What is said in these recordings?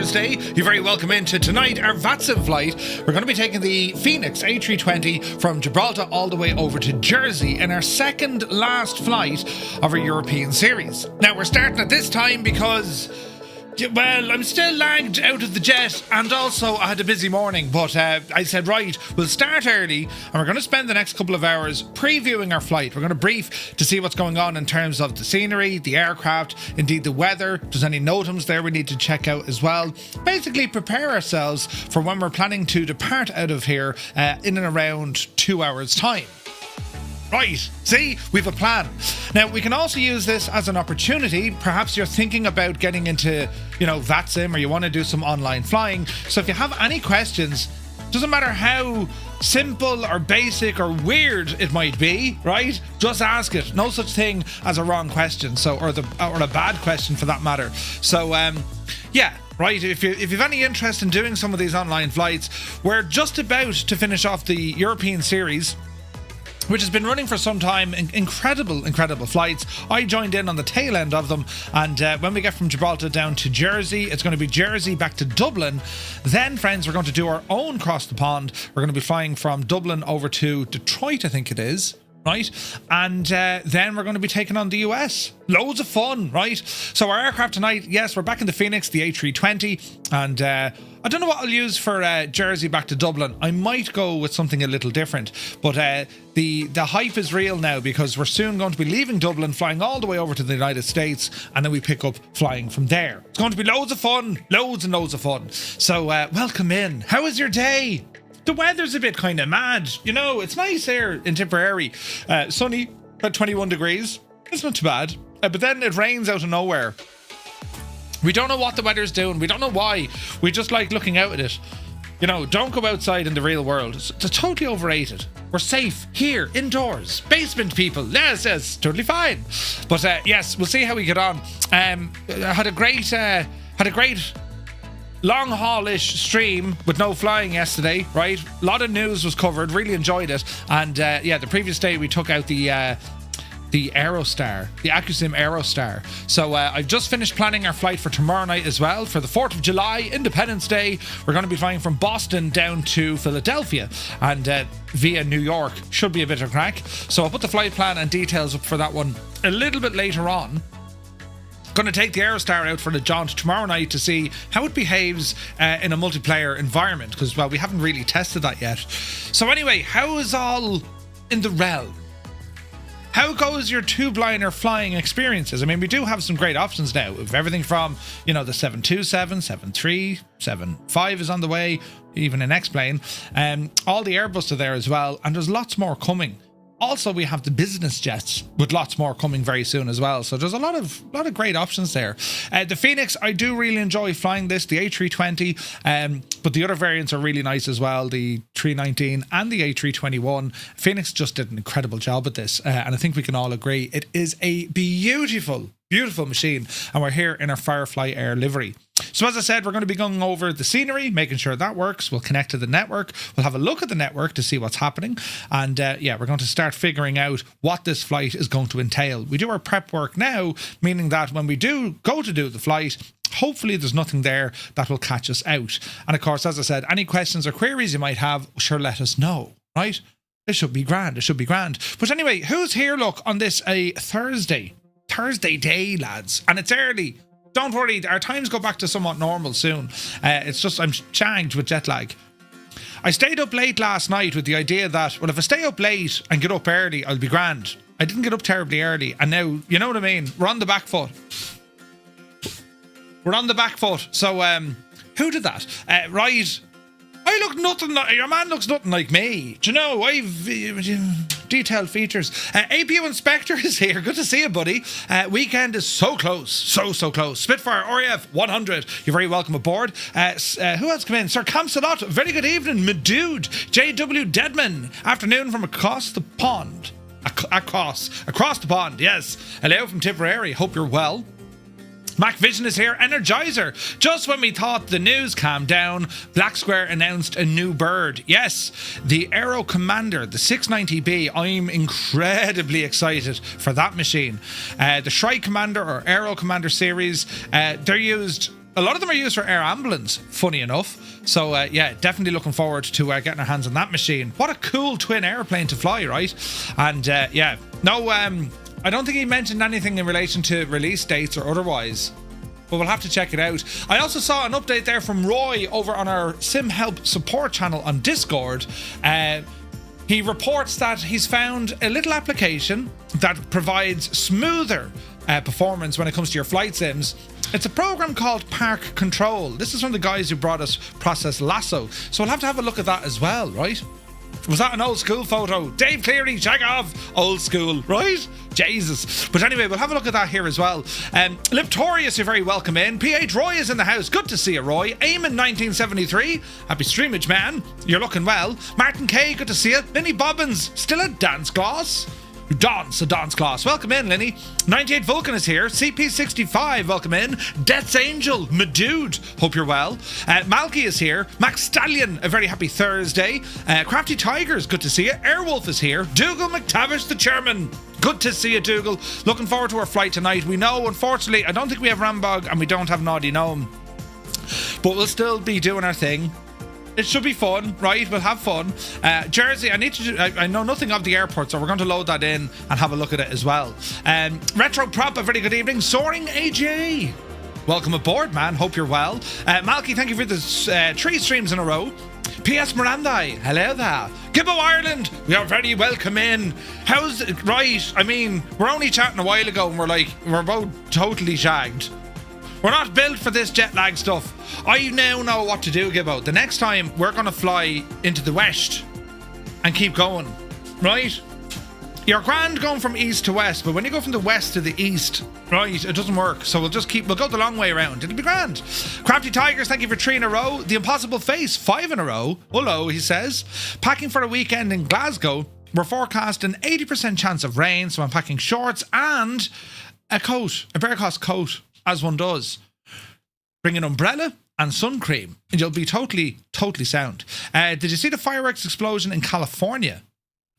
Thursday. You're very welcome into tonight, our VATSIM flight. We're going to be taking the Fenix A320 from Gibraltar all the way over to Jersey in our second last flight of our European series. Now, we're starting at this time because, well, I'm still lagged out of the jet, and also I had a busy morning, but I said, right, we'll start early and we're going to spend the next couple of hours previewing our flight. We're going to brief to see what's going on in terms of the scenery, the aircraft, indeed the weather. If there's any NOTAMs there we need to check out as well. Basically prepare ourselves for when we're planning to depart out of here in and around 2 hours time. Right, see, we've a plan. Now, we can also use this as an opportunity. Perhaps you're thinking about getting into, VATSIM, or you want to do some online flying. So if you have any questions, doesn't matter how simple or basic or weird it might be, right? Just ask it. No such thing as a wrong question, or a bad question for that matter. So, yeah. Right, if you've any interest in doing some of these online flights, we're just about to finish off the European series, which has been running for some time. Incredible flights. I joined in on the tail end of them, and when we get from Gibraltar down to Jersey, it's going to be Jersey back to Dublin. Then, friends, we're going to do our own cross the pond. We're going to be flying from Dublin over to Detroit, I think it is. Right, and then we're going to be taking on the US. Loads of fun, right? So our aircraft tonight, yes, we're back in the Fenix, the A320, and I don't know what I'll use for Jersey back to Dublin. I might go with something a little different, but the hype is real now, because we're soon going to be leaving Dublin, flying all the way over to the United States, and then we pick up flying from there. It's going to be loads of fun, loads and loads of fun. So welcome in. How was your day? The weather's a bit kind of mad, it's nice here in Tipperary. Sunny, about 21 degrees. It's not too bad. But then it rains out of nowhere. We don't know what the weather's doing. We don't know why. We just like looking out at it. Don't go outside in the real world. It's totally overrated. We're safe here, indoors. Basement people. Yes, totally fine. But yes, we'll see how we get on. I had a great long haul-ish stream with no flying yesterday, right? A lot of news was covered, really enjoyed it. And the previous day we took out the Aerostar, the AccuSim Aerostar. So I've just finished planning our flight for tomorrow night as well, for the 4th of July, Independence Day. We're going to be flying from Boston down to Philadelphia and via New York. Should be a bit of crack. So I'll put the flight plan and details up for that one a little bit later on. Going to take the Aerostar out for the jaunt tomorrow night to see how it behaves in a multiplayer environment, because, well, we haven't really tested that yet. So anyway, how is all in the realm? How goes your tube-liner flying experiences? I mean, we do have some great options now. With everything from, the 727, 73, 75 is on the way, even an X-plane. All the Airbus are there as well, and there's lots more coming. Also, we have the business jets with lots more coming very soon as well. So there's a lot of great options there. The Fenix, I do really enjoy flying this, the A320, but the other variants are really nice as well, the 319 and the A321. Fenix just did an incredible job at this, and I think we can all agree it is a beautiful machine, and we're here in our FireFly Air livery. So as I said, we're going to be going over the scenery, making sure that works. We'll connect to the network. We'll have a look at the network to see what's happening. And we're going to start figuring out what this flight is going to entail. We do our prep work now, meaning that when we do go to do the flight, hopefully there's nothing there that will catch us out. And of course, as I said, any questions or queries you might have, sure, let us know, right? It should be grand. But anyway, who's here, look, on this Thursday day, lads? And it's early. Don't worry, our times go back to somewhat normal soon. It's just I'm shagged with jet lag. I stayed up late last night with the idea that, well, if I stay up late and get up early, I'll be grand. I didn't get up terribly early, and now, you know what I mean? We're on the back foot. So, who did that? Right. I look nothing like, your man looks nothing like me. Do you know, I've detailed features. APU Inspector is here. Good to see you, buddy. Weekend is so close. So close. Spitfire RAF 100. You're very welcome aboard. Who else come in? Sir Camsalot. Very good evening. My dude. JW Deadman. Afternoon from across the pond. Across the pond, yes. Hello from Tipperary. Hope you're well. Mac Vision is here. Energizer. Just when we thought the news calmed down, Black Square announced a new bird. Yes, the Aero Commander, the 690B. I'm incredibly excited for that machine. The Shrike Commander or Aero Commander series, they're used a lot of them are used for air ambulance, funny enough. So, yeah, definitely looking forward to getting our hands on that machine. What a cool twin airplane to fly, right? And, yeah, no, I don't think he mentioned anything in relation to release dates or otherwise, but we'll have to check it out. I also saw an update there from Roy over on our Sim Help support channel on Discord. He reports that he's found a little application that provides smoother performance when it comes to your flight sims. It's a program called Park Control. This is from the guys who brought us Process Lasso. So we'll have to have a look at that as well, right? Was that an old school photo? Dave Cleary, Takeoff, old school, right? Jesus. But anyway, we'll have a look at that here as well. Liptorius, you're very welcome in. PH Roy is in the house. Good to see you, Roy. Eamon 1973. Happy streamage, man. You're looking well. Martin K, good to see you. Linny Bobbins, still a dance class. A dance class. Welcome in, Linny. 98 Vulcan is here. CP65, welcome in. Death's Angel, my dude. Hope you're well. Malky is here. Max Stallion, a very happy Thursday. Crafty Tigers, good to see you. Airwolf is here. Dougal McTavish, the chairman. Good to see you, Dougal. Looking forward to our flight tonight. We know, unfortunately, I don't think we have Rambog and we don't have Naughty Gnome, but we'll still be doing our thing. It should be fun, right? We'll have fun. Jersey, I know nothing of the airport, so we're going to load that in and have a look at it as well. Retro Prop, a very good evening. Soaring AJ, welcome aboard, man. Hope you're well. Malky, thank you for the 3 streams in a row. P.S. Mirandai, hello there. Gibbo Ireland, we are very welcome in. How's it? Right, I mean, we're only chatting a while ago and we're both totally shagged. We're not built for this jet lag stuff. I now know what to do, Gibbo. The next time, we're going to fly into the west and keep going, right? You're grand going from east to west, but when you go from the west to the east, right, it doesn't work. So we'll go the long way around. It'll be grand. Crafty Tigers, thank you for 3 in a row. The Impossible Face, 5 in a row. Hello, he says. Packing for a weekend in Glasgow. We're forecast an 80% chance of rain, so I'm packing shorts and a coat, a Bearcross coat, as one does. Bring an umbrella and sun cream, and you'll be totally sound. Did you see the fireworks explosion in California?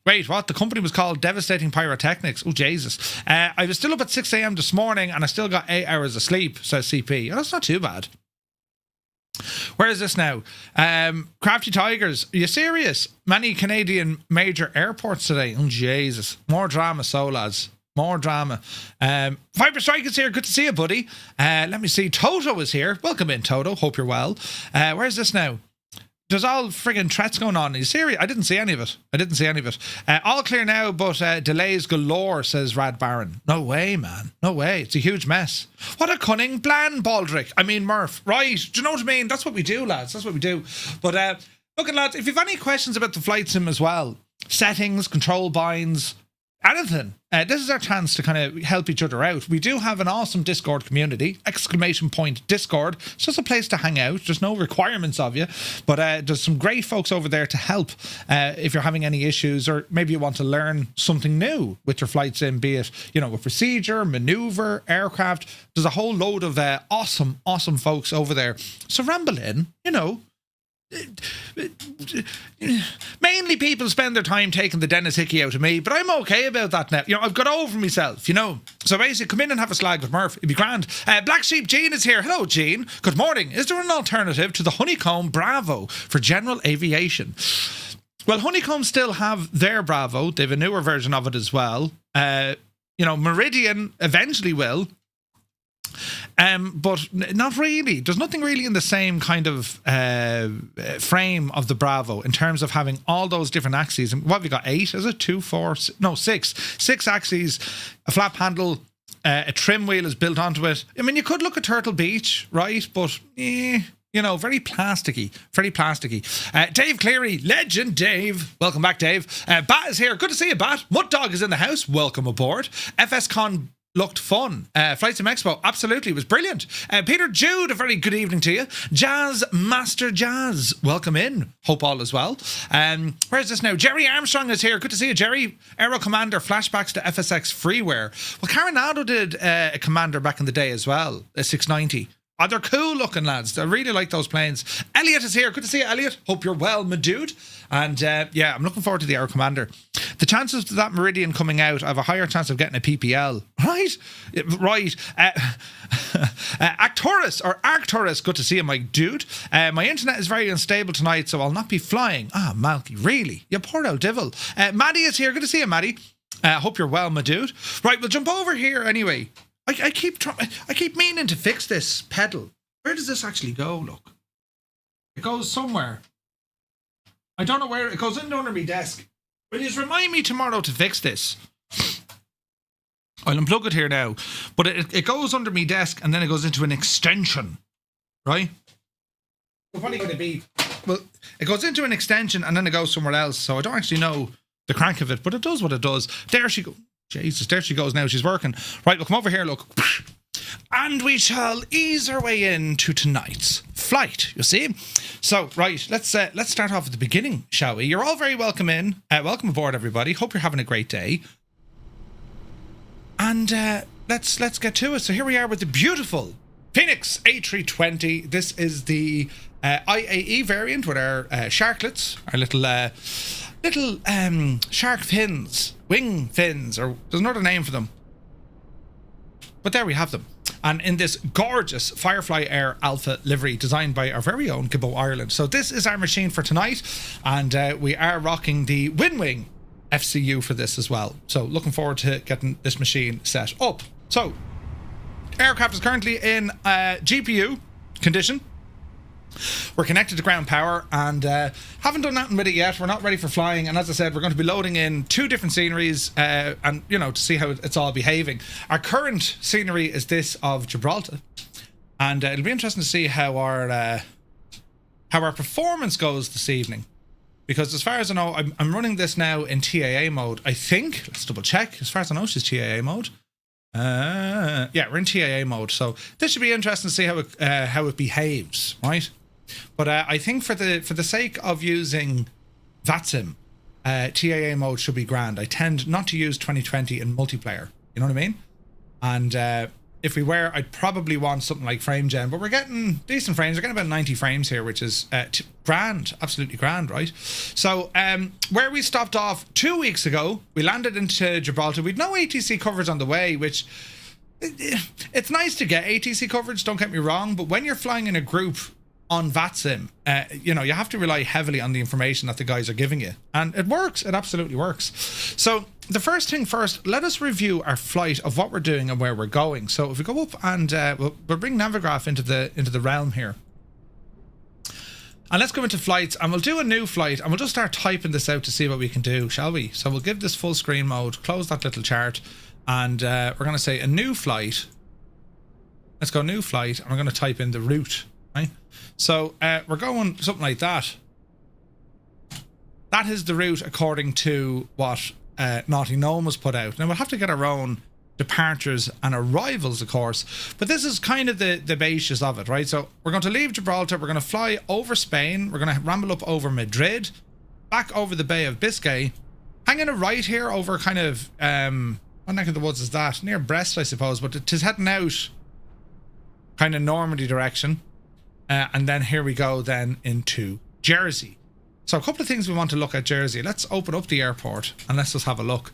Wait, what? The company was called Devastating Pyrotechnics. Oh, Jesus. I was still up at 6 a.m. this morning, and I still got 8 hours of sleep, says CP. Oh, that's not too bad. Where is this now? Crafty Tigers, are you serious? Many Canadian major airports today. Oh, Jesus. More drama, so lads. More drama. Viper Strike is here. Good to see you, buddy. Let me see. Toto is here. Welcome in, Toto. Hope you're well. Where's this now? There's all friggin' threats going on. Are you serious? I didn't see any of it. All clear now, but delays galore, says Rad Baron. No way, man. No way. It's a huge mess. What a cunning plan, Baldrick. I mean, Murph. Right. Do you know what I mean? That's what we do, lads. That's what we do. But look, lads, if you've any questions about the flight sim as well, settings, control binds, anything, this is our chance to kind of help each other out. We do have an awesome Discord community, ! Discord. It's just a place to hang out. There's no requirements of you, but there's some great folks over there to help if you're having any issues, or maybe you want to learn something new with your flight sim, be it, a procedure, maneuver, aircraft. There's a whole load of awesome folks over there. So ramble in, mainly people spend their time taking the Dennis Hickey out of me, but I'm okay about that now. I've got over myself, So basically, come in and have a slag with Murph. It'd be grand. Black Sheep Jean is here. Hello, Jean. Good morning. Is there an alternative to the Honeycomb Bravo for general aviation? Well, Honeycomb still have their Bravo. They have a newer version of it as well. Meridian eventually will. But not really. There's nothing really in the same kind of frame of the Bravo in terms of having all those different axes. And what have you got? 8? Is it 2, 4? No, 6. 6 axes, a flap handle, a trim wheel is built onto it. I mean, you could look at Turtle Beach, right? But very plasticky. Dave Cleary, legend Dave. Welcome back, Dave. Bat is here. Good to see you, Bat. Mud Dog is in the house. Welcome aboard. FSCon looked fun. Flight Sim Expo, absolutely, it was brilliant. Peter Jude, a very good evening to you. Jazz Master Jazz, welcome in. Hope all is well. Where's this now? Jerry Armstrong is here. Good to see you, Jerry. Aero Commander flashbacks to FSX freeware. Well, Carinado did a Commander back in the day as well, a 690. Oh, they're cool looking, lads. I really like those planes. Elliot is here. Good to see you, Elliot. Hope you're well, my dude. And I'm looking forward to the Aero Commander. The the chances of that Meridian coming out, I have a higher chance of getting a PPL. Right? Right. Arcturus, good to see you, my dude. My internet is very unstable tonight, so I'll not be flying. Malky, really? You poor old devil. Maddie is here. Good to see you, Maddie. Hope you're well, my dude. Right, we'll jump over here anyway. I keep meaning to fix this pedal. Where does this actually go? Look. It goes somewhere. I don't know where. It goes in under my desk. Will you just remind me tomorrow to fix this? I'll unplug it here now. But it goes under my desk and then it goes into an extension. Right? We're probably going to be... Well, it goes into an extension and then it goes somewhere else. So I don't actually know the crank of it. But it does what it does. There she goes. Jesus, there she goes now. She's working. Right, we'll come over here, look. And we shall ease our way into tonight's flight, you see. So, right, let's start off at the beginning, shall we? You're all very welcome in. Welcome aboard, everybody. Hope you're having a great day. And let's get to it. So here we are with the beautiful Fenix A320. This is the IAE variant with our sharklets, our little shark fins, wing fins, or there's another name for them. But there we have them. And in this gorgeous FireFly Air Alpha livery designed by our very own Gibbo Ireland. So this is our machine for tonight. And we are rocking the Winwing FCU for this as well. So looking forward to getting this machine set up. So aircraft is currently in GPU condition. We're connected to ground power and haven't done nothing with it yet. We're not ready for flying, and as I said, we're going to be loading in 2 different sceneries and to see how it's all behaving. Our current scenery is this of Gibraltar, and it'll be interesting to see how our performance goes this evening, because as far as I know, I'm running this now in TAA mode. I think, let's double check. As far as I know, she's TAA mode. Yeah, we're in TAA mode, so this should be interesting to see how it behaves, right? But I think for the sake of using VATSIM, TAA mode should be grand. I tend not to use 2020 in multiplayer, you know what I mean? And if we were, I'd probably want something like frame gen, but we're getting decent frames. We're getting about 90 frames here, which is grand, absolutely grand, right? So where we stopped off 2 weeks ago, we landed into Gibraltar. We'd no ATC coverage on the way, which it's nice to get ATC coverage, don't get me wrong, but when you're flying in a group on VATSIM, you have to rely heavily on the information that the guys are giving you. And it works. It absolutely works. So the first thing first, let us review our flight of what we're doing and where we're going. So if we go up and we'll bring Navigraph into the realm here. And let's go into flights and we'll do a new flight and we'll just start typing this out to see what we can do, shall we? So we'll give this full screen mode, close that little chart, and we're going to say a new flight. Let's go new flight and we're going to type in the route, right? So we're going something like that. That is the route according to what Naughty Gnome was put out. Now we'll have to get our own departures and arrivals, of course, but this is kind of the basis of it, right? So we're going to leave Gibraltar, we're going to fly over Spain, we're going to ramble up over Madrid, back over the Bay of Biscay, hanging a right here over kind of what neck of the woods is that? Near Brest, I suppose, but it is heading out kind of Normandy direction. And then here we go then into Jersey. So a couple of things we want to look at Jersey. Let's open up the airport and let's just have a look.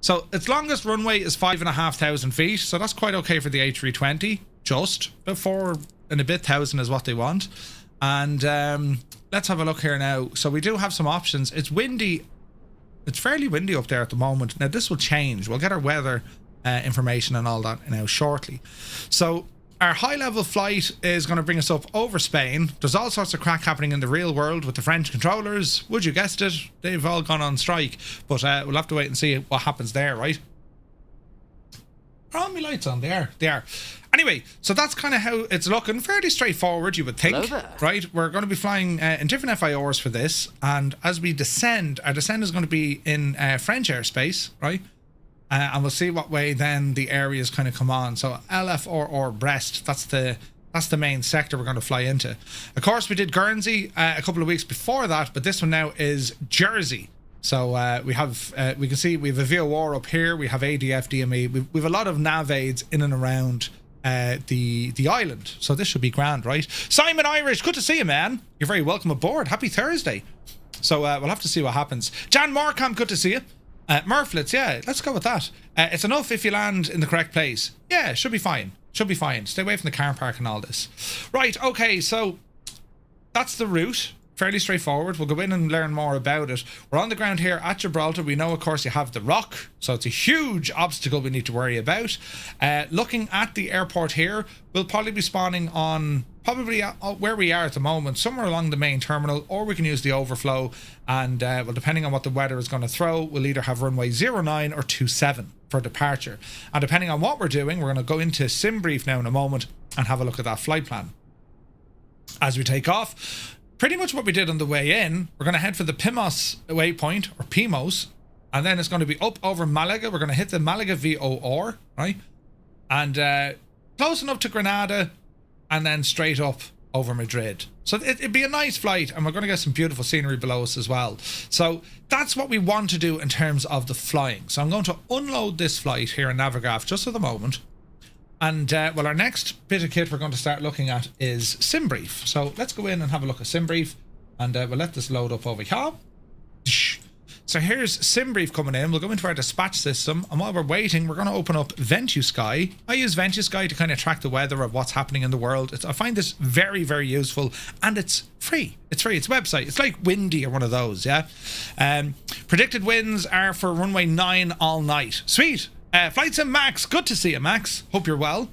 So its longest runway is 5,500 feet. So that's quite okay for the A320. Just about 4,000 and a bit is what they want. And let's have a look here now. So we do have some options. It's windy. It's fairly windy up there at the moment. Now this will change. We'll get our weather information and all that now shortly. So our high-level flight is going to bring us up over Spain. There's all sorts of crack happening in the real world with the French controllers. Would you guessed it? They've all gone on strike. But we'll have to wait and see what happens there, right? Are all my lights on? They are. Anyway, so that's kind of how it's looking. Fairly straightforward, you would think. Right? We're going to be flying in different FIOs for this. And as we descend, our descent is going to be in French airspace, right? And we'll see what way then the areas kind of come on. So LF or Brest, that's the main sector we're going to fly into. Of course, we did Guernsey a couple of weeks before that, but this one now is Jersey. So we can see we have a VOR up here. We have ADF, DME. We have a lot of nav aids in and around the island. So this should be grand, right? Simon Irish, good to see you, man. You're very welcome aboard. Happy Thursday. So we'll have to see what happens. Jan Markham, good to see you. Murflets, yeah, let's go with that. It's enough if you land in the correct place. Yeah, should be fine. Should be fine. Stay away from the car park and all this. Right, okay, so that's the route. Fairly straightforward. We'll go in and learn more about it. We're on the ground here at Gibraltar. We know, of course, you have the rock, so it's a huge obstacle we need to worry about. Looking at the airport here, we'll probably be spawning on where we are at the moment, somewhere along the main terminal, or we can use the overflow. And well, depending on what the weather is going to throw, we'll either have runway 09 or 27 for departure. And depending on what we're doing, we're going to go into SimBrief now in a moment and have a look at that flight plan. As we take off, pretty much what we did on the way in, we're going to head for the Pimos waypoint, or Pimos, and then it's going to be up over Malaga. We're going to hit the Malaga VOR, right? And close enough to Granada, and then straight up over Madrid. So it'd be a nice flight, and we're going to get some beautiful scenery below us as well. So that's what we want to do in terms of the flying. So I'm going to unload this flight here in Navigraph just for the moment. And well, our next bit of kit we're going to start looking at is SimBrief. So let's go in and have a look at SimBrief, and we'll let this load up over here. So here's SimBrief coming in. We'll go into our dispatch system, and while we're waiting, we're going to open up VentuSky. I use VentuSky to kind of track the weather of what's happening in the world. I find this very, very useful, and it's free. It's free. It's a website. It's like Windy or one of those, yeah? Predicted winds are for runway 9 all night. Sweet. Flight Sim Max, good to see you, Max. Hope you're well.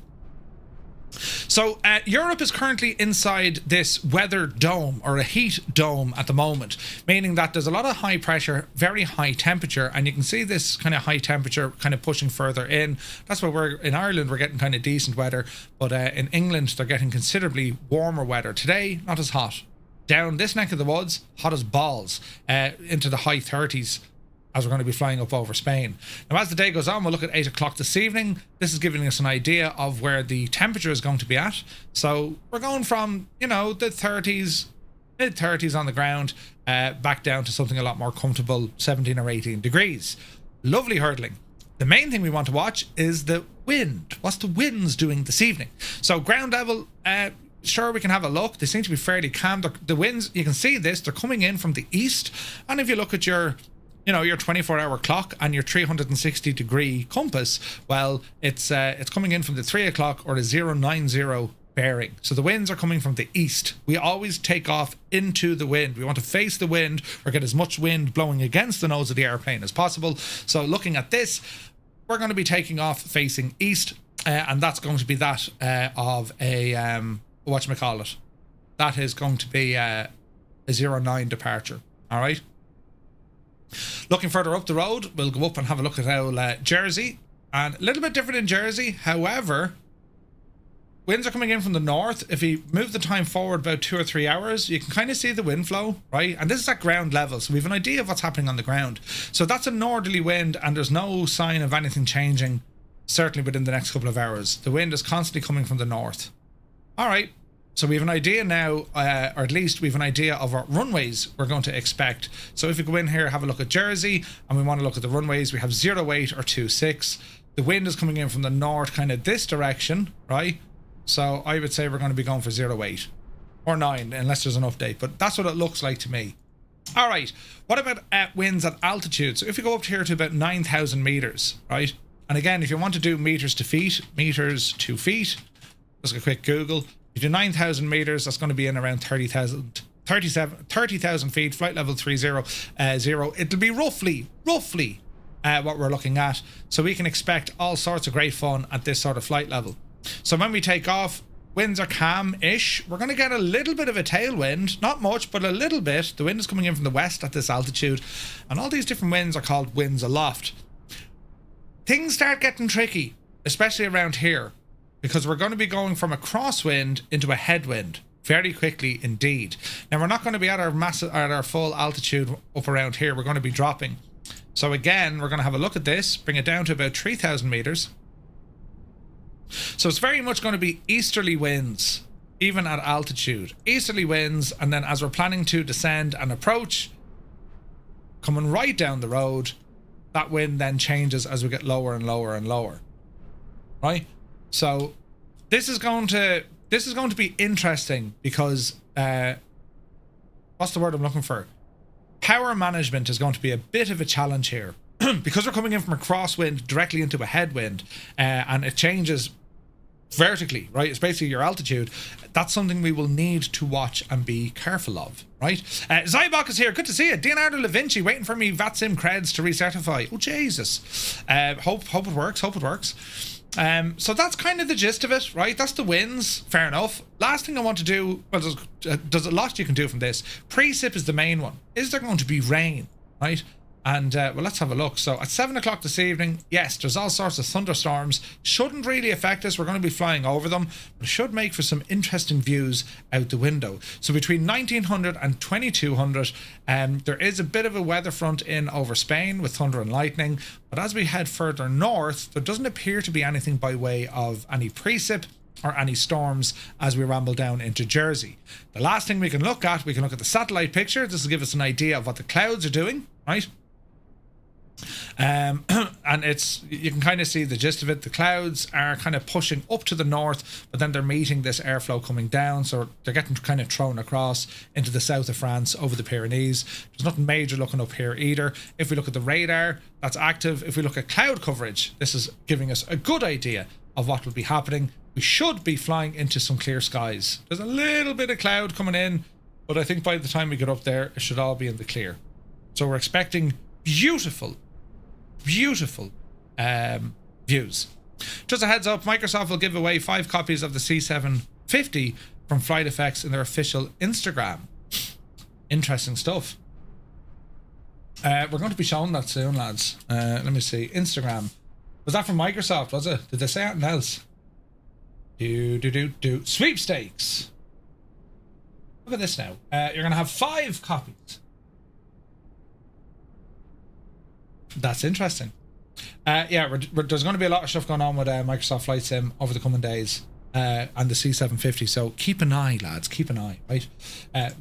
So Europe is currently inside this weather dome, or a heat dome at the moment, meaning that there's a lot of high pressure, very high temperature, and you can see this kind of high temperature kind of pushing further in. That's why we're in Ireland, we're getting kind of decent weather, but in England they're getting considerably warmer weather. Today, not as hot. Down this neck of the woods, hot as balls, into the high 30s. As we're going to be flying up over Spain. Now, as the day goes on, we'll look at 8 o'clock this evening. This is giving us an idea of where the temperature is going to be at. So we're going from, you know, the 30s, mid-30s on the ground, back down to something a lot more comfortable, 17 or 18 degrees. Lovely hurdling. The main thing we want to watch is the wind. What's the winds doing this evening? So ground level, sure, we can have a look. They seem to be fairly calm. The winds, you can see this, they're coming in from the east. And if you look at your 24-hour clock and your 360 degree compass, well, it's coming in from the 3 o'clock or the 090 bearing. So the winds are coming from the east. We always take off into the wind. We want to face the wind or get as much wind blowing against the nose of the airplane as possible. So looking at this, we're going to be taking off facing east, and that's going to be that of a whatchamacallit. That is going to be a 09 departure. All right. Looking further up the road, we'll go up and have a look at our Jersey. And a little bit different in Jersey. However, winds are coming in from the north. If we move the time forward about 2 or 3 hours, you can kind of see the wind flow, right? And this is at ground level, so we have an idea of what's happening on the ground. So that's a northerly wind, and there's no sign of anything changing, certainly within the next couple of hours. The wind is constantly coming from the north. All right. So we have an idea now, or at least we have an idea of what runways we're going to expect. So if we go in here, have a look at Jersey, and we want to look at the runways, we have 08 or 26. The wind is coming in from the north, kind of this direction, right? So I would say we're going to be going for 08 or 9, unless there's an update. But that's what it looks like to me. All right. What about winds at altitude? So if we go up here to about 9,000 meters, right? And again, if you want to do meters to feet, just a quick Google. If you're 9,000 meters, that's going to be in around 30,000 feet, flight level 30. It'll be roughly what we're looking at. So we can expect all sorts of great fun at this sort of flight level. So when we take off, winds are calm-ish. We're going to get a little bit of a tailwind, not much, but a little bit. The wind is coming in from the west at this altitude, and all these different winds are called winds aloft. Things start getting tricky, especially around here, because we're going to be going from a crosswind into a headwind very quickly indeed. Now, we're not going to be at our full altitude up around here. We're going to be dropping. So again, we're going to have a look at this, bring it down to about 3,000 meters. So it's very much going to be easterly winds, even at altitude. Easterly winds, and then as we're planning to descend and approach, coming right down the road, that wind then changes as we get lower and lower and lower. Right? So this is going to be interesting because what's the word I'm looking for? Power management is going to be a bit of a challenge here. because we're coming in from a crosswind directly into a headwind, and it changes vertically, right? It's basically your altitude. That's something we will need to watch and be careful of, right? Zybok is here. Good to see you. Leonardo da Vinci waiting for me VATSIM creds to recertify. Oh, Jesus. Hope it works. Hope it works. So that's kind of the gist of it, right? That's the wins. Fair enough. Last thing I want to do, well, there's a lot you can do from this. Precip is the main one. Is there going to be rain, right? And well, let's have a look. So at 7 o'clock this evening, yes, there's all sorts of thunderstorms. Shouldn't really affect us. We're going to be flying over them, but it should make for some interesting views out the window. So between 1900 and 2200, there is a bit of a weather front in over Spain with thunder and lightning. But as we head further north, there doesn't appear to be anything by way of any precip or any storms as we ramble down into Jersey. The last thing we can look at the satellite picture. This will give us an idea of what the clouds are doing, right? And you can kind of see the gist of it. The clouds are kind of pushing up to the north, but then they're meeting this airflow coming down, so they're getting kind of thrown across into the south of France over the Pyrenees. There's nothing major looking up here either. If we look at the radar, that's active. If we look at cloud coverage, this is giving us a good idea of what will be happening. We should be flying into some clear skies. There's a little bit of cloud coming in, but I think by the time we get up there, it should all be in the clear. So we're expecting beautiful views. Just a heads up, Microsoft will give away 5 copies of the C750 from Flight Effects in their official Instagram. Interesting stuff. We're going to be showing that soon, lads. Let me see. Instagram. Was that from Microsoft, was it? Did they say anything else? Sweepstakes. Look at this now. You're going to have 5 copies. That's interesting. Yeah, there's going to be a lot of stuff going on with Microsoft Flight Sim over the coming days, and the C750. So keep an eye, lads. Keep an eye, right?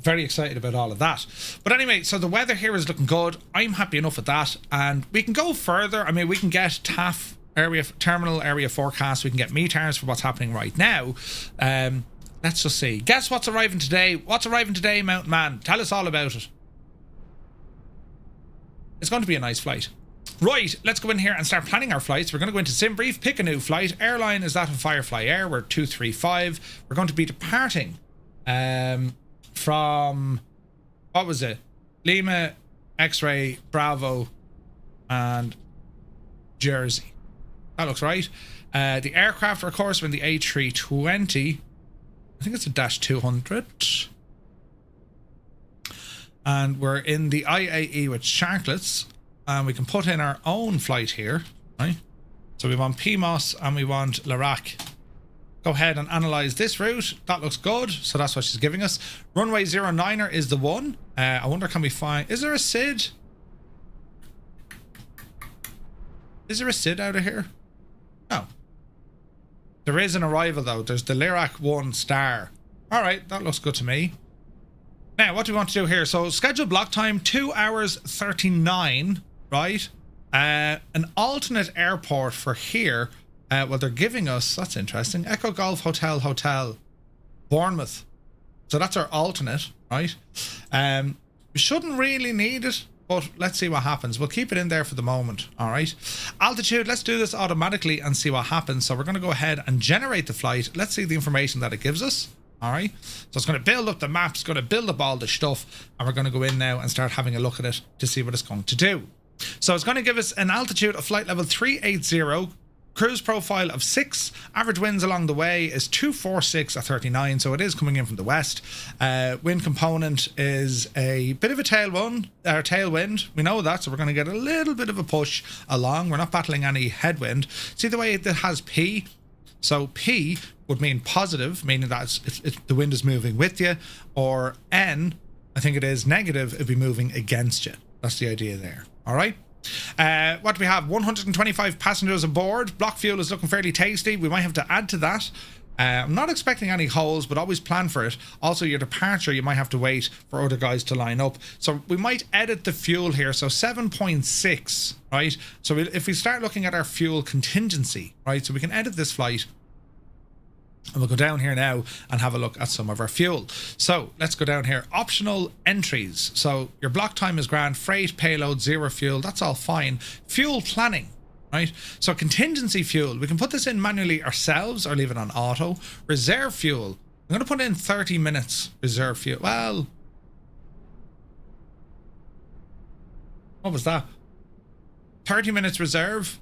Very excited about all of that. But anyway, so the weather here is looking good. I'm happy enough with that, and we can go further. I mean, we can get TAF area, terminal area forecast. We can get METARs for what's happening right now. Let's just see. Guess what's arriving today? What's arriving today, Mountain Man? Tell us all about it. It's going to be a nice flight. Right, let's go in here and start planning our flights. We're going to go into SimBrief, pick a new flight. Airline is that of FireFly Air. We're 235. We're going to be departing from, what was it? Lima, X-Ray, Bravo, and Jersey. That looks right. The aircraft, of course, we're in the A320. I think it's a -200. And we're in the IAE with Sharklets. And we can put in our own flight here, right? So we want PMOS and we want Larac. Go ahead and analyze this route. That looks good. So that's what she's giving us. Runway 09er is the one. I wonder, can we find... Is there a SID? Is there a SID out of here? No. There is an arrival though. There's the Lirac 1 star. All right, that looks good to me. Now, what do we want to do here? So scheduled block time, 2 hours 39. Right, an alternate airport for here. What they're giving us, that's interesting. Echo Golf Hotel, Bournemouth. So that's our alternate, right? We shouldn't really need it, but let's see what happens. We'll keep it in there for the moment. All right. Altitude. Let's do this automatically and see what happens. So we're going to go ahead and generate the flight. Let's see the information that it gives us. All right. So it's going to build up the maps, going to build up all the stuff, and we're going to go in now and start having a look at it to see what it's going to do. So it's going to give us an altitude of flight level 380, cruise profile of 6, average winds along the way is 246 at 39, so it is coming in from the west. Wind component is a bit of a tailwind, we know that, so we're going to get a little bit of a push along. We're not battling any headwind. See the way it has P? So P would mean positive, meaning that the wind is moving with you, or N, I think it is negative, it'd be moving against you. That's the idea there. All right. What do we have? 125 passengers aboard. Block fuel is looking fairly tasty. We might have to add to that. I'm not expecting any holes, but always plan for it. Also, your departure, you might have to wait for other guys to line up. So we might edit the fuel here. So 7.6, right? So if we start looking at our fuel contingency, right? So we can edit this flight. And we'll go down here now and have a look at some of our fuel. So let's go down here. Optional entries. So your block time is grand. Freight, payload, zero fuel. That's all fine. Fuel planning. Right, so contingency fuel, we can put this in manually ourselves or leave it on auto. Reserve fuel, I'm going to put in 30 minutes reserve fuel. Well, what was that? 30 minutes reserve.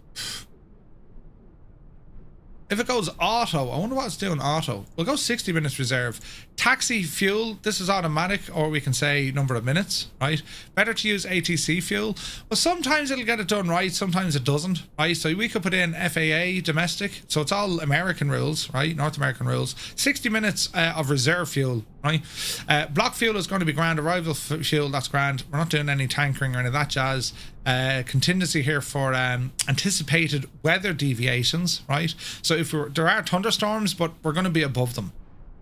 If it goes auto, I wonder what it's doing auto. We'll go 60 minutes reserve. Taxi fuel, this is automatic, or we can say number of minutes, right? Better to use ATC fuel. Well, sometimes it'll get it done right, sometimes it doesn't, right? So we could put in FAA domestic, so it's all American rules, right? North American rules. 60 minutes of reserve fuel, right? Block fuel is going to be grand. Arrival fuel, that's grand. We're not doing any tankering or any of that jazz. Contingency here for anticipated weather deviations, right? So if there are thunderstorms, but we're going to be above them.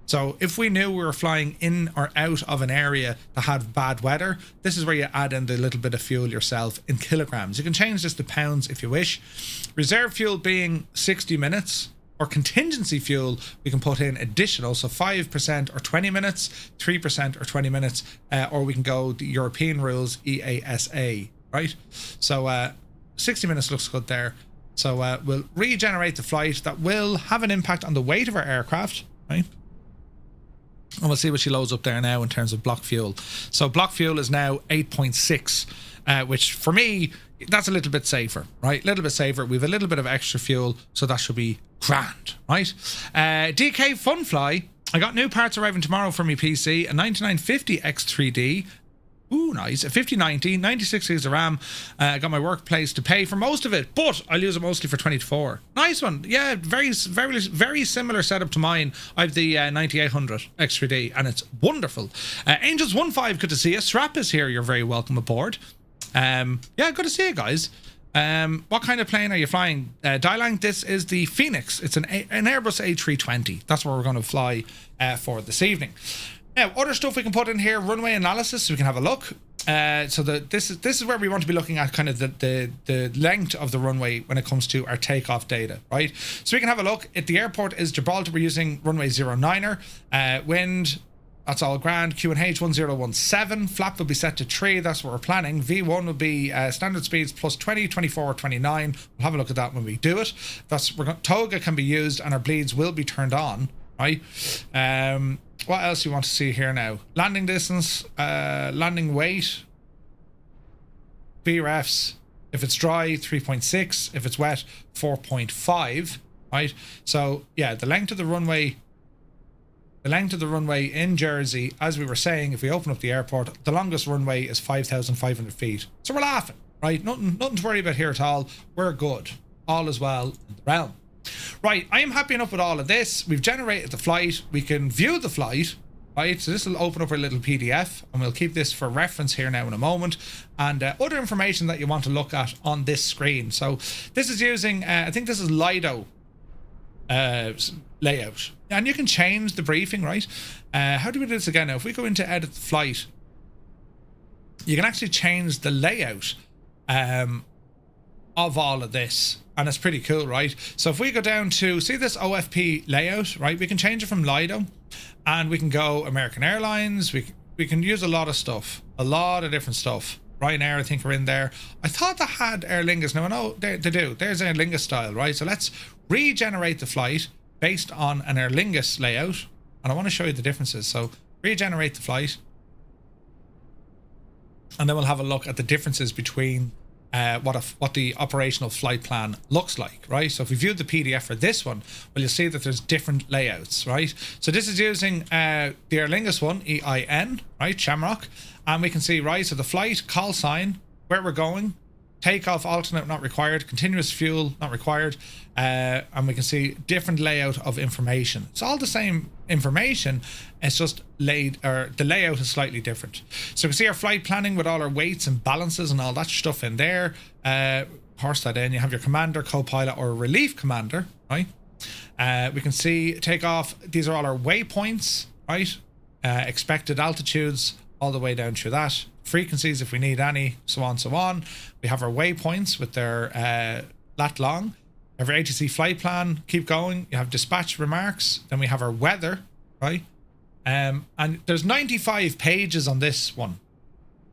So if we knew we were flying in or out of an area that had bad weather, this is where you add in the little bit of fuel yourself in kilograms. You can change this to pounds if you wish. Reserve fuel being 60 minutes, or contingency fuel we can put in additional, so 5% or 20 minutes, 3% or 20 minutes, or we can go the European rules, EASA, right? So 60 minutes looks good there. So we'll regenerate the flight. That will have an impact on the weight of our aircraft, right? And we'll see what she loads up there now in terms of block fuel. So block fuel is now 8.6, which for me, that's a little bit safer, right? A little bit safer. We have a little bit of extra fuel, so that should be grand, right? DK Funfly, I got new parts arriving tomorrow for my PC, a 9950 X3D. Ooh, nice. A 5090, 96 gigs of RAM. I got my workplace to pay for most of it, but I'll use it mostly for 24. Nice one. Yeah, very similar setup to mine. I have the 9800 X3D, and it's wonderful. Angels15, good to see you. Strap is here. You're very welcome aboard. Yeah, good to see you guys. What kind of plane are you flying? Dialang, this is the Fenix. It's an Airbus A320. That's what we're going to fly for this evening. Now, other stuff we can put in here, runway analysis, so we can have a look. So this is where we want to be looking at kind of the length of the runway when it comes to our takeoff data, right? So we can have a look. At the airport is Gibraltar. We're using runway 09er. Wind, that's all grand. QNH 1017. Flap will be set to 3. That's what we're planning. V1 will be standard speeds plus 20, 24, 29. We'll have a look at that when we do it. Toga can be used and our bleeds will be turned on, right? What else do you want to see here now? Landing distance, landing weight, BRFs. If it's dry, 3.6. If it's wet, 4.5. Right? So yeah, the length of the runway in Jersey, as we were saying, if we open up the airport, the longest runway is 5,500 feet. So we're laughing, right? Nothing to worry about here at all. We're good. All is well in the realm. Right, I am happy enough with all of this. We've generated the flight. We can view the flight, right? So this will open up our little PDF, and we'll keep this for reference here now in a moment. And other information that you want to look at on this screen. So this is using, I think this is Lido layout. And you can change the briefing, right? How do we do this again now? If we go into edit the flight, you can actually change the layout of all of this. And it's pretty cool, right? So if we go down to, see this OFP layout, right? We can change it from Lido, and we can go American Airlines. We can use a lot of stuff, a lot of different stuff. Ryanair, I think, are in there. I thought they had Aer Lingus. Now, I know they do. There's Aer Lingus style, right? So let's regenerate the flight based on an Aer Lingus layout. And I want to show you the differences. So regenerate the flight. And then we'll have a look at the differences between what the operational flight plan looks like, right? So if we view the PDF for this one, well, you'll see that there's different layouts, right? So this is using the Aer Lingus one, EIN, right? Shamrock. And we can see, right, so the flight, call sign, where we're going, takeoff, alternate, not required, continuous fuel, not required. And we can see different layout of information. It's all the same information, it's just the layout is slightly different. So we can see our flight planning with all our weights and balances and all that stuff in there. Parse that in. You have your commander, co-pilot, or relief commander, right? We can see takeoff. These are all our waypoints, right? Expected altitudes, all the way down through that. Frequencies if we need any, so on, so on. We have our waypoints with their lat long. Every ATC flight plan, keep going. You have dispatch remarks. Then we have our weather, right? And there's 95 pages on this one.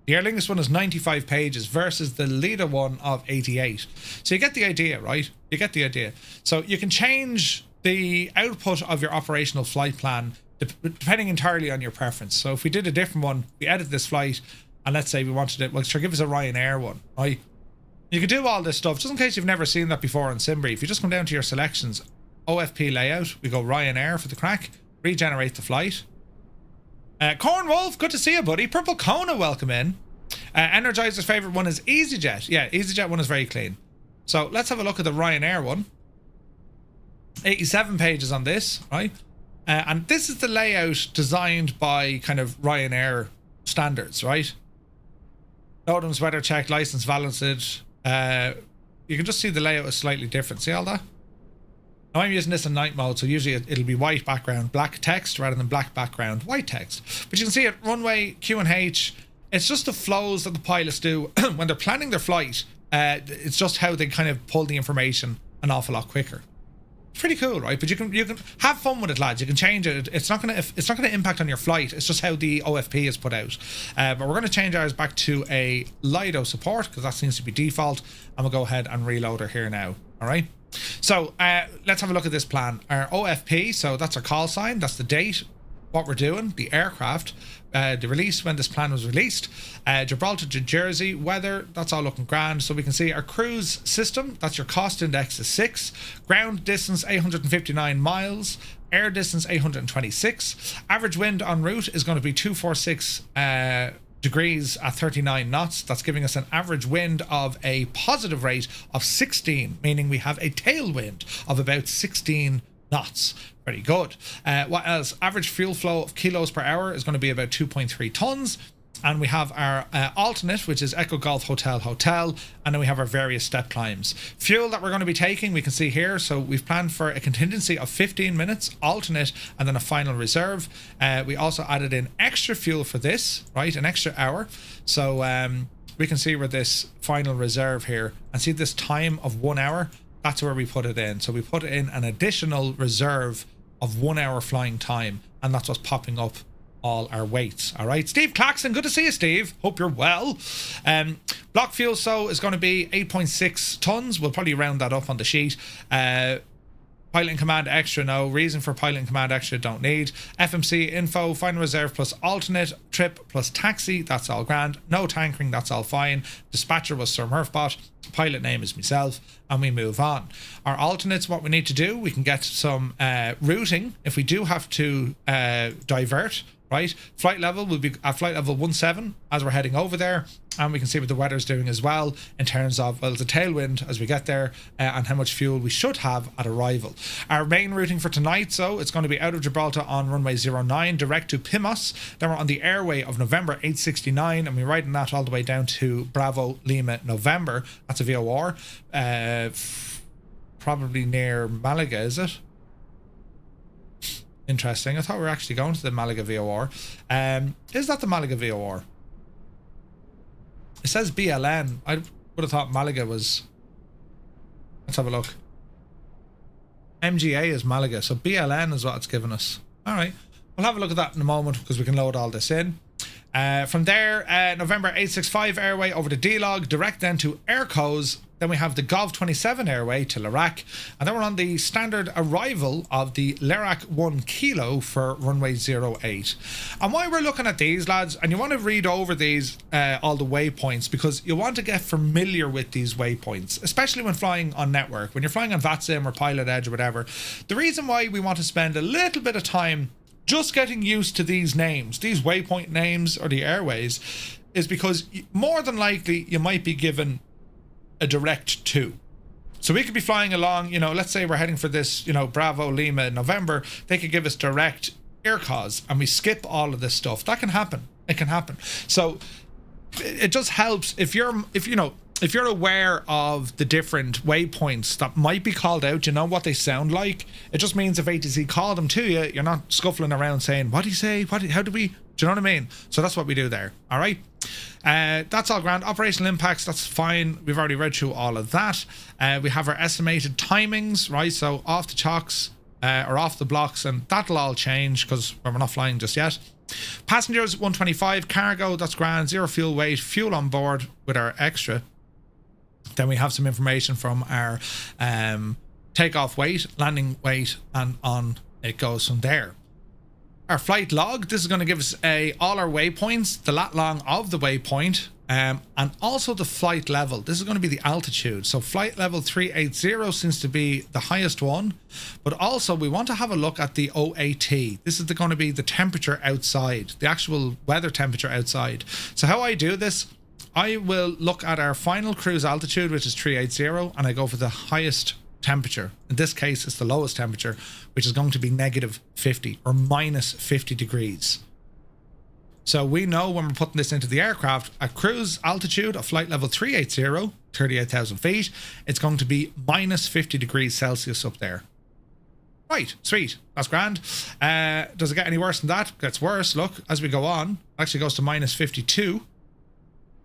The Aer Lingus one is 95 pages versus the Leda one of 88. So you get the idea, right? You get the idea. So you can change the output of your operational flight plan depending entirely on your preference. So if we did a different one, we edit this flight, and let's say we wanted it, well, sure, give us a Ryanair one, right? You can do all this stuff, just in case you've never seen that before on SimBrief. You just come down to your selections, OFP layout, we go Ryanair for the crack, regenerate the flight. Corn Wolf, good to see you, buddy. Purple Kona, welcome in. Energizer's favourite one is EasyJet. Yeah, EasyJet one is very clean. So let's have a look at the Ryanair one. 87 pages on this, right? And this is the layout designed by kind of Ryanair standards, right? Nodems, weather check, license valid. You can just see the layout is slightly different. See all that? Now I'm using this in night mode, so usually it'll be white background, black text, rather than black background, white text. But you can see it, runway, Q&H, it's just the flows that the pilots do when they're planning their flight. It's just how they kind of pull the information an awful lot quicker. It's pretty cool, right? But you can have fun with it, lads. You can change it. It's not gonna impact on your flight. It's just how the OFP is put out. But we're going to change ours back to a Lido support because that seems to be default, and we'll go ahead and reload her here now. All right. So let's have a look at this plan. Our OFP, so that's our call sign. That's the date, what we're doing, the aircraft, the release when this plan was released, Gibraltar to Jersey, weather, that's all looking grand. So we can see our cruise system, that's your cost index is 6, ground distance 859 miles, air distance 826, average wind en route is going to be 246 degrees at 39 knots. That's giving us an average wind of a positive rate of 16, meaning we have a tailwind of about 16 knots. Very good. What else? Average fuel flow of kilos per hour is going to be about 2.3 tons. And we have our alternate, which is Echo Golf Hotel Hotel, and then we have our various step climbs. Fuel that we're going to be taking, we can see here. So we've planned for a contingency of 15 minutes, alternate, and then a final reserve. We also added in extra fuel for this, right? An extra hour. So we can see where this final reserve here, and see this time of 1 hour. That's where we put it in. So we put in an additional reserve of 1 hour flying time, and that's what's popping up all our weights. All right, Steve Claxon, good to see you, Steve. Hope you're well. Block fuel so is going to be 8.6 tons. We'll probably round that up on the sheet. Pilot in command extra, no. Reason for pilot in command extra, don't need. FMC info, final reserve plus alternate, trip plus taxi, that's all grand. No tankering, that's all fine. Dispatcher was Sir Murphbot. Pilot name is myself, and we move on. Our alternates, what we need to do, we can get some routing if we do have to divert, right? Flight level will be at flight level 17 as we're heading over there, and we can see what the weather's doing as well in terms of, well, the tailwind as we get there, and how much fuel we should have at arrival. Our main routing for tonight, so it's going to be out of Gibraltar on runway 09 direct to Pimos. Then we're on the airway of November 869, and we're riding that all the way down to Bravo Lima November. That's a VOR, probably near Malaga, is it? Interesting. I thought we were actually going to the Malaga VOR. Is that the Malaga VOR? It says BLN. I would have thought Malaga was... Let's have a look. MGA is Malaga, so BLN is what it's given us. All right. We'll have a look at that in a moment because we can load all this in. From there, November 865 airway over to D-Log, direct then to Aircos. Then we have the Gov 27 airway to Larac, and then we're on the standard arrival of the Larac 1 Kilo for runway 08. And why we're looking at these, lads, and you want to read over these, all the waypoints, because you want to get familiar with these waypoints, especially when flying on network. When you're flying on VATSIM or Pilot Edge or whatever, the reason why we want to spend a little bit of time just getting used to these names, these waypoint names or the airways, is because more than likely you might be given a direct to. So we could be flying along, you know, let's say we're heading for this, you know, Bravo Lima in November, they could give us direct Aircos and we skip all of this stuff. That can happen. It can happen. So it just helps if you're aware of the different waypoints that might be called out, you know what they sound like. It just means if ATC call them to you, you're not scuffling around saying, what do you say? How do we, do you know what I mean? So that's what we do there. All right. That's all grand. Operational impacts, that's fine. We've already read through all of that. We have our estimated timings, right? So off the chocks or off the blocks, and that'll all change because we're not flying just yet. Passengers 125, cargo, that's grand. 0 fuel weight, fuel on board with our extra. Then we have some information from our takeoff weight, landing weight, and on it goes from there. Our flight log, this is going to give us all our waypoints, the lat long of the waypoint, and also the flight level. This is going to be the altitude. So flight level 380 seems to be the highest one, but also we want to have a look at the OAT. This is going to be the temperature outside, the actual weather temperature outside. So how I do this, I will look at our final cruise altitude, which is 380, and I go for the highest temperature. In this case, it's the lowest temperature, which is going to be -50 or -50 degrees. So we know when we're putting this into the aircraft, at cruise altitude of flight level 380, 38,000 feet, it's going to be -50 degrees Celsius up there. Right, sweet, that's grand. Does it get any worse than that? It gets worse. Look, as we go on, it actually goes to -52.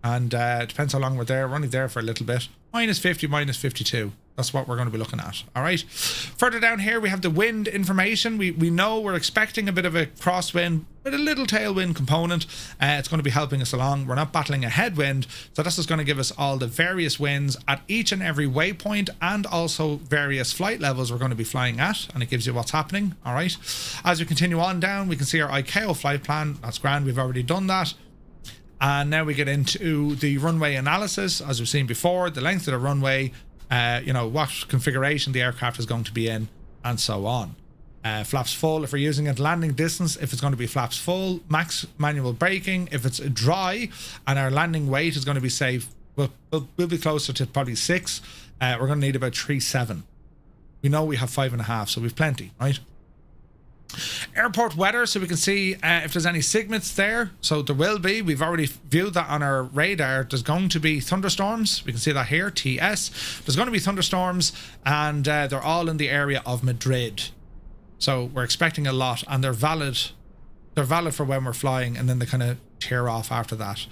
And it depends how long we're there. We're only there for a little bit. -50, -52. That's what we're going to be looking at. All right. Further down here, we have the wind information. We know we're expecting a bit of a crosswind with a little tailwind component. It's going to be helping us along. We're not battling a headwind. So this is going to give us all the various winds at each and every waypoint, and also various flight levels we're going to be flying at. And it gives you what's happening. All right. As we continue on down, we can see our ICAO flight plan. That's grand. We've already done that. And now we get into the runway analysis. As we've seen before, the length of the runway, you know, what configuration the aircraft is going to be in, and so on. Flaps full if we're using it. Landing distance, if it's going to be flaps full. Max manual braking. If it's dry and our landing weight is going to be safe, we'll be closer to probably 6. We're going to need about 3.7. We know we have 5.5, so we've plenty, right? Airport weather, so we can see if there's any signals there. So there will be. We've already viewed that on our radar. There's going to be thunderstorms. We can see that here, TS. There's going to be thunderstorms, and they're all in the area of Madrid. So we're expecting a lot, and they're valid. They're valid for when we're flying, and then they kind of tear off after that.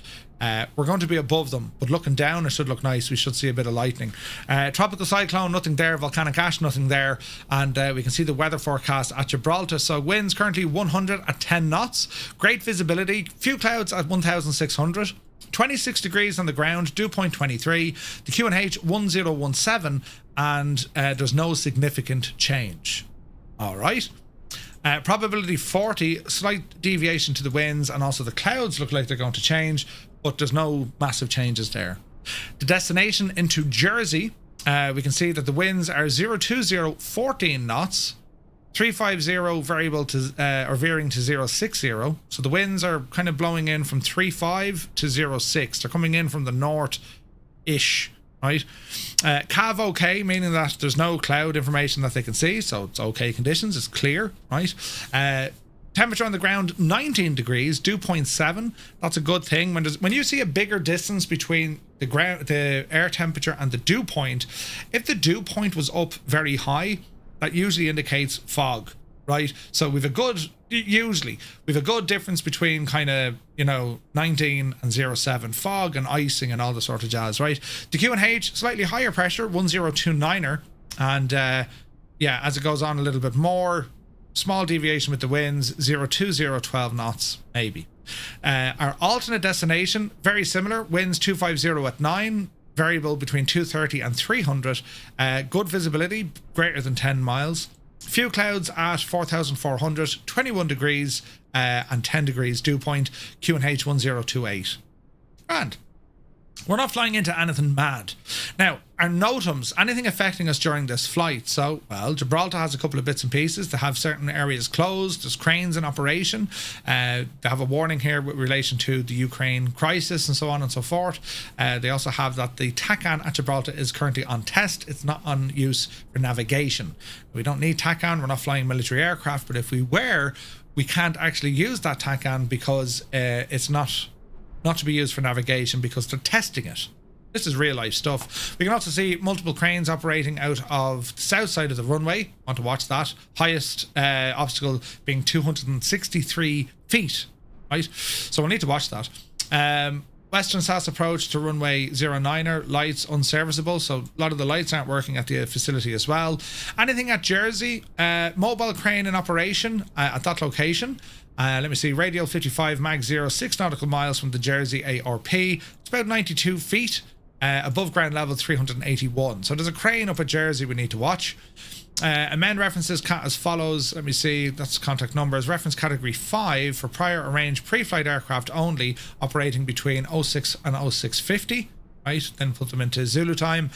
We're going to be above them, but looking down, it should look nice. We should see a bit of lightning. Tropical cyclone, nothing there. Volcanic ash, nothing there. And we can see the weather forecast at Gibraltar. So winds currently 100 at 10 knots. Great visibility. Few clouds at 1,600. 26 degrees on the ground, dew point 23. The QNH 1017, and there's no significant change. All right. Probability 40, slight deviation to the winds, and also the clouds look like they're going to change, but there's no massive changes there. The destination into Jersey, we can see that the winds are 020, 14 knots, 350 variable to or veering to 060. So the winds are kind of blowing in from 35 to 06. They're coming in from the north-ish. Right, CAV okay, meaning that there's no cloud information that they can see, so it's okay conditions, it's clear, right? Temperature on the ground 19 degrees, dew point 7. That's a good thing. When you see a bigger distance between the air temperature and the dew point, if the dew point was up very high, that usually indicates fog, right? So we've a good difference between kind of, you know, 19 and 07, fog and icing and all the sort of jazz, right? The QNH, slightly higher pressure, 1029er, and yeah, as it goes on a little bit more, small deviation with the winds, 020, 12 knots, maybe. Our alternate destination, very similar, winds 250 at 9, variable between 230 and 300, good visibility, greater than 10 miles. Few clouds at 4,400, 21 degrees and 10 degrees dew point, QNH 1028. And we're not flying into anything mad. Now, our NOTAMs, anything affecting us during this flight. So, well, Gibraltar has a couple of bits and pieces. They have certain areas closed. There's cranes in operation. They have a warning here with relation to the Ukraine crisis and so on and so forth. They also have that the TACAN at Gibraltar is currently on test. It's not on use for navigation. We don't need TACAN. We're not flying military aircraft. But if we were, we can't actually use that TACAN because it's not to be used for navigation because they're testing it. This is real life stuff. We can also see multiple cranes operating out of the south side of the runway. Want to watch that. Highest obstacle being 263 feet, right? So we'll need to watch that. Western SAS approach to runway 09er, lights unserviceable, so a lot of the lights aren't working at the facility as well. Anything at Jersey, mobile crane in operation at that location. Let me see, radial 55, mag 0, 6 nautical miles from the Jersey ARP. It's about 92 feet, above ground level 381. So there's a crane up at Jersey we need to watch. Amend references as follows. Let me see, that's contact numbers. Reference category 5 for prior arranged pre-flight aircraft only operating between 06 and 0650. Right, then put them into Zulu time.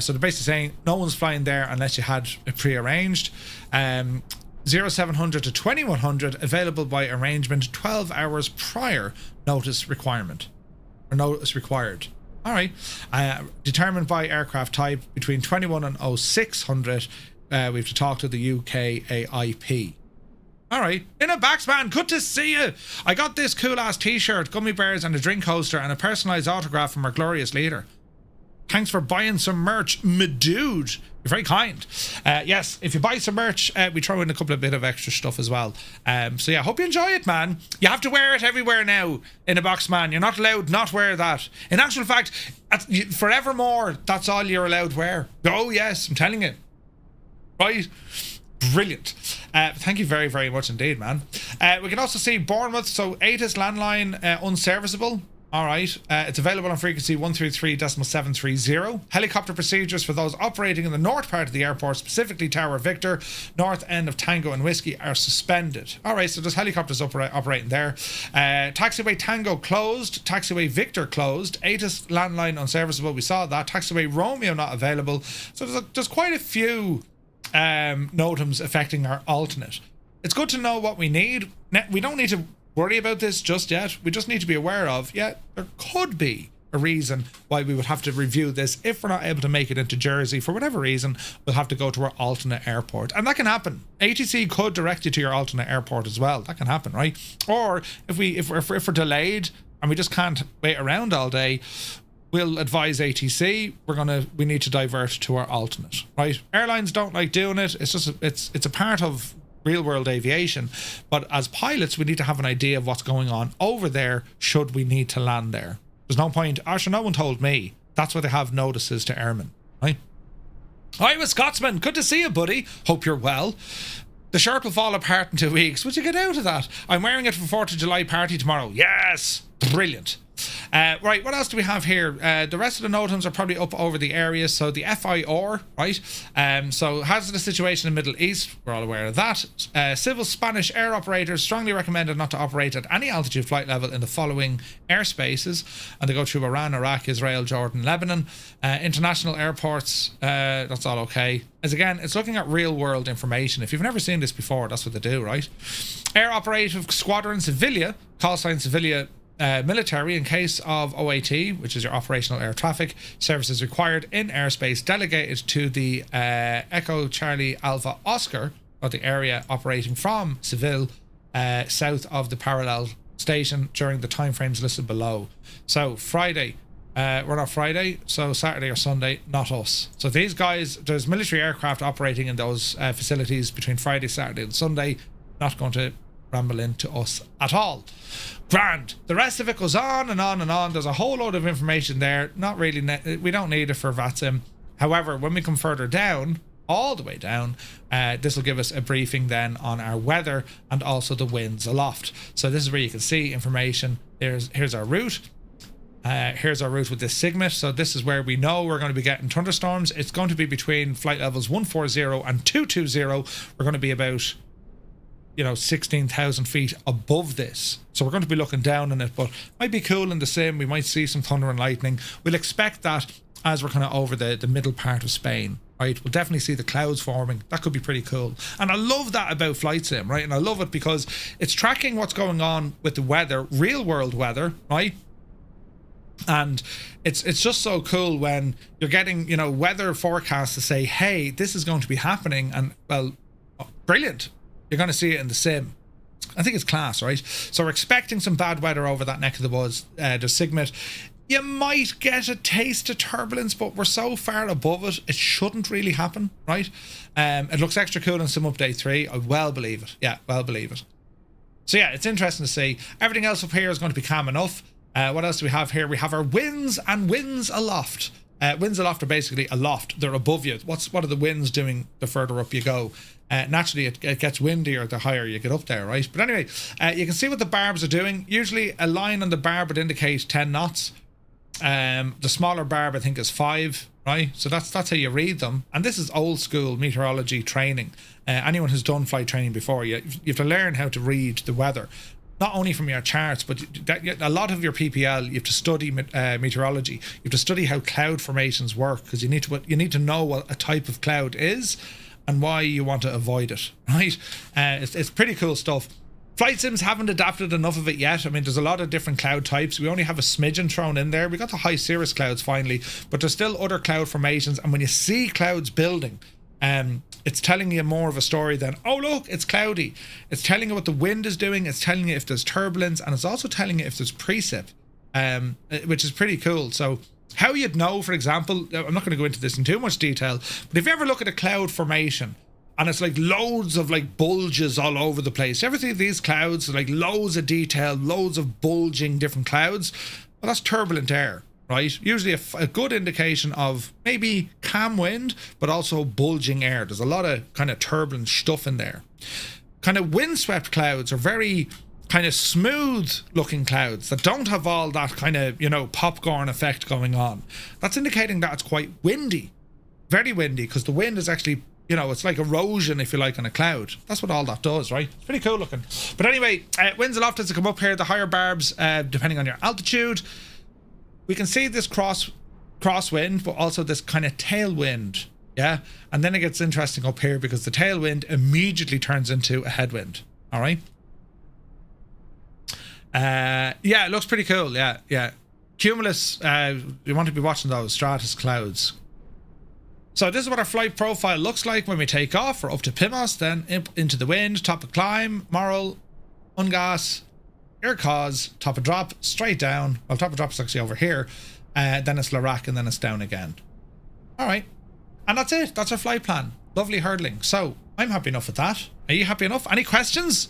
So they're basically saying no one's flying there unless you had it pre-arranged. 0700 to 2100 available by arrangement 12 hours prior notice requirement or notice required. All right, determined by aircraft type between 21 and 0600. We have to talk to the UK AIP. All right, in a backs, man. Good to see you. I got this cool ass t-shirt, gummy bears and a drink holster and a personalized autograph from our glorious leader. Thanks for buying some merch, my dude. You're very kind. Yes, if you buy some merch, we throw in a couple of bit of extra stuff as well. So yeah, hope you enjoy it, man. You have to wear it everywhere now in a box, man. You're not allowed not wear that. In actual fact, forevermore, that's all you're allowed to wear. Oh yes, I'm telling you. Right? Brilliant. Thank you very, very much indeed, man. We can also see Bournemouth, so ATIS landline unserviceable. All right, it's available on frequency 133.730. Helicopter procedures for those operating in the north part of the airport, specifically Tower Victor, north end of Tango and Whiskey, are suspended. All right, so there's helicopters operating there. Taxiway Tango closed, Taxiway Victor closed, ATIS landline unserviceable, we saw that. Taxiway Romeo not available. So there's quite a few NOTAMs affecting our alternate. It's good to know what we need. We don't need to worry about this just yet. We just need to be aware of, yeah, there could be a reason why we would have to review this. If we're not able to make it into Jersey for whatever reason, we'll have to go to our alternate airport, and that can happen. ATC could direct you to your alternate airport as well. That can happen, right? Or if we're delayed and we just can't wait around all day, we'll advise ATC we need to divert to our alternate, right? Airlines don't like doing it. It's just it's a part of real world aviation, but as pilots we need to have an idea of what's going on over there should we need to land there. There's no point, actually no one told me. That's why they have notices to airmen, right? Hi, a Scotsman, good to see you, buddy. Hope you're well. The shirt will fall apart in 2 weeks. Would you get out of that? I'm wearing it for 4th of July party tomorrow. Yes, brilliant. Right, what else do we have here? The rest of the NOTAMs are probably up over the area. So the FIR, right? So hazardous situation in the Middle East, we're all aware of that. Civil Spanish air operators strongly recommended not to operate at any altitude flight level in the following airspaces. And they go through Iran, Iraq, Israel, Jordan, Lebanon. International airports, that's all okay. As again, it's looking at real world information. If you've never seen this before, that's what they do, right? Air Operative Squadron Sevilla, call sign Sevilla military, in case of OAT, which is your operational air traffic, services required in airspace delegated to the Echo Charlie Alpha Oscar, or the area operating from Seville, south of the parallel station during the timeframes listed below. So Friday, we're not Friday, so Saturday or Sunday, not us. So these guys, there's military aircraft operating in those facilities between Friday, Saturday and Sunday, not going to ramble into us at all. Grand. The rest of it goes on and on and on. There's a whole load of information there. Not really, we don't need it for VATSIM. However, when we come further down, all the way down, this will give us a briefing then on our weather and also the winds aloft. So this is where you can see information. Here's our route. Here's our route with this Sigmet. So this is where we know we're going to be getting thunderstorms. It's going to be between flight levels 140 and 220. We're going to be about 16,000 feet above this. So we're going to be looking down on it, but might be cool in the sim. We might see some thunder and lightning. We'll expect that as we're kind of over the middle part of Spain, right? We'll definitely see the clouds forming. That could be pretty cool. And I love that about flight sim, right? And I love it because it's tracking what's going on with the weather, real world weather, right? And it's just so cool when you're getting, weather forecasts to say, hey, this is going to be happening. And well, brilliant. You're going to see it in the sim. I think it's class, right? So we're expecting some bad weather over that neck of the woods. The Sigmet, you might get a taste of turbulence, but we're so far above it, it shouldn't really happen, right? It looks extra cool in Sim Update 3. I well believe it. Yeah, well believe it. So yeah, it's interesting to see. Everything else up here is going to be calm enough. What else do we have here? We have our winds and winds aloft. Winds aloft are basically aloft. They're above you. What are the winds doing the further up you go? Naturally, it gets windier the higher you get up there, right? But anyway, you can see what the barbs are doing. Usually a line on the barb would indicate 10 knots. The smaller barb, I think, is 5, right? So that's how you read them. And this is old school meteorology training. Anyone who's done flight training before, you have to learn how to read the weather. Not only from your charts, but a lot of your PPL, you have to study meteorology. You have to study how cloud formations work, because you need to know what a type of cloud is and why you want to avoid it, right? It's pretty cool stuff. Flight sims haven't adapted enough of it yet. I mean, there's a lot of different cloud types. We only have a smidgen thrown in there. We got the high cirrus clouds finally, but there's still other cloud formations. And when you see clouds building, it's telling you more of a story than, oh look, it's cloudy. It's telling you what the wind is doing. It's telling you if there's turbulence, and it's also telling you if there's precip, which is pretty cool. So how you'd know, for example, I'm not going to go into this in too much detail, but if you ever look at a cloud formation and it's like loads of like bulges all over the place, you ever see these clouds, like loads of detail, loads of bulging different clouds? Well, that's turbulent air. Right, usually a good indication of maybe calm wind, but also bulging air. There's a lot of kind of turbulent stuff in there. Kind of windswept clouds are very kind of smooth looking clouds that don't have all that kind of, popcorn effect going on. That's indicating that it's quite windy, very windy, because the wind is actually, it's like erosion, if you like, on a cloud. That's what all that does, right? It's pretty cool looking. But anyway, winds aloft as they come up here, the higher barbs, depending on your altitude. We can see this crosswind, but also this kind of tailwind, yeah? And then it gets interesting up here because the tailwind immediately turns into a headwind, all right? Yeah, it looks pretty cool, yeah. Cumulus, you want to be watching those stratus clouds. So this is what our flight profile looks like when we take off. We're up to Pimos, then into the wind, top of climb, Moral, ungas, air cause, top of drop, straight down. Well, top of drop is actually over here. Then it's Larac, and then it's down again. All right. And that's it. That's our flight plan. Lovely hurdling. So I'm happy enough with that. Are you happy enough? Any questions?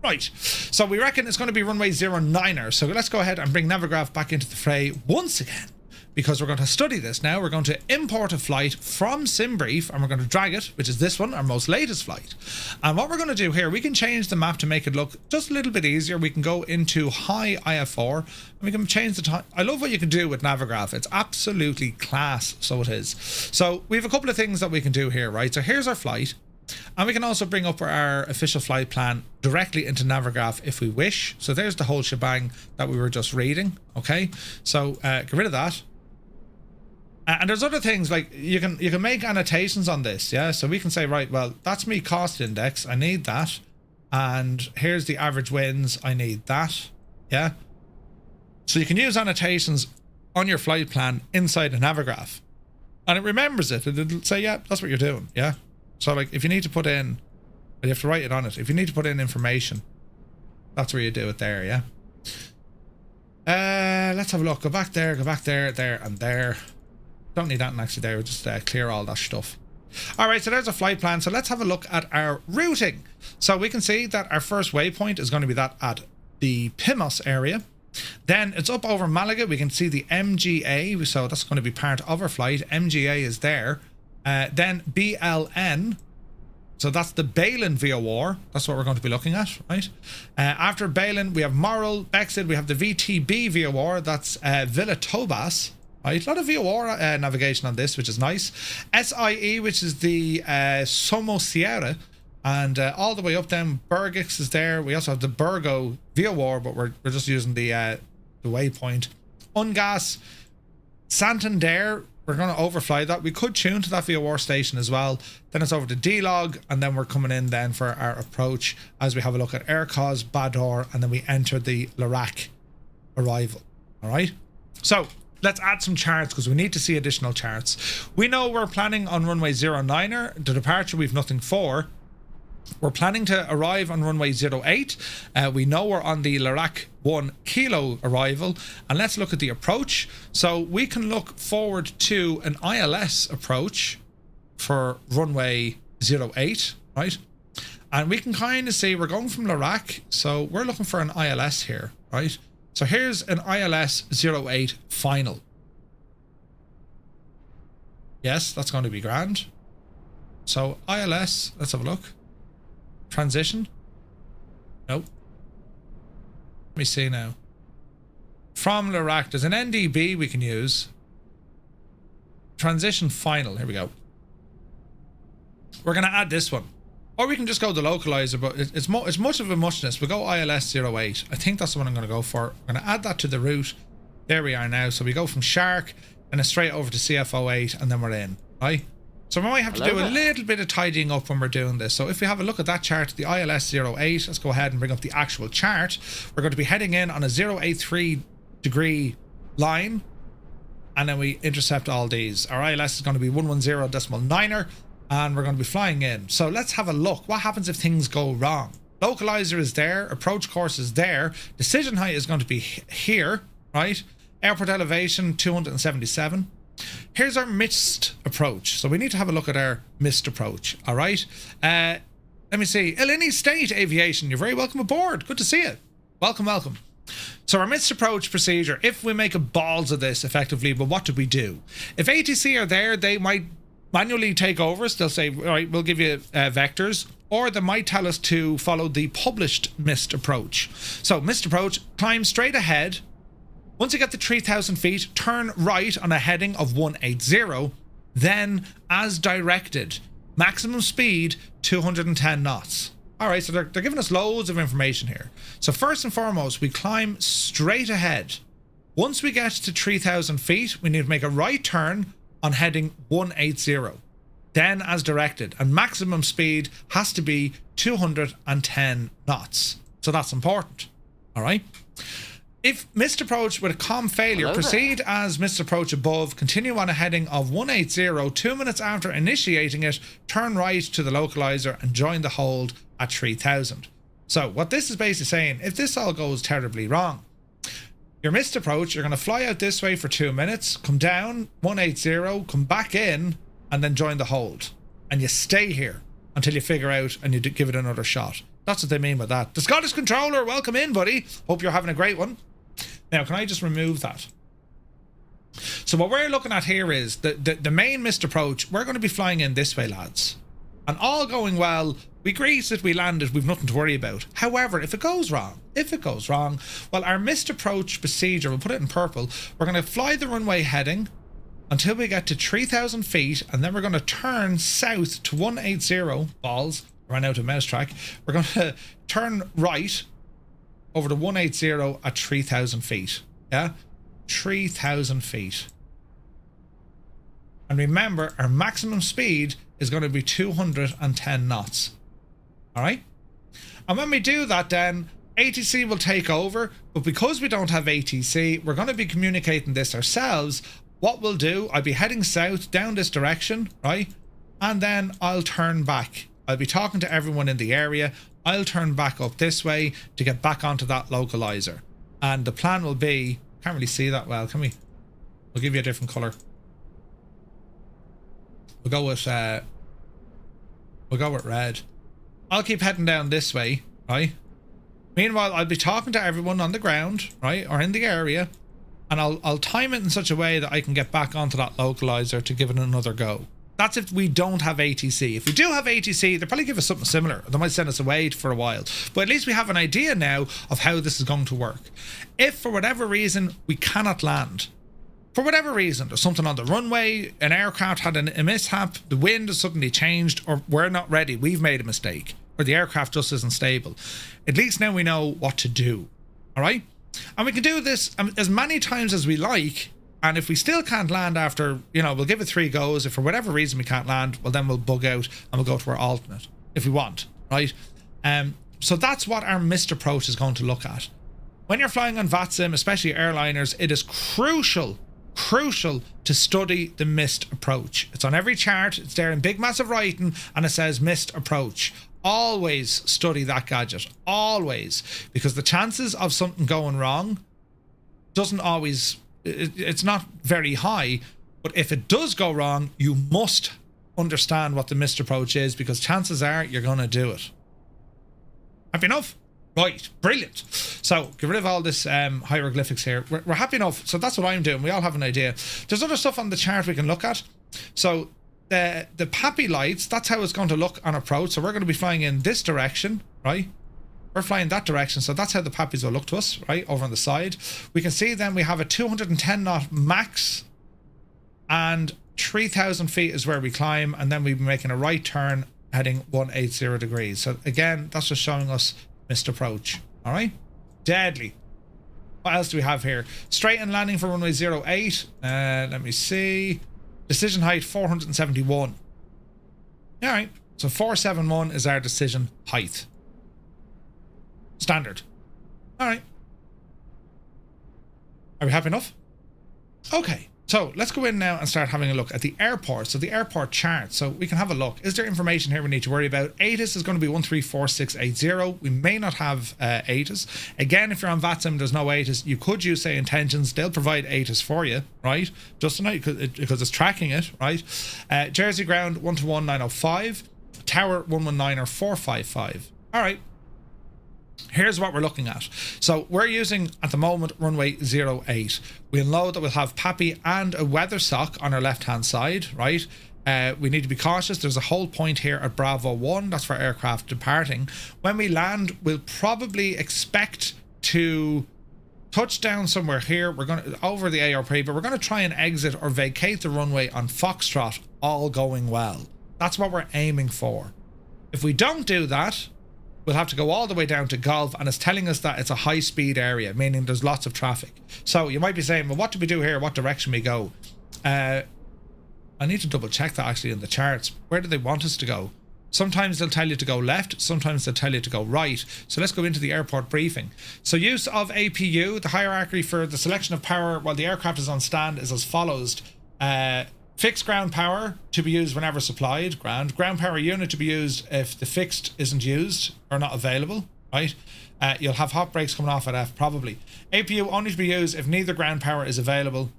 Right. So we reckon it's going to be runway 09er. So let's go ahead and bring Navigraph back into the fray once again, because we're going to study this now. We're going to import a flight from SimBrief, and we're going to drag it, which is this one, our most latest flight. And what we're going to do here, we can change the map to make it look just a little bit easier. We can go into high IF4, and we can change the time. I love what you can do with Navigraph. It's absolutely class, so it is. So we have a couple of things that we can do here, right? So here's our flight, and we can also bring up our official flight plan directly into Navigraph if we wish. So there's the whole shebang that we were just reading, okay? So get rid of that. And there's other things, like you can make annotations on this, yeah? So we can say, right, well, that's me cost index, I need that. And here's the average winds, I need that, yeah? So you can use annotations on your flight plan inside a Navigraph. And it remembers it, and it'll say, yeah, that's what you're doing, yeah? So like, if you need to put in, you have to write it on it. If you need to put in information, that's where you do it there, yeah? Let's have a look, go back there, there, and there. Don't need that actually there, we'll just clear all that stuff. Alright, so there's a flight plan. So let's have a look at our routing. So we can see that our first waypoint is going to be that at the Pimos area. Then it's up over Malaga. We can see the MGA, so that's going to be part of our flight. MGA is there. Then BLN, so that's the Balin VOR. That's what we're going to be looking at, right? After Balin, we have Moral. Exit, we have the VTB VOR. That's Villa Tobas. Right, a lot of VOR navigation on this, which is nice. SIE, which is the Somo Sierra, and all the way up then Burgix is there. We also have the Burgo VOR, but we're just using the waypoint. Ungas, Santander, we're going to overfly that. We could tune to that VOR station as well. Then it's over to D-Log, and then we're coming in then for our approach as we have a look at Aircos, Bador, and then we enter the Larac arrival. All right, so let's add some charts because we need to see additional charts. We know we're planning on runway 09er. The departure we've nothing for. We're planning to arrive on runway 08. We know we're on the Larac 1 kilo arrival. And let's look at the approach. So we can look forward to an ILS approach for runway 08, right? And we can kind of see we're going from Larac. So we're looking for an ILS here, right? So here's an ILS 08 final. Yes, that's going to be grand. So ILS, let's have a look. Transition. Nope. Let me see now. From Iraq, there's an NDB we can use. Transition final, here we go. We're going to add this one. Or we can just go the localizer, but it's much of a muchness. We'll go ILS 08. I think that's the one I'm going to go for. I'm going to add that to the route. There we are now. So we go from Shark and then straight over to CF08 and then we're in, right? So we might have to do a little bit of tidying up when we're doing this. So if we have a look at that chart, the ILS 08, let's go ahead and bring up the actual chart. We're going to be heading in on a 083 degree line, and then we intercept all these. Our ILS is going to be 110.9er, and we're going to be flying in. So let's have a look. What happens if things go wrong? Localizer is there, approach course is there, decision height is going to be here, right? Airport elevation 277. Here's our missed approach. So we need to have a look at our missed approach. All right. Let me see. Illini State Aviation, you're very welcome aboard. Good to see you. Welcome, welcome. So our missed approach procedure, if we make a balls of this effectively, but what do we do? If ATC are there, they might manually take over us. They'll say, all right, we'll give you vectors, or they might tell us to follow the published missed approach. So missed approach, climb straight ahead. Once you get to 3,000 feet, turn right on a heading of 180, then as directed, maximum speed 210 knots. All right, so they're giving us loads of information here. So first and foremost, we climb straight ahead. Once we get to 3,000 feet, we need to make a right turn on heading 180, then as directed, and maximum speed has to be 210 knots. So that's important. All right. If missed approach with a COM failure, proceed as missed approach above, continue on a heading of 180, 2 minutes after initiating it, turn right to the localizer and join the hold at 3000. So what this is basically saying, if this all goes terribly wrong, your missed approach, you're going to fly out this way for 2 minutes, come down 180, come back in, and then join the hold. And you stay here until you figure out and you give it another shot. That's what they mean by that. The Scottish controller, welcome in, buddy. Hope you're having a great one. Now, can I just remove that? So what we're looking at here is the main missed approach. We're going to be flying in this way, lads. And all going well, we grease it, we land it, we've nothing to worry about. However, if it goes wrong, well, our missed approach procedure, we'll put it in purple, we're going to fly the runway heading until we get to 3,000 feet, and then we're going to turn south to 180, balls, ran out of mousetrack. We're going to turn right over to 180 at 3,000 feet. Yeah? 3,000 feet. And remember, our maximum speed is going to be 210 knots. All right? And when we do that, then ATC will take over. But because we don't have ATC, we're going to be communicating this ourselves. What we'll do, I'll be heading south down this direction, right? And then I'll turn back. I'll be talking to everyone in the area. I'll turn back up this way to get back onto that localizer. And the plan will be, can't really see that well, can we? We'll give you a different color. We'll go with red. I'll keep heading down this way, right? Meanwhile, I'll be talking to everyone on the ground, right, or in the area, and I'll time it in such a way that I can get back onto that localizer to give it another go. That's if we don't have ATC. If we do have ATC, they'll probably give us something similar. They might send us away for a while. But at least we have an idea now of how this is going to work. If for whatever reason we cannot land, for whatever reason, there's something on the runway, an aircraft had a mishap, the wind has suddenly changed, or we're not ready, we've made a mistake, or the aircraft just isn't stable, at least now we know what to do. All right? And we can do this as many times as we like. And if we still can't land after, we'll give it 3 goes. If for whatever reason we can't land, well, then we'll bug out and we'll go to our alternate if we want, right? So that's what our missed approach is going to look at. When you're flying on VATSIM, especially airliners, it is crucial to study the missed approach. It's on every chart. It's there in big, massive writing, and it says missed approach. Always study that gadget. Always. Because the chances of something going wrong doesn't always... It's not very high, but if it does go wrong, you must understand what the missed approach is, because chances are you're going to do it. Happy enough? Right, brilliant. So get rid of all this hieroglyphics here. We're happy enough. So that's what I'm doing. We all have an idea. There's other stuff on the chart we can look at. So the PAPI lights, that's how it's going to look on approach. So we're going to be flying in this direction, right? We're flying that direction. So that's how the PAPIs will look to us, right? Over on the side. We can see then we have a 210 knot max and 3,000 feet is where we climb. And then we'll be making a right turn heading 180 degrees. So again, that's just showing us missed approach. All right, deadly. What else do we have here? Straight and landing for runway 08. Let me see. Decision height 471. All right, so 471 is our decision height. Standard. All right. Are we happy enough? Okay. So let's go in now and start having a look at the airport. So the airport chart. So we can have a look. Is there information here we need to worry about? ATIS is going to be 134680. We may not have ATIS. Again, if you're on VATSIM, there's no ATIS. You could use, say, intentions. They'll provide ATIS for you, right? Just tonight because it's tracking it, right? Jersey ground 111905. Tower 119 or 455. All right. Here's what we're looking at. So we're using at the moment runway 08. We'll know that we'll have PAPI and a weather sock on our left hand side, right? We need to be cautious. There's a hold point here at Bravo 1. That's for aircraft departing. When we land, we'll probably expect to touch down somewhere here. We're going to over the ARP, but we're going to try and exit or vacate the runway on Foxtrot, all going well. That's what we're aiming for. If we don't do that, we'll have to go all the way down to Golf, and it's telling us that it's a high-speed area, meaning there's lots of traffic. So you might be saying, well, what do we do here? What direction we go? I need to double-check that actually in the charts. Where do they want us to go? Sometimes they'll tell you to go left. Sometimes they'll tell you to go right. So let's go into the airport briefing. So use of APU, the hierarchy for the selection of power while the aircraft is on stand is as follows. Fixed ground power to be used whenever supplied, ground power unit to be used if the fixed isn't used or not available, right? You'll have hot brakes coming off at F probably. APU only to be used if neither ground power is available,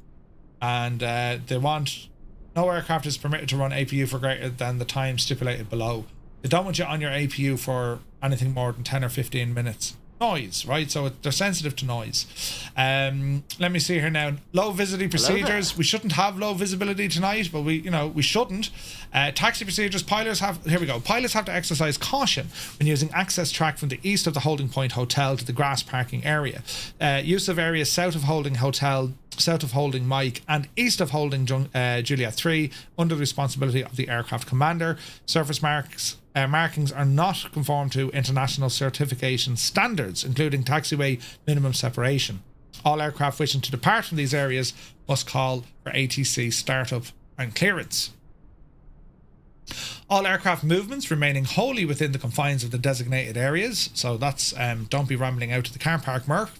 and they want no aircraft is permitted to run APU for greater than the time stipulated below. They don't want you on your APU for anything more than 10 or 15 minutes. Noise, right? So they're sensitive to noise. Let me see here now. Low visibility procedures. We shouldn't have low visibility tonight, but we shouldn't. Taxi procedures. Pilots have to exercise caution when using access track from the east of the holding point hotel to the grass parking area. Use of areas south of holding hotel, south of holding Mike, and east of holding Juliet 3 under the responsibility of the aircraft commander. Surface markings are not conform to international certification standards, including taxiway minimum separation. All aircraft wishing to depart from these areas must call for ATC startup and clearance. All aircraft movements remaining wholly within the confines of the designated areas. So that's don't be rambling out to the car park, Murph.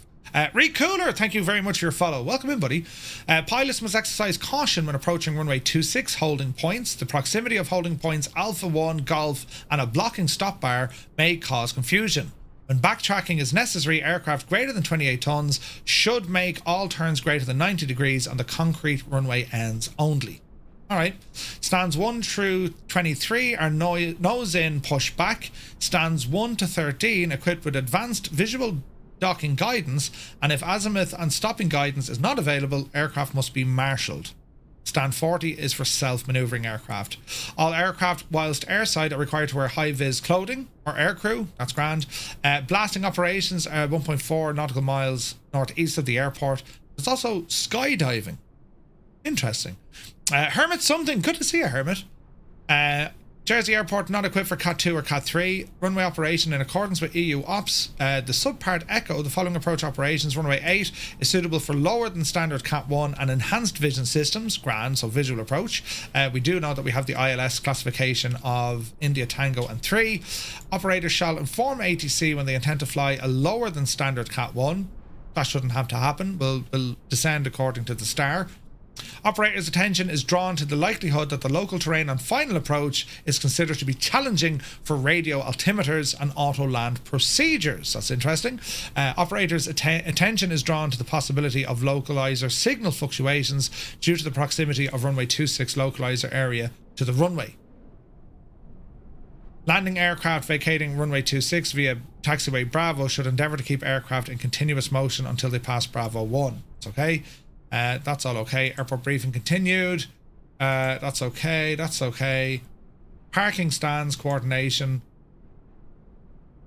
Reed Cooler, thank you very much for your follow. Welcome in, buddy. Pilots must exercise caution when approaching runway 26 holding points. The proximity of holding points Alpha 1, Golf, and a blocking stop bar may cause confusion. When backtracking is necessary, aircraft greater than 28 tons should make all turns greater than 90 degrees on the concrete runway ends only. All right. Stands 1 through 23 are nose in, push back. Stands 1 to 13 equipped with advanced visual docking guidance, and if azimuth and stopping guidance is not available, aircraft must be marshalled. Stand 40 is for self-maneuvering aircraft. All aircraft whilst airside are required to wear high-vis clothing, or aircrew, that's grand. Blasting operations are 1.4 nautical miles northeast of the airport. There's also skydiving. Interesting. Hermit something, good to see you, Hermit. Jersey Airport not equipped for Cat 2 or Cat 3. Runway operation in accordance with EU OPS. The subpart Echo, the following approach operations. Runway 8 is suitable for lower than standard Cat 1 and enhanced vision systems. Grand, so visual approach. We do know that we have the ILS classification of India Tango and 3. Operators shall inform ATC when they intend to fly a lower than standard Cat 1. That shouldn't have to happen. We'll descend according to the star. Operators' attention is drawn to the likelihood that the local terrain on final approach is considered to be challenging for radio altimeters and auto land procedures. That's interesting. Operators' attention is drawn to the possibility of localizer signal fluctuations due to the proximity of runway 26 localizer area to the runway. Landing aircraft vacating runway 26 via taxiway Bravo should endeavour to keep aircraft in continuous motion until they pass Bravo 1. It's okay. That's all okay. Airport briefing continued. That's okay. That's okay. Parking stands coordination.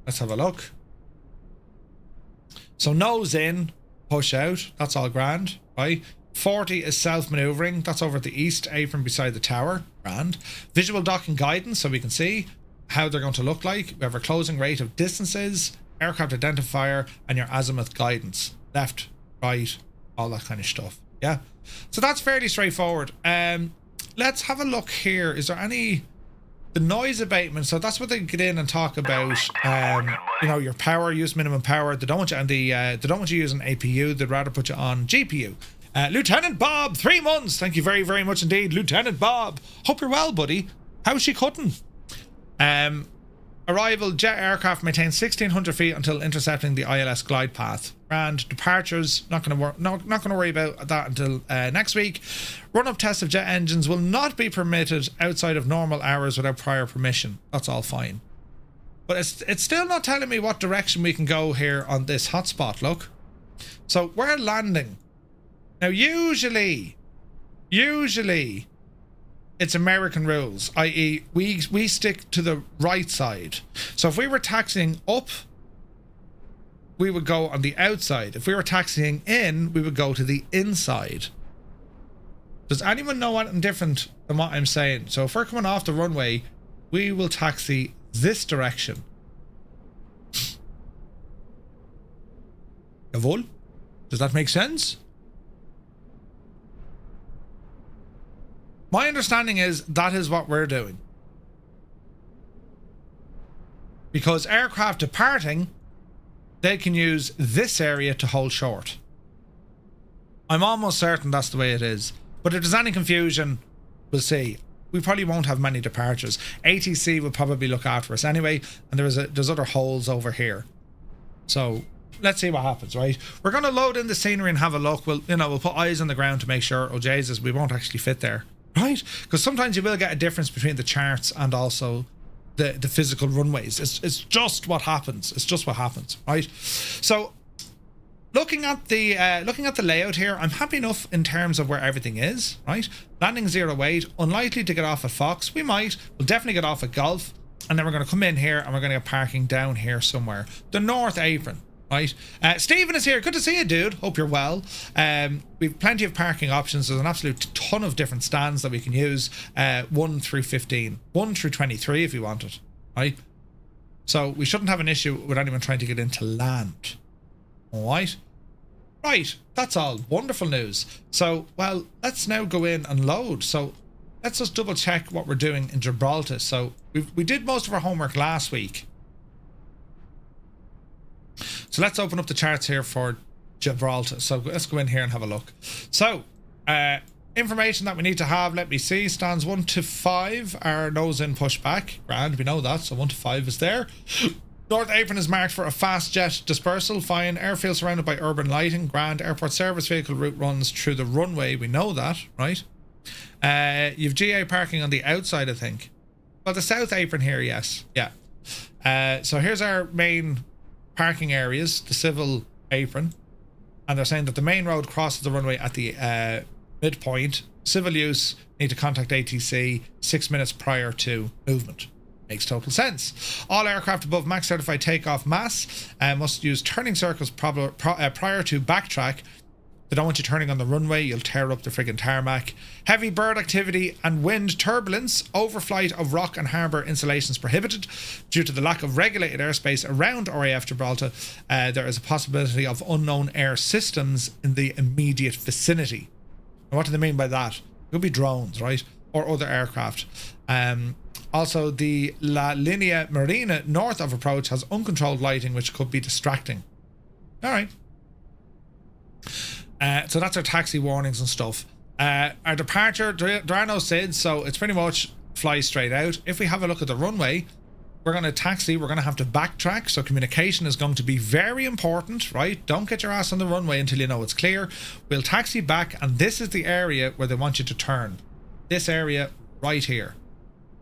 Let's have a look. So nose in, push out. That's all grand, right? 40 is self-manoeuvring. That's over at the east apron beside the tower. Grand. Visual docking guidance, so we can see how they're going to look like. We have our closing rate of distances, aircraft identifier, and your azimuth guidance. Left, right, all that kind of stuff. Yeah. So that's fairly straightforward. Let's have a look here. Is there any... The noise abatement, so that's what they get in and talk about. You know, your power, use minimum power. They don't want you on they don't want you using APU. They'd rather put you on GPU. Lieutenant Bob, 3 months. Thank you very, very much indeed, Lieutenant Bob. Hope you're well, buddy. How's she cutting? Arrival, jet aircraft maintains 1600 feet until intercepting the ILS glide path. And departures, not going to worry about that until next week. Run-up tests of jet engines will not be permitted outside of normal hours without prior permission. That's all fine. But it's still not telling me what direction we can go here on this hotspot, look. So we're landing. Now usually it's American rules, i.e. we stick to the right side. So if we were taxiing up, we would go on the outside. If we were taxiing in, we would go to the inside. Does anyone know anything different than what I'm saying? So if we're coming off the runway, we will taxi this direction. Jawohl? Does that make sense? My understanding is that is what we're doing. Because aircraft departing, they can use this area to hold short. I'm almost certain that's the way it is. But if there's any confusion, we'll see. We probably won't have many departures. ATC will probably look after us anyway, and there's other holes over here. So let's see what happens, right? We're going to load in the scenery and have a look. We'll put eyes on the ground to make sure, oh Jesus, we won't actually fit there. Right? Because sometimes you will get a difference between the charts and also the physical runways. It's just what happens. It's just what happens, right? So looking at the layout here, I'm happy enough in terms of where everything is, right? Landing 08, unlikely to get off at Fox. We'll definitely get off at Golf, and then we're going to come in here and we're going to get parking down here somewhere. The north apron. Right, Stephen is here. Good to see you, dude. Hope you're well. We've plenty of parking options. There's an absolute ton of different stands that we can use. 1 through 15, 1 through 23 if you want it. Right, so we shouldn't have an issue with anyone trying to get into land. All right, right. That's all wonderful news. So, well, let's now go in and load. So, let's just double check what we're doing in Gibraltar. So, we did most of our homework last week. So let's open up the charts here for Gibraltar. So let's go in here and have a look. So information that we need to have, let me see, stands 1 to 5 are nose in pushback. Grand, we know that, so 1 to 5 is there. North apron is marked for a fast jet dispersal. Fine. Airfield surrounded by urban lighting. Grand. Airport service vehicle route runs through the runway. We know that, right? You've GA parking on the outside, I think. Well, the south apron here, yes. Yeah. So here's our main parking areas, the civil apron, and they're saying that the main road crosses the runway at the midpoint. Civil use, need to contact ATC 6 minutes prior to movement. Makes total sense. All aircraft above max certified takeoff mass must use turning circles prior to backtrack. They don't want you turning on the runway, you'll tear up the friggin' tarmac. Heavy bird activity and wind turbulence. Overflight of rock and harbour installations prohibited. Due to the lack of regulated airspace around RAF Gibraltar, there is a possibility of unknown air systems in the immediate vicinity. And what do they mean by that? It could be drones, right? Or other aircraft. Also, the La Linea Marina north of approach has uncontrolled lighting which could be distracting. Alright. So that's our taxi warnings and stuff. Our departure, there are no SIDs, so it's pretty much fly straight out. If we have a look at the runway, we're going to taxi, we're going to have to backtrack, so communication is going to be very important, right? Don't get your ass on the runway until you know it's clear. We'll taxi back, and this is the area where they want you to turn. This area right here.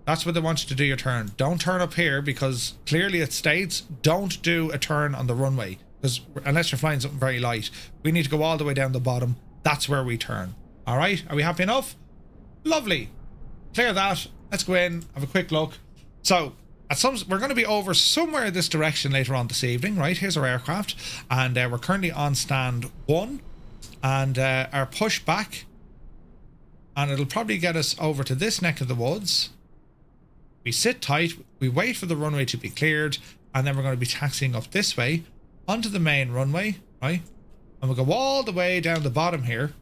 That's where they want you to do your turn. Don't turn up here because clearly it states don't do a turn on the runway. Because unless you're flying something very light, we need to go all the way down the bottom. That's where we turn. All right, are we happy enough? Lovely. Clear that. Let's go in, have a quick look. So we're going to be over somewhere this direction later on this evening, right? Here's our aircraft, and we're currently on stand 1, and our pushback, and it'll probably get us over to this neck of the woods. We sit tight, we wait for the runway to be cleared, and then we're going to be taxiing up this way onto the main runway, right? And we'll go all the way down the bottom here.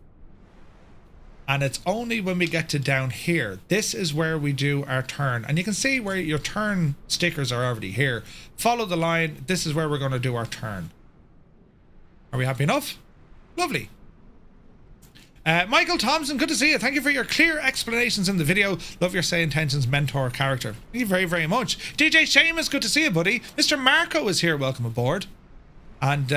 And it's only when we get to down here, this is where we do our turn. And you can see where your turn stickers are already here. Follow the line. This is where we're going to do our turn. Are we happy enough? Lovely. Michael Thompson, good to see you. Thank you for your clear explanations in the video. Love your Say Intentions mentor character. Thank you very, very much. DJ Seamus, good to see you, buddy. Mr. Marco is here. Welcome aboard. And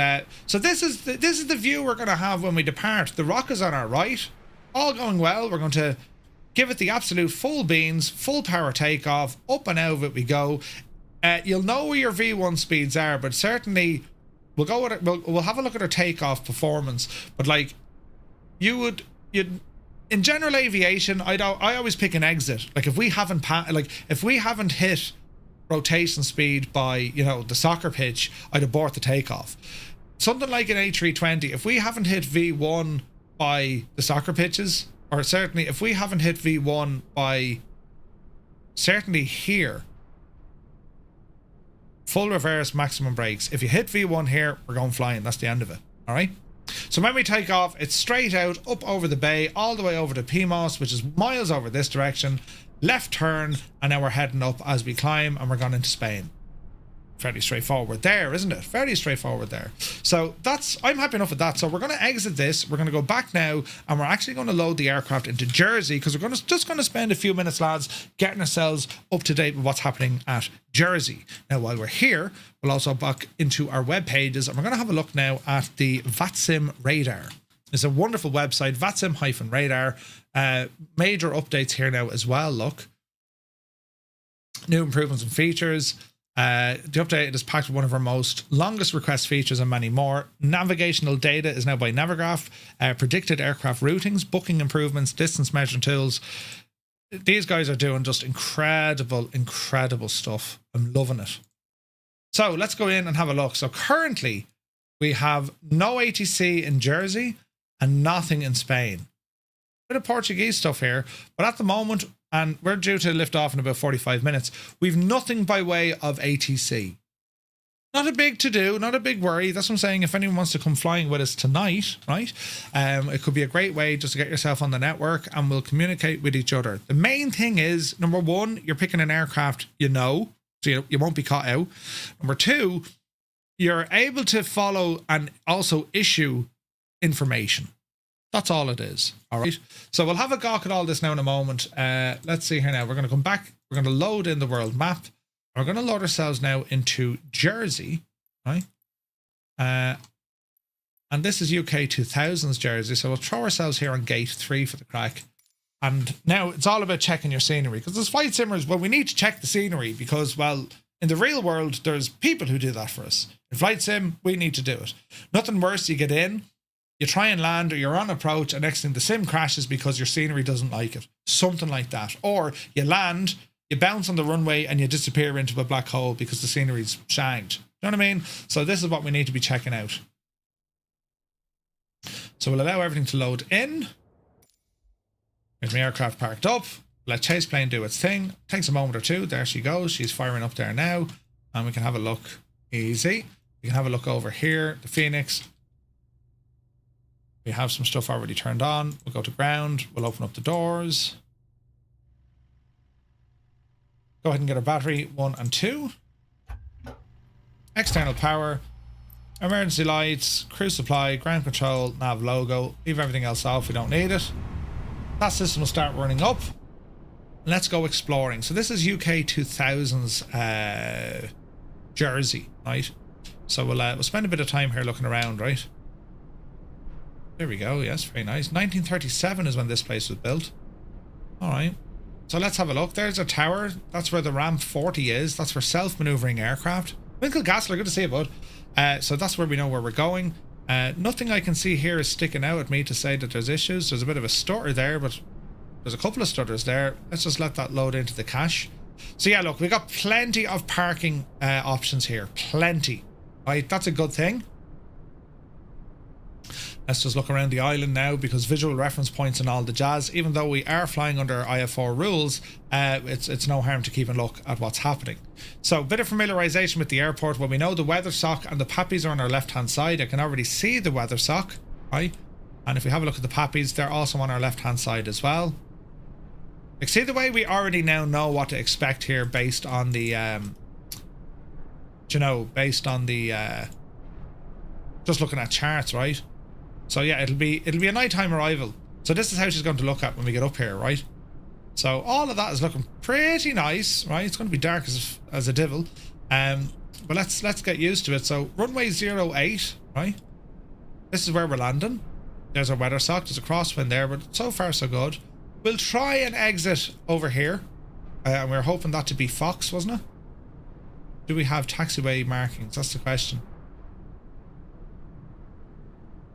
so this is the view we're going to have when we depart. The rock is on our right. All going well. We're going to give it the absolute full beans, full power takeoff. Up and out of it we go. You'll know where your V1 speeds are, but certainly we'll go with it. We'll have a look at our takeoff performance. But like you'd in general aviation, I always pick an exit. Like if we haven't hit rotation speed by, you know, the soccer pitch, I'd abort the takeoff. Something like an A320, if we haven't hit V1 by the soccer pitches, or certainly if we haven't hit V1 by certainly here, full reverse, maximum brakes. If you hit V1 here, we're going flying. That's the end of it. All right. So when we take off, it's straight out up over the bay, all the way over to Pimos, which is miles over this direction. Left turn, and now we're heading up as we climb, and we're going into Spain. Fairly straightforward there, isn't it? Fairly straightforward there. So I'm happy enough with that. So we're going to exit this. We're going to go back now, and we're actually going to load the aircraft into Jersey, because we're just going to spend a few minutes, lads, getting ourselves up to date with what's happening at Jersey. Now, while we're here, we'll also back into our web pages, and we're going to have a look now at the VATSIM radar. It's a wonderful website, VATSIM-radar. Major updates here now as well. Look, new improvements and features. The update is packed with one of our most longest request features and many more. Navigational data is now by Navigraph. Predicted aircraft routings, booking improvements, distance measuring tools. These guys are doing just incredible stuff. I'm loving it. So let's go in and have a look. So currently we have no ATC in Jersey and nothing in Spain. Bit of Portuguese stuff here, but at the moment, and we're due to lift off in about 45 minutes, we've nothing by way of ATC. Not a big to do, not a big worry. That's what I'm saying. If anyone wants to come flying with us tonight, right? It could be a great way just to get yourself on the network, and we'll communicate with each other. The main thing is, number one, you're picking an aircraft you know, so you won't be caught out. Number two, you're able to follow and also issue information. That's all it is. All right. So we'll have a gawk at all this now in a moment. Let's see here now. We're going to come back. We're going to load in the world map. We're going to load ourselves now into Jersey. Right. And this is UK 2000s Jersey. So we'll throw ourselves here on gate 3 for the crack. And now it's all about checking your scenery. Because as flight simmers, well, we need to check the scenery because, well, in the real world, there's people who do that for us. In flight sim, we need to do it. Nothing worse, you get in. You try and land, or you're on approach, and next thing the sim crashes because your scenery doesn't like it. Something like that. Or you land, you bounce on the runway, and you disappear into a black hole because the scenery's shagged. You know what I mean? So this is what we need to be checking out. So we'll allow everything to load in. Here's my aircraft parked up. Let chase plane do its thing. Takes a moment or two. There she goes. She's firing up there now. And we can have a look. Easy. We can have a look over here. The Fenix. We have some stuff already turned on. We'll go to ground. We'll open up the doors. Go ahead and get our battery 1 and 2. External power. Emergency lights. Cruise supply. Ground control. Nav logo. Leave everything else off. We don't need it. That system will start running up. Let's go exploring. So this is UK 2000s Jersey, right? So we'll spend a bit of time here looking around, right? There we go. Yes, very nice. 1937 is when this place was built. All right. So let's have a look. There's a tower. That's where the ramp 40 is. That's for self-maneuvering aircraft. Winkle Gassler, good to see you, bud. So that's where we know where we're going. Nothing I can see here is sticking out at me to say that there's issues. There's a bit of a stutter there, but there's a couple of stutters there. Let's just let that load into the cache. So yeah, look, we got plenty of parking options here. Plenty. Right, that's a good thing. Let's just look around the island now, because visual reference points and all the jazz, even though we are flying under IF4 rules, it's no harm to keep a look at what's happening. So a bit of familiarization with the airport. Well, we know the weather sock and the pappies are on our left hand side. I can already see the weather sock, right? And if we have a look at the pappies, they're also on our left hand side as well. Like, see the way we already now know what to expect here based on the just looking at charts, right? So yeah, it'll be a nighttime arrival. So this is how she's going to look at when we get up here, right? So all of that is looking pretty nice, right? It's going to be dark as a devil, but let's get used to it. So runway 08, right? This is where we're landing. There's our weather sock. There's a crosswind there, but so far so good. We'll try and exit over here, and we're hoping that to be Fox, wasn't it? Do we have taxiway markings? That's the question.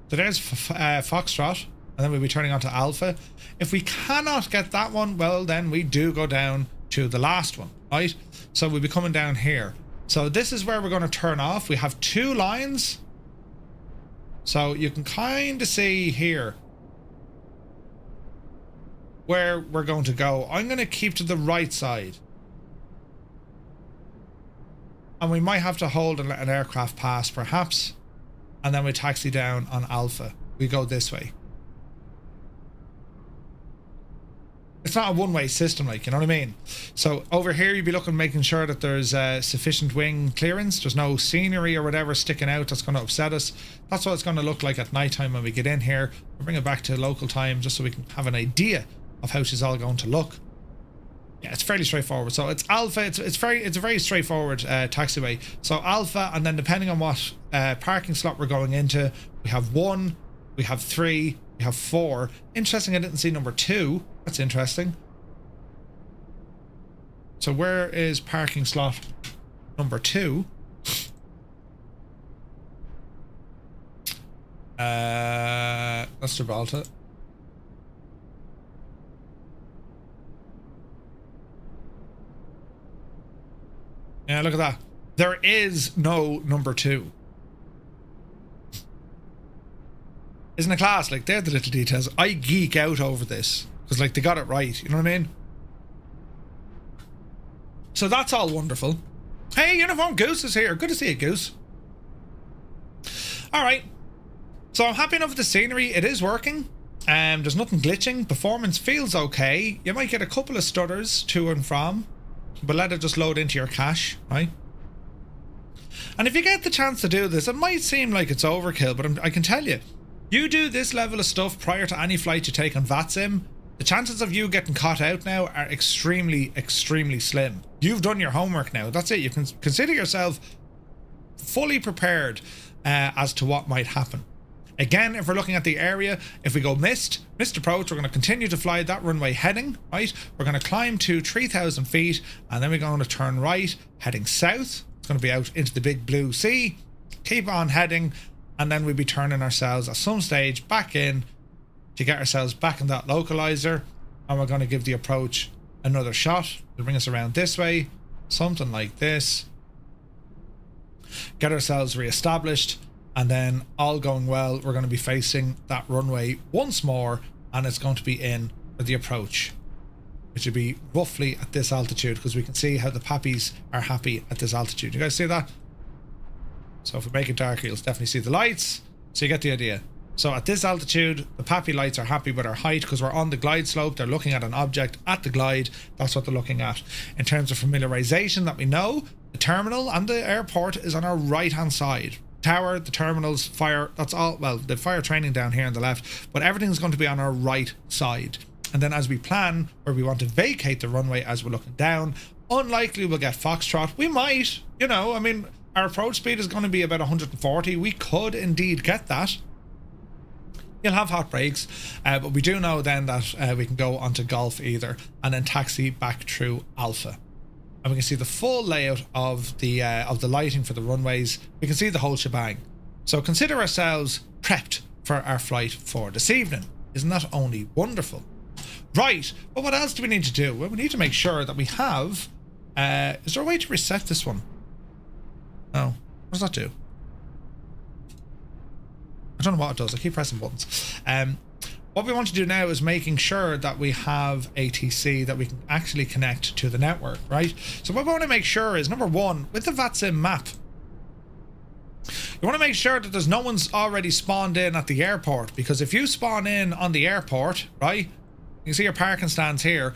So there's Foxtrot, and then we'll be turning on to Alpha. If we cannot get that one, well, then we do go down to the last one, right? So we'll be coming down here. So this is where we're going to turn off. We have 2 lines. So you can kind of see here where we're going to go. I'm going to keep to the right side. And we might have to hold and let an aircraft pass, perhaps. And then we taxi down on Alpha. We go this way. It's not a one-way system, like, you know what I mean? So over here you'd be looking, making sure that there's sufficient wing clearance. There's no scenery or whatever sticking out that's going to upset us. That's what it's going to look like at nighttime when we get in here. We'll bring it back to local time just so we can have an idea of how she's all going to look. Yeah, it's fairly straightforward. So it's Alpha. It's a very straightforward taxiway. So Alpha, and then depending on what parking slot we're going into, we have 1, we have 3, we have 4. Interesting, I didn't see number 2. That's interesting. So where is parking slot number 2? That's Gibraltar. Yeah, look at that. There is no number 2. Isn't it class? Like, they're the little details. I geek out over this because, like, they got it right. You know what I mean? So that's all wonderful. Hey, Uniform Goose is here. Good to see you, Goose. All right. So I'm happy enough with the scenery. It is working. There's nothing glitching. Performance feels okay. You might get a couple of stutters to and from, but let it just load into your cache, right? And if you get the chance to do this, it might seem like it's overkill, but I can tell you, you do this level of stuff prior to any flight you take on VATSIM, the chances of you getting caught out now are extremely, extremely slim. You've done your homework now. That's it. You can consider yourself fully prepared as to what might happen. Again, if we're looking at the area, if we go missed approach, we're going to continue to fly that runway heading, right? We're going to climb to 3,000 feet, and then we're going to turn right, heading south. It's going to be out into the big blue sea. Keep on heading, and then we'll be turning ourselves at some stage back in to get ourselves back in that localizer, and we're going to give the approach another shot. It'll bring us around this way, something like this. Get ourselves re-established. And then, all going well, we're going to be facing that runway once more, and it's going to be in for the approach, which would be roughly at this altitude, because we can see how the pappies are happy at this altitude. You guys see that? So if we make it darker, you'll definitely see the lights, so you get the idea. So at this altitude, the pappy lights are happy with our height because we're on the glide slope. They're looking at an object at the glide. That's what they're looking at. In terms of familiarization that we know, the terminal and the airport is on our right-hand side. Tower, the terminals, fire, that's all, well, the fire training down here on the left, but everything's going to be on our right side. And then as we plan where we want to vacate the runway as we're looking down, unlikely we'll get Foxtrot. We might, you know, I mean, our approach speed is going to be about 140. We could indeed get that. You'll have hot breaks, but we do know then that we can go onto Golf either and then taxi back through Alpha. And we can see the full layout of the lighting for the runways. We can see the whole shebang. So consider ourselves prepped for our flight for this evening. Isn't that only wonderful? Right, but what else do we need to do? Well, we need to make sure that we have... is there a way to reset this one? No. What does that do? I don't know what it does. I keep pressing buttons. What we want to do now is making sure that we have ATC that we can actually connect to the network, right? So what we want to make sure is, number one, with the VATSIM map, you want to make sure that there's no one's already spawned in at the airport, because if you spawn in on the airport, right, you can see your parking stands here,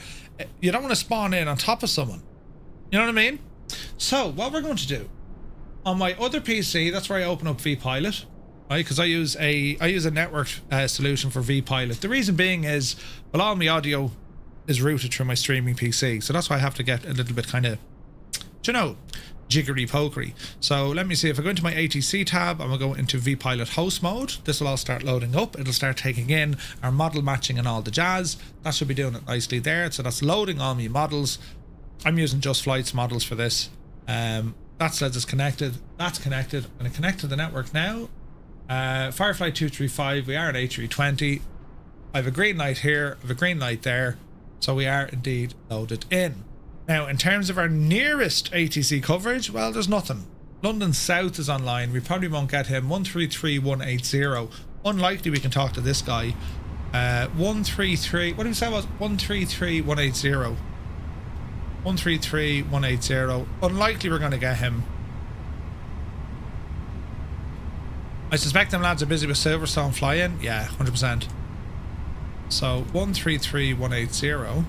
you don't want to spawn in on top of someone. You know what I mean? So what we're going to do, on my other PC, that's where I open up vPilot, right? Because I use a network solution for vPilot. The reason being is, well, all my audio is routed through my streaming PC, so that's why I have to get a little bit kind of, you know, jiggery pokery. So let me see, if I go into my ATC tab, I'm going to go into vPilot host mode. This will all start loading up. It'll start taking in our model matching and all the jazz. That should be doing it nicely there. So that's loading all my models. I'm using Just Flight's models for this. That says it's connected. That's connected. I'm going to connect to the network now. FireFly 235, we are an A320. I have a green light here, I have a green light there. So we are indeed loaded in. Now, in terms of our nearest ATC coverage, well, there's nothing. London South is online. We probably won't get him. 133180. Unlikely we can talk to this guy. 133. What did we say was 133180? 133180. Unlikely we're going to get him. I suspect them lads are busy with Silverstone flying. Yeah, 100%. So 133180.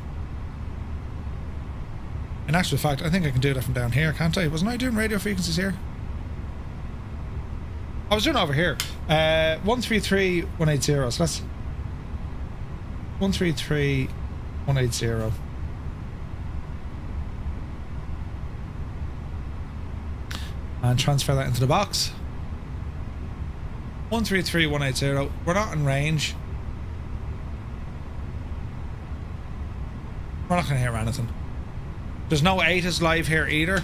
In actual fact, I think I can do that from down here, can't I? Wasn't I doing radio frequencies here? I was doing it over here. 133180. So that's 133180. And transfer that into the box. 133180. We're not in range. We're not going to hear anything. There's no ATIS live here either.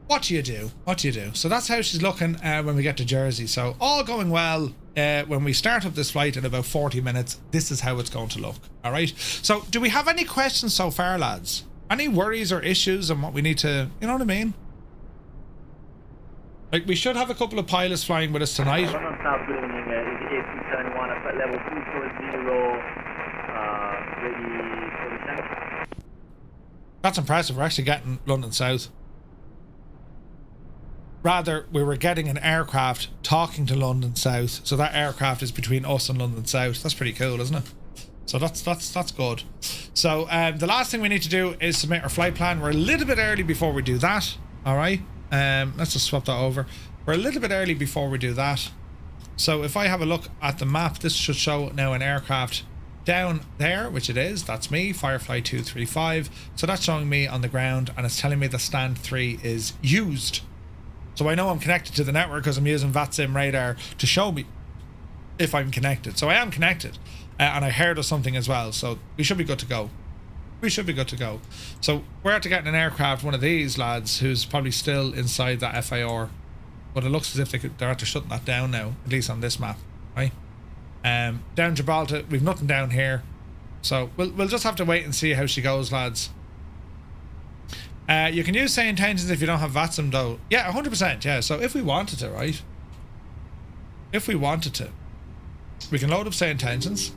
What do you do? What do you do? So that's how she's looking when we get to Jersey. So all going well. When we start up this flight in about 40 minutes, this is how it's going to look. All right. So do we have any questions so far, lads? Any worries or issues on what we need to, you know what I mean? Like, we should have a couple of pilots flying with us tonight. South, good evening. A321 at level 240, ready for descent. That's impressive. We're actually getting London South. Rather, we were getting an aircraft talking to London South, so that aircraft is between us and London South. That's pretty cool, isn't it? So that's good. So the last thing we need to do is submit our flight plan. We're a little bit early before we do that. All right. Let's just swap that over. We're a little bit early before we do that. So if I have a look at the map, this should show now an aircraft down there, which it is. That's me, FireFly 235. So that's showing me on the ground, and it's telling me the stand 3 is used. So I know I'm connected to the network because I'm using VATSIM radar to show me if I'm connected. So I am connected, and I heard of something as well. So we should be good to go. We should be good to go. So we're after getting an aircraft, one of these lads, who's probably still inside that FAR. But it looks as if they're after shutting that down now, at least on this map, right? Down Gibraltar, we've nothing down here. So we'll just have to wait and see how she goes, lads. You can use say intentions if you don't have VATSIM though. Yeah, 100%, yeah. So if we wanted to, right? If we wanted to, we can load up say intentions.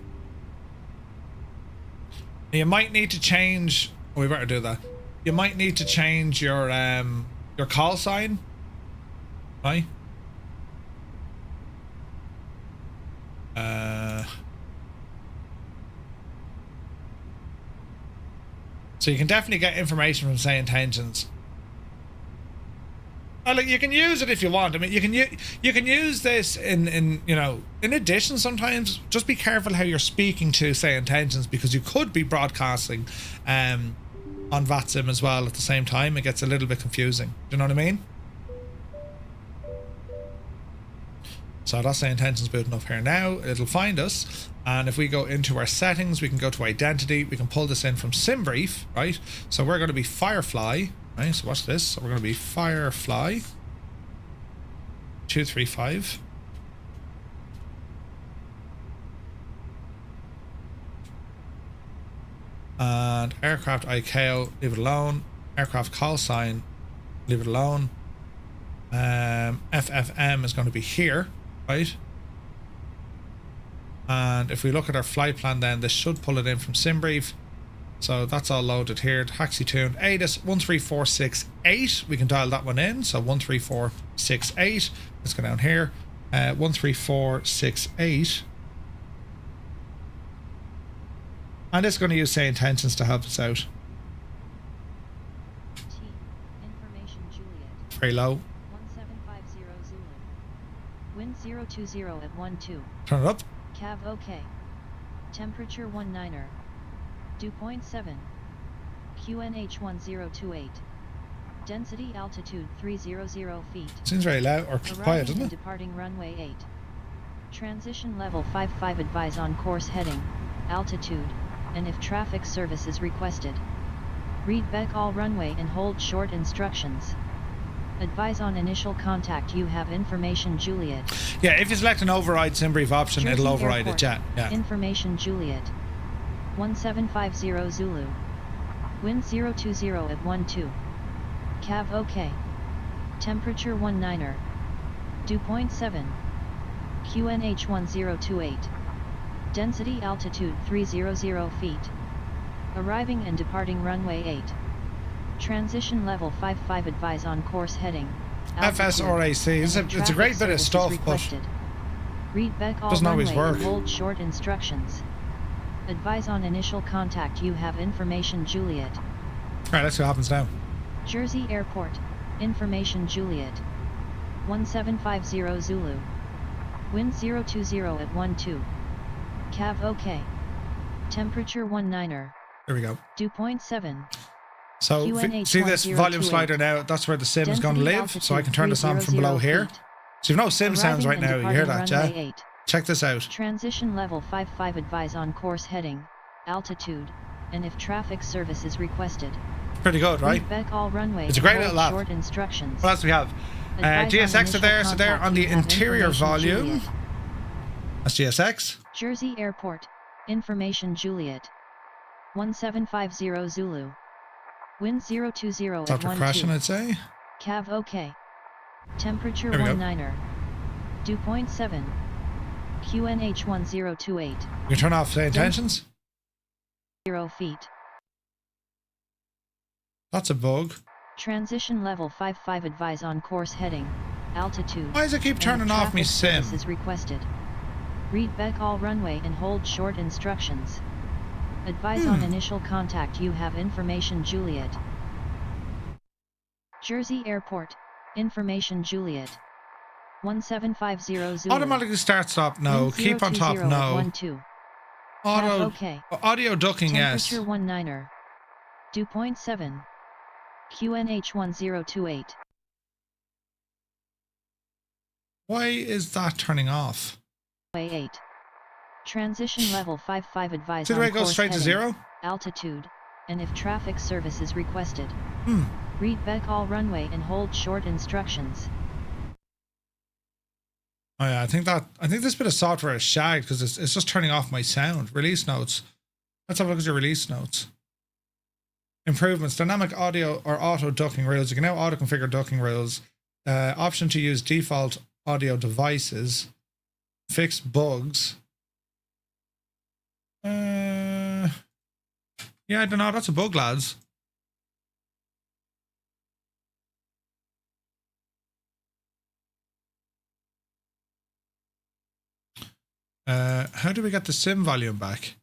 You might need to change. Oh, we better do that. You might need to change your call sign, right? So you can definitely get information from say intentions. Look, you can use it if you want. I mean, you can use this in you know, in addition. Sometimes just be careful how you're speaking to say intentions, because you could be broadcasting on VATSIM as well at the same time. It gets a little bit confusing. Do you know what I mean? So that's the intentions booting up here now. It'll find us, and if we go into our settings, we can go to identity. We can pull this in from SimBrief, right? So we're going to be FireFly, right? So watch this. So we're going to be FireFly 235. And aircraft ICAO, leave it alone. Aircraft call sign, leave it alone. FFM is going to be here, right? And if we look at our flight plan, then this should pull it in from SimBrief. So that's all loaded here. Taxi tune ATIS 13468. We can dial that one in. So 13468. Let's go down here. 13468. And it's going to use say intentions to help us out. Information Juliet. Very low. 1750 Zulu. Wind 020 at 12. Turn it up. Cav OK. Temperature 19er. Dew point 7. QNH 1028. Density altitude 300 feet. Seems very loud or quiet, doesn't it? Departing runway 8. Transition level 55. Advise on course heading, altitude, and if traffic service is requested. Read back all runway and hold short instructions. Advise on initial contact. You have information Juliet. Yeah, if you select an override SimBrief option, Jersey it'll override Airport. it. Yeah. Information Juliet. 1750 Zulu. Wind 020 at 12. Cav OK. Temperature 19er. Dew point 7. QNH 1028. Density altitude 300 feet. Arriving and departing runway 8. Transition level 55. Advise on course heading, altitude, FSRAC. It's a great bit of stuff, but read back all doesn't always runway work. and hold short instructions. Advise on initial contact. You have information Juliet. Alright, let's see what happens now. Jersey Airport. Information Juliet. 1750 Zulu. Wind 020 at 12. Cav OK. Temperature 19er. Here we go. Dew point 7. So QNH see this volume 1028. slider now? That's where the sim is going to Density live. So I altitude can turn this on from 300 below here. feet. So you've no sim sounds right Arriving now. and You hear that, departing yeah? runway 8. Check this out. Transition level 55. Advise on course heading, altitude, and if traffic service is requested. Pretty good, right? Read back all runway. It's a great and little hold app. short instructions. What else do we have? Advise on GSX are initial there, so they're contact. on the You have interior information volume. Juliet. That's GSX. Jersey Airport. Information Juliet. 1750 Zulu. Wind 020 at After 12. crashing, I'd say. Cav OK. Temperature There we go. 19er. Dew point 7. QNH 1028. You can turn off the intentions. 0 feet. That's a bug. Transition level 55. Advise on course heading, altitude. Why does it keep and turning if off me traffic sim? service is requested. Read back all runway and hold short instructions. Advise on initial contact. You have information Juliet. Jersey Airport. Information Juliet. 1750 Zulu. Automatically start stop, no. Wind Keep on top, 020 at no. 12. Auto, OK. audio ducking, yes. Temperature 19er. Dew point 7. QNH 1028. Why is that turning off? Way 8. Transition level 55. Advise See the on way it goes course straight to heading, zero? altitude, and if traffic service is requested. Hmm. Read back all runway and hold short instructions. Oh yeah, I think this bit of software is shagged because it's just turning off my sound. Release notes. Let's have a look at your release notes. Improvements. Dynamic audio or auto ducking rules. You can now auto configure ducking rules. Option to use default audio devices. Fix bugs. Yeah, I don't know. That's a bug, lads. How do we get the sim volume back?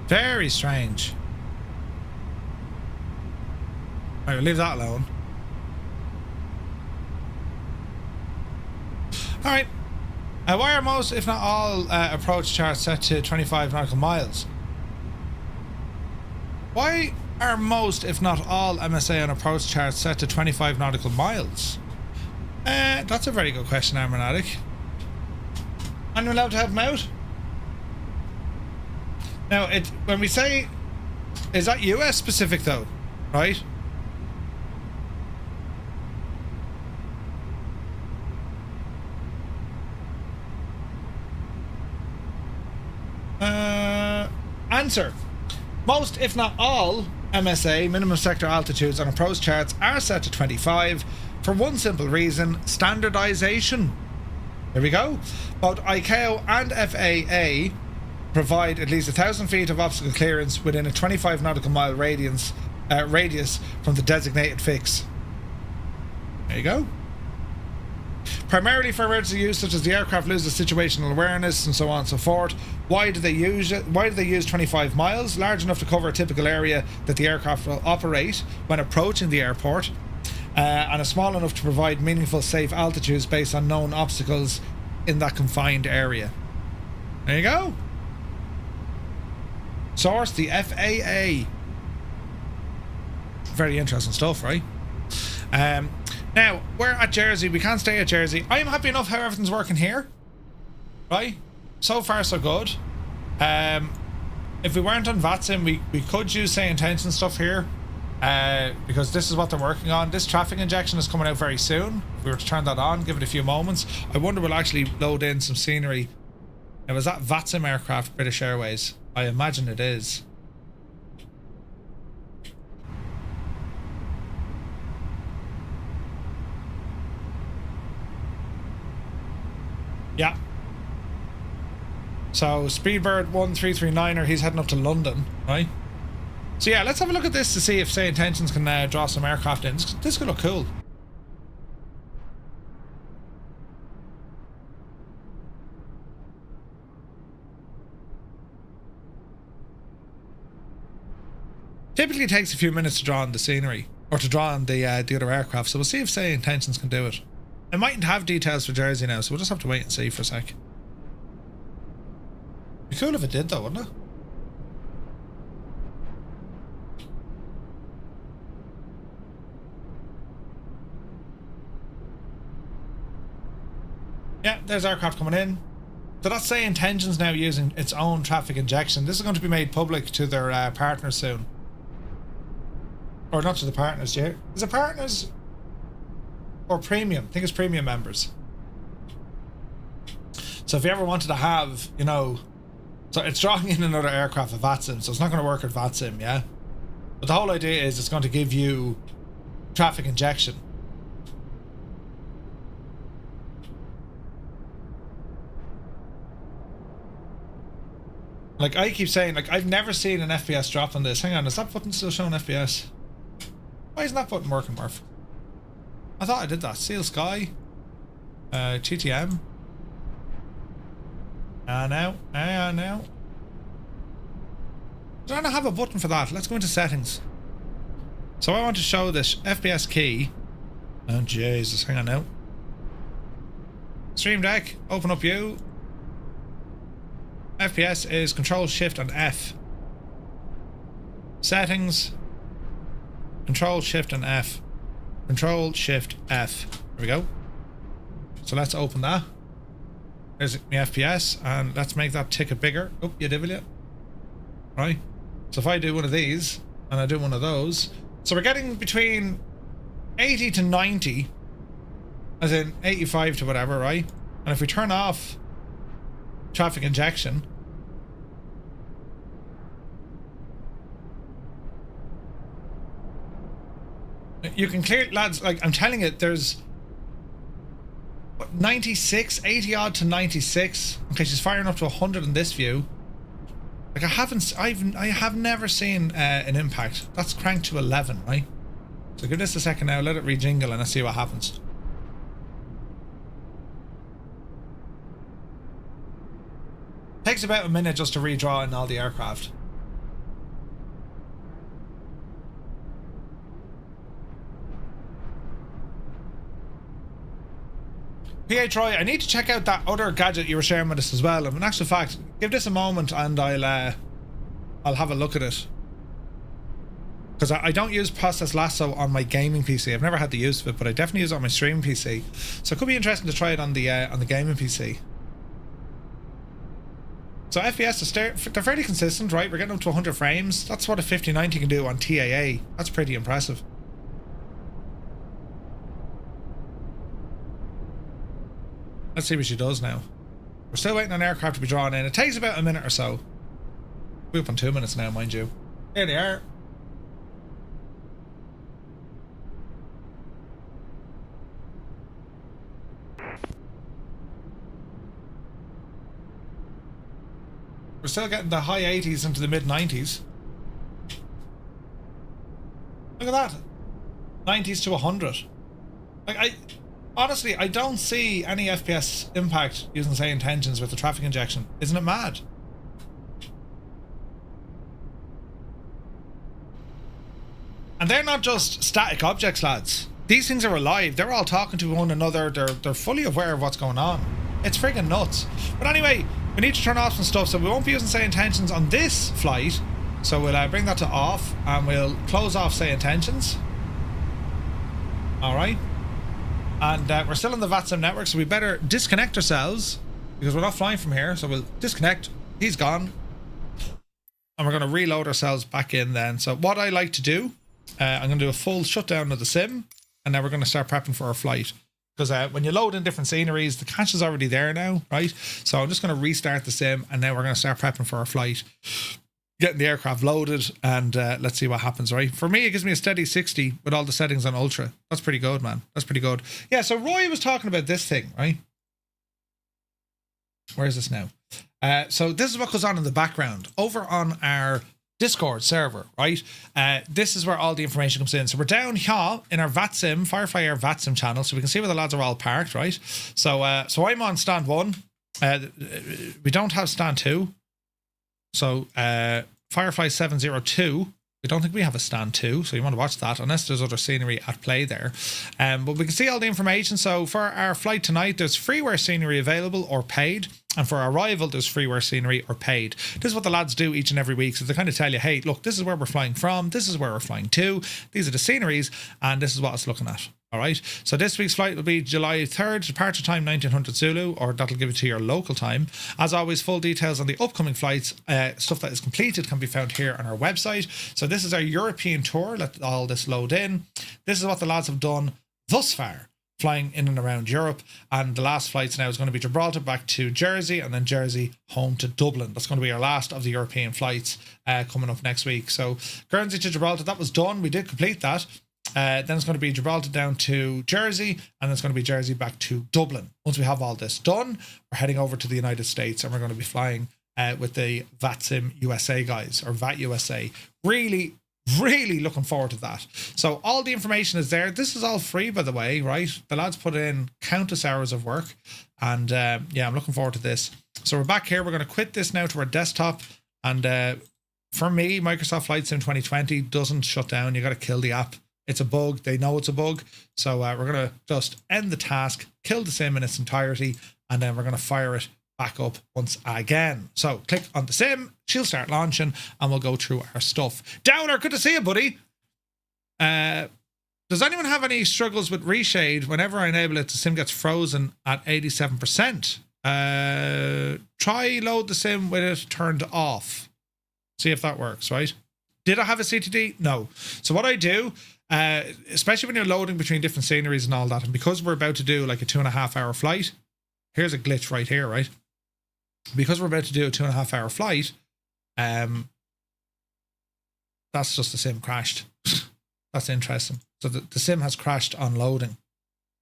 Very strange. Alright, we'll leave that alone. All right. Why are most, if not all, approach charts set to 25 nautical miles? Why are most, if not all, MSA on approach charts set to 25 nautical miles? That's a very good question, Armanatic. Anyone allowed to help him out? Now, when we say, is that US specific though, right? Answer. Most, if not all, MSA, minimum sector altitudes on approach charts are set to 25 for one simple reason: standardization. There we go. Both ICAO and FAA provide at least 1,000 feet of obstacle clearance within a 25 nautical mile radius from the designated fix. There you go. Primarily for emergency use, such as the aircraft loses situational awareness and so on and so forth. Why do they use it? Why do they use 25 miles? Large enough to cover a typical area that the aircraft will operate when approaching the airport, and is small enough to provide meaningful safe altitudes based on known obstacles in that confined area. There you go. Source: the FAA. Very interesting stuff, right? Now, we're at Jersey. We can't stay at Jersey. I am happy enough how everything's working here. Right? So far, so good. If we weren't on VATSIM, we could use say intention stuff here. Because this is what they're working on. This traffic injection is coming out very soon. If we were to turn that on, give it a few moments, I wonder we'll actually load in some scenery. Now, is that VATSIM aircraft British Airways? I imagine it is. Yeah. So Speedbird 1339er, he's heading up to London, right? So yeah, let's have a look at this to see if say intentions can draw some aircraft in. This could look cool. Typically it takes a few minutes to draw on the scenery, or to draw on the other aircraft, so we'll see if say intentions can do it. I mightn't have details for Jersey now, so we'll just have to wait and see for a sec. Be cool if it did though, wouldn't it? Yeah, there's aircraft coming in. So that's say intentions now using its own traffic injection. This is going to be made public to their partners soon. Or not to the partners, yeah. Is it partners? Or premium? I think it's premium members. So if you ever wanted to have, you know... So it's drawing in another aircraft at VATSIM, so it's not going to work at VATSIM, yeah? But the whole idea is it's going to give you traffic injection. Like I keep saying, like I've never seen an FPS drop on this. Hang on, is that button still showing FPS? Why isn't that button working, Murph? I thought I did that. Seal Sky. TTM. Now. Do I not have a button for that? Let's go into settings. So I want to show this FPS key. Oh Jesus, hang on now. Stream Deck, open up you. FPS is Control Shift and F. Settings. Control Shift and F. Control Shift F. There we go. So let's open that. There's my FPS, and let's make that ticket bigger. Oh, you devil it. Right. So if I do one of these and I do one of those, so we're getting between 80 to 90, as in 85 to whatever, right? And if we turn off traffic injection, you can clear, lads, like I'm telling you, there's what, 96, 80 odd to 96. Okay, she's firing up to 100 in this view. Like I have never seen an impact. That's cranked to 11, right? So give this a second now, let it rejingle and let's see what happens. Takes about a minute just to redraw in all the aircraft. PH Roy, I need to check out that other gadget you were sharing with us as well. And in actual fact, give this a moment and I'll have a look at it. Because I don't use Process Lasso on my gaming PC. I've never had the use of it, but I definitely use it on my streaming PC. So it could be interesting to try it on the gaming PC. So FPS, they're fairly consistent, right? We're getting up to 100 frames. That's what a 5090 can do on TAA. That's pretty impressive. Let's see what she does now. We're still waiting on aircraft to be drawn in. It takes about a minute or so. We're up on 2 minutes now, mind you. Here they are. We're still getting the high 80s into the mid 90s. Look at that. 90s to 100. Like, honestly, I don't see any FPS impact using say intentions with the traffic injection. Isn't it mad? And they're not just static objects, lads. These things are alive. They're all talking to one another. They're fully aware of what's going on. It's friggin' nuts. But anyway, we need to turn off some stuff, so we won't be using say intentions on this flight. So we'll bring that to off, and we'll close off say intentions. Alright. And we're still on the VATSIM network, so we better disconnect ourselves, because we're not flying from here. So we'll disconnect. He's gone. And we're going to reload ourselves back in then. So what I like to do, I'm going to do a full shutdown of the sim, and then we're going to start prepping for our flight. Because when you load in different sceneries, the cache is already there now, right? So I'm just going to restart the sim, and then we're going to start prepping for our flight. Getting the aircraft loaded, and let's see what happens, right? For me, it gives me a steady 60 with all the settings on ultra. That's pretty good, man. That's pretty good. Yeah, so Roy was talking about this thing, right? Where is this now? So this is what goes on in the background. Over on our Discord server, right? This is where all the information comes in. So we're down here in our VATSIM, FireFly Air VATSIM channel, so we can see where the lads are all parked, right? So so I'm on stand 1. We don't have stand 2. So FireFly 702, we don't think we have a stand 2, so you want to watch that unless there's other scenery at play there. But we can see all the information. So for our flight tonight, there's freeware scenery available or paid, and for our arrival there's freeware scenery or paid. This is what the lads do each and every week, so they kind of tell you, hey, look, this is where we're flying from, this is where we're flying to, these are the sceneries, and this is what it's looking at. All right, so this week's flight will be July 3rd, departure time 1900 Zulu, or that'll give it to your local time. As always, full details on the upcoming flights, stuff that is completed, can be found here on our website. So this is our European tour. Let all this load in. This is what the lads have done thus far, flying in and around Europe. And the last flights now is going to be Gibraltar back to Jersey, and then Jersey home to Dublin. That's going to be our last of the European flights coming up next week. So Guernsey to Gibraltar, that was done. We did complete that. Then it's going to be Gibraltar down to Jersey, and then it's going to be Jersey back to Dublin. Once we have all this done, we're heading over to the United States, and we're going to be flying with the VATSIM USA guys, or VAT USA. Really, really looking forward to that. So all the information is there. This is all free, by the way, right? The lads put in countless hours of work, and yeah, I'm looking forward to this. So we're back here. We're going to quit this now to our desktop, and for me, Microsoft Flight Sim 2020 doesn't shut down. You got to kill the app. It's a bug. They know it's a bug. So we're going to just end the task, kill the sim in its entirety, and then we're going to fire it back up once again. So click on the sim, she'll start launching, and we'll go through our stuff. Downer, good to see you, buddy. Does anyone have any struggles with reshade? Whenever I enable it, the sim gets frozen at 87%. Try load the sim with it turned off. See if that works, right? Did I have a CTD? No. So what I do, especially when you're loading between different sceneries and all that, and because we're about to do like a 2.5 hour flight, here's a glitch right here, right? Because we're about to do a 2.5 hour flight, that's just the sim crashed. That's interesting. So the sim has crashed on loading.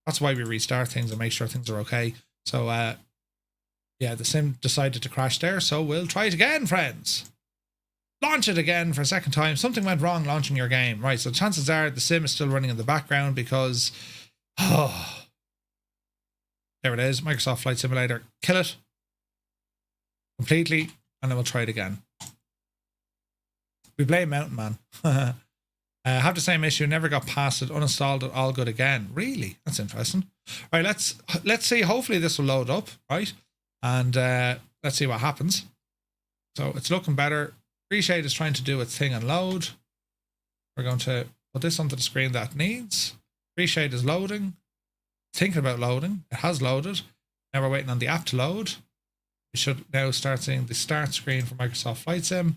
That's why we restart things and make sure things are okay. So yeah, the sim decided to crash there, so we'll try it again, friends. Launch it again for a second time. Something went wrong launching your game. Right, so chances are the sim is still running in the background because... Oh, there it is. Microsoft Flight Simulator. Kill it completely, and then we'll try it again. We blame Mountain Man. Have the same issue, never got past it, uninstalled it, all good again. Really? That's interesting. All right, let's see. Hopefully this will load up, right? And let's see what happens. So it's looking better. Appreciate is trying to do its thing and load. We're going to put this onto the screen that needs. Appreciate is loading. Thinking about loading. It has loaded. Now we're waiting on the app to load. We should now start seeing the start screen for Microsoft Flight Sim.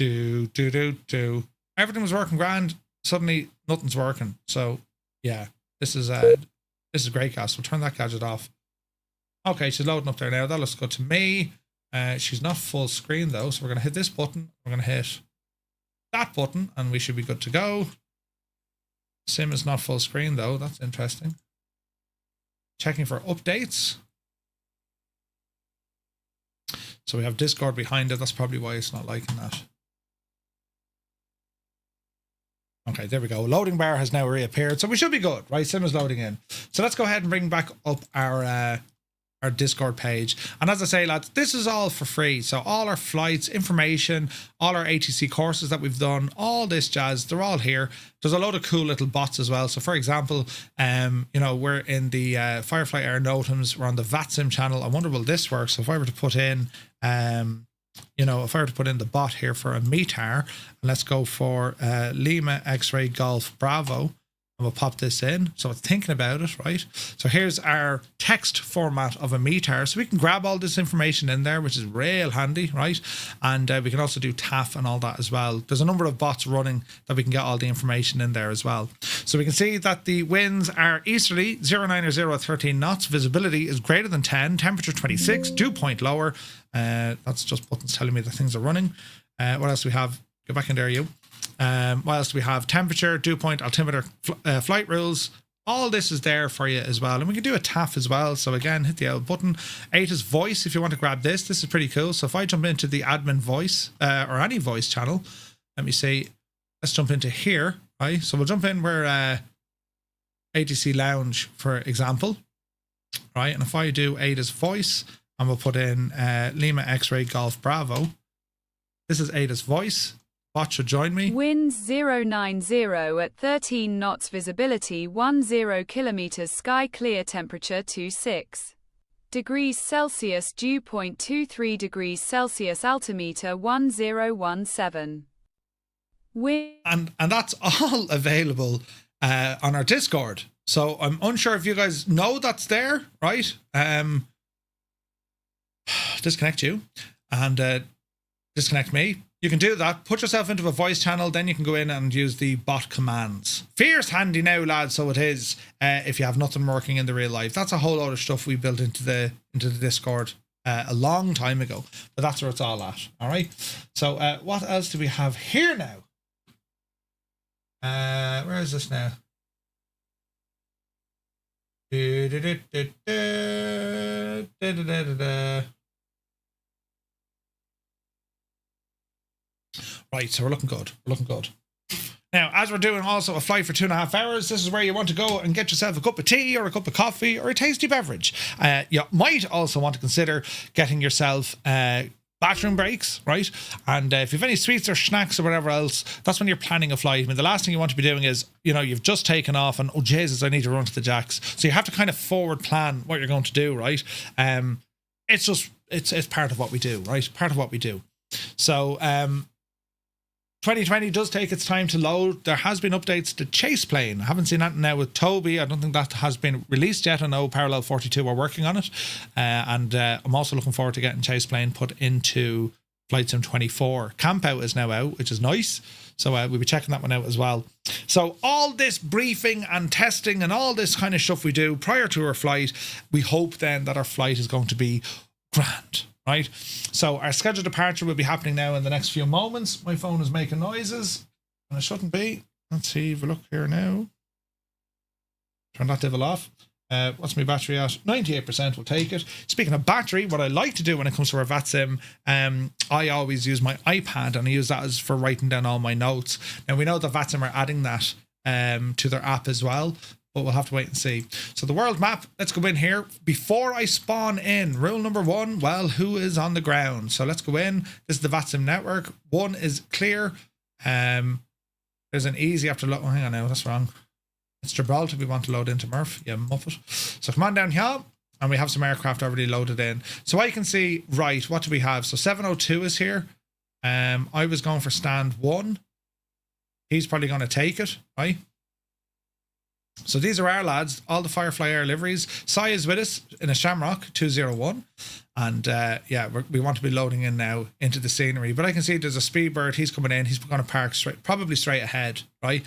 Everything was working grand. Suddenly nothing's working. So yeah, this is great, guys. We'll turn that gadget off. Okay, she's loading up there now. That looks good to me. She's not full screen though, so we're gonna hit this button. We're gonna hit that button, and we should be good to go. Sim is not full screen though. That's interesting. Checking for updates. So we have Discord behind it. That's probably why it's not liking that. Okay, there we go. Loading bar has now reappeared, so we should be good, right? Sim is loading in. So let's go ahead and bring back up our Discord page. And as I say, lads, this is all for free. So all our flights, information, all our ATC courses that we've done, all this jazz, they're all here. There's a load of cool little bots as well. So for example, you know, we're in the FireFly Air NOTAMs. We're on the VATSIM channel. I wonder will this work? So if I were to put in you know, if I were to put in the bot here for a METAR, and let's go for Lima X-Ray Golf Bravo, and we'll pop this in. So it's thinking about it, right? So here's our text format of a METAR. So we can grab all this information in there, which is real handy, right? And we can also do TAF and all that as well. There's a number of bots running that we can get all the information in there as well. So we can see that the winds are easterly, 09 at 13 knots. Visibility is greater than 10. Temperature 26, dew point lower. That's just buttons telling me that things are running. What else do we have? Go back in there, you. What else do we have? Temperature, dew point, altimeter, flight rules. All this is there for you as well. And we can do a TAF as well. So again, hit the L button. ATIS voice, if you want to grab this. This is pretty cool. So if I jump into the admin voice or any voice channel, let me see. Let's jump into here, right? So we'll jump in where ATC Lounge, for example, right? And if I do ATIS voice, and we'll put in Lima X-Ray Golf Bravo. This is ATIS voice. Bot should join me. Winds 090 at 13 knots. Visibility 10 kilometers. Sky clear. Temperature 26 degrees Celsius. Dew point 23 degrees Celsius. Altimeter 1017. And that's all available on our Discord. So I'm unsure if you guys know that's there, right? Disconnect you and disconnect me. You can do that. Put yourself into a voice channel, then you can go in and use the bot commands. Fierce handy now, lads. So it is. If you have nothing working in the real life, that's a whole lot of stuff we built into the Discord a long time ago. But that's where it's all at. All right. So what else do we have here now? Where is this now? Right, so we're looking good. We're looking good. Now, as we're doing also a flight for 2.5 hours, this is where you want to go and get yourself a cup of tea or a cup of coffee or a tasty beverage. You might also want to consider getting yourself bathroom breaks, right? And if you have any sweets or snacks or whatever else, that's when you're planning a flight. I mean, the last thing you want to be doing is, you know, you've just taken off and, oh, Jesus, I need to run to the jacks. So you have to kind of forward plan what you're going to do, right? It's just, it's part of what we do, right? Part of what we do. So, 2020 does take its time to load. There has been updates to Chase Plane. I haven't seen that now with Toby. I don't think that has been released yet. I know Parallel 42 are working on it. And I'm also looking forward to getting Chase Plane put into Flight Sim 24. Camp Out is now out, which is nice. So we'll be checking that one out as well. So all this briefing and testing and all this kind of stuff we do prior to our flight, we hope then that our flight is going to be grand. Right, so our scheduled departure will be happening now in the next few moments. My phone is making noises, and it shouldn't be. Let's see if we look here now. Turn that devil off. What's my battery at? 98%, we'll take it. Speaking of battery, what I like to do when it comes to our VATSIM, I always use my iPad, and I use that as for writing down all my notes. Now, we know that VATSIM are adding that to their app as well, but we'll have to wait and see. So the world map, let's go in here. Before I spawn in, rule number 1, well, who is on the ground? So let's go in. This is the VATSIM network. 1 is clear. There's an easy after load. Oh, hang on now, that's wrong. It's Gibraltar we want to load into Murph. Yeah, Muppet. So come on down here, and we have some aircraft already loaded in. So I can see, right, what do we have? So 702 is here. I was going for stand 1. He's probably going to take it, right? So these are our lads, all the FireFly Air liveries. Sai is with us in a Shamrock 201. And yeah, we want to be loading in now into the scenery. But I can see there's a Speedbird. He's coming in. He's going to park probably straight ahead, right?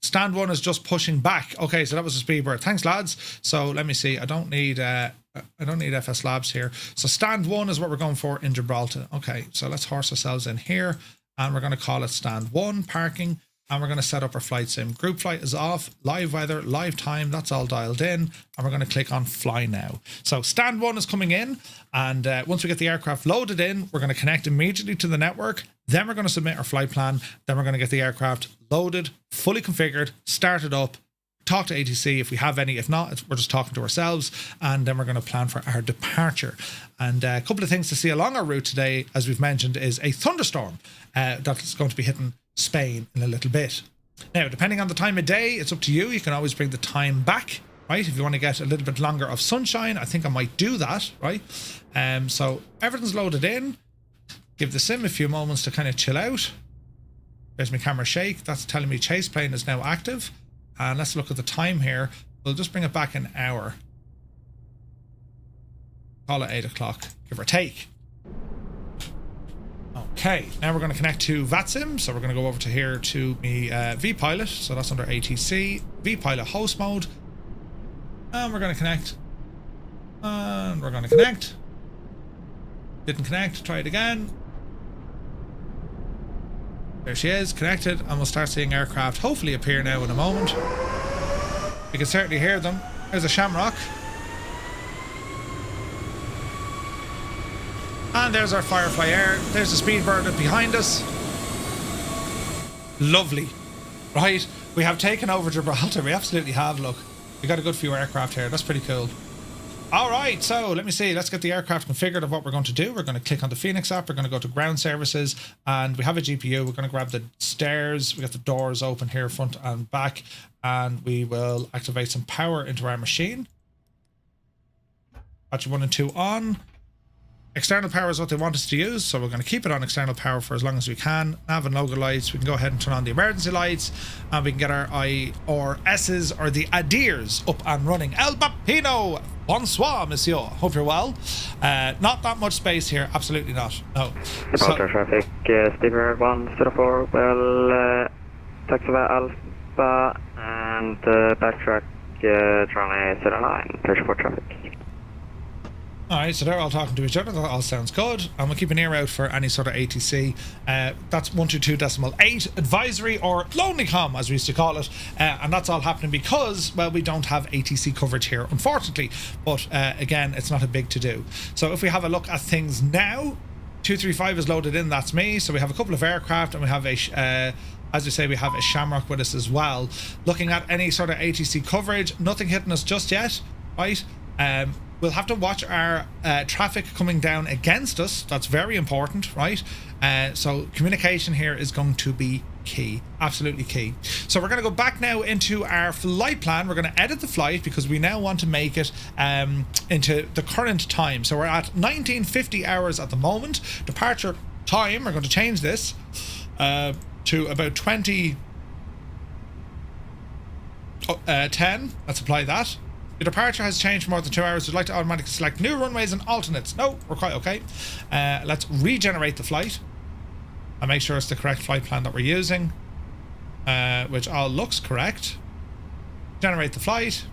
Stand 1 is just pushing back. Okay, so that was a Speedbird. Thanks, lads. So let me see. I don't need FS Labs here. So stand 1 is what we're going for in Gibraltar. Okay, so let's horse ourselves in here. And we're going to call it stand 1, parking. And we're going to set up our flight sim. Group flight is off, live weather, live time, that's all dialed in. And we're going to click on fly now. So stand 1 is coming in. And once we get the aircraft loaded in, we're going to connect immediately to the network. Then we're going to submit our flight plan. Then we're going to get the aircraft loaded, fully configured, started up, talk to ATC if we have any. If not, we're just talking to ourselves. And then we're going to plan for our departure. And a couple of things to see along our route today, as we've mentioned, is a thunderstorm that's going to be hitting Spain in a little bit. Now, depending on the time of day, it's up to you. You can always bring the time back, right? If you want to get a little bit longer of sunshine, I think I might do that, right? So everything's loaded in. Give the sim a few moments to kind of chill out. There's my camera shake. That's telling me chase plane is now active. And let's look at the time here. We'll just bring it back an hour. Call it 8 o'clock, give or take. Okay, now we're going to connect to VATSIM. So we're going to go over to here to me vPilot. So that's under ATC, vPilot host mode. And we're going to connect. And we're going to connect. Didn't connect, try it again. There she is, connected, and we'll start seeing aircraft hopefully appear now in a moment. We can certainly hear them. There's a Shamrock. And there's our FireFly Air. There's the Speedbird behind us. Lovely. Right, we have taken over Gibraltar. We absolutely have, look. We got a good few aircraft here. That's pretty cool. All right, so let me see. Let's get the aircraft configured of what we're going to do. We're going to click on the Fenix app. We're going to go to ground services, and we have a GPU. We're going to grab the stairs. We got the doors open here, front and back, and we will activate some power into our machine. Battery 1 and 2 on. External power is what they want us to use, so we're going to keep it on external power for as long as we can. Nav and logo lights, we can go ahead and turn on the emergency lights, and we can get our IRSs or the ADIRs up and running. El Bapino, bonsoir, monsieur. Hope you're well. Not that much space here, absolutely not. No. Departure traffic, Speedbird 104, well, taxi Alpha, and backtrack, runway 09, pressure for traffic. Alright, so they're all talking to each other. That all sounds good. And we'll keep an ear out for any sort of ATC. That's 122.8 advisory, or LonelyCom as we used to call it. And that's all happening because, well, we don't have ATC coverage here, unfortunately. But again, it's not a big to-do. So if we have a look at things now, 235 is loaded in, that's me. So we have a couple of aircraft, and we have a... as we say, we have a Shamrock with us as well. Looking at any sort of ATC coverage, nothing hitting us just yet, right? We'll have to watch our traffic coming down against us. That's very important, right? So communication here is going to be key, absolutely key. So we're going to go back now into our flight plan. We're going to edit the flight because we now want to make it into the current time. So we're at 1950 hours at the moment. Departure time, we're going to change this to about 2010. Let's apply that. Your departure has changed for more than 2 hours. Would like to automatically select new runways and alternates. No, we're quite okay. Let's regenerate the flight and make sure it's the correct flight plan that we're using, which all looks correct. Generate the flight.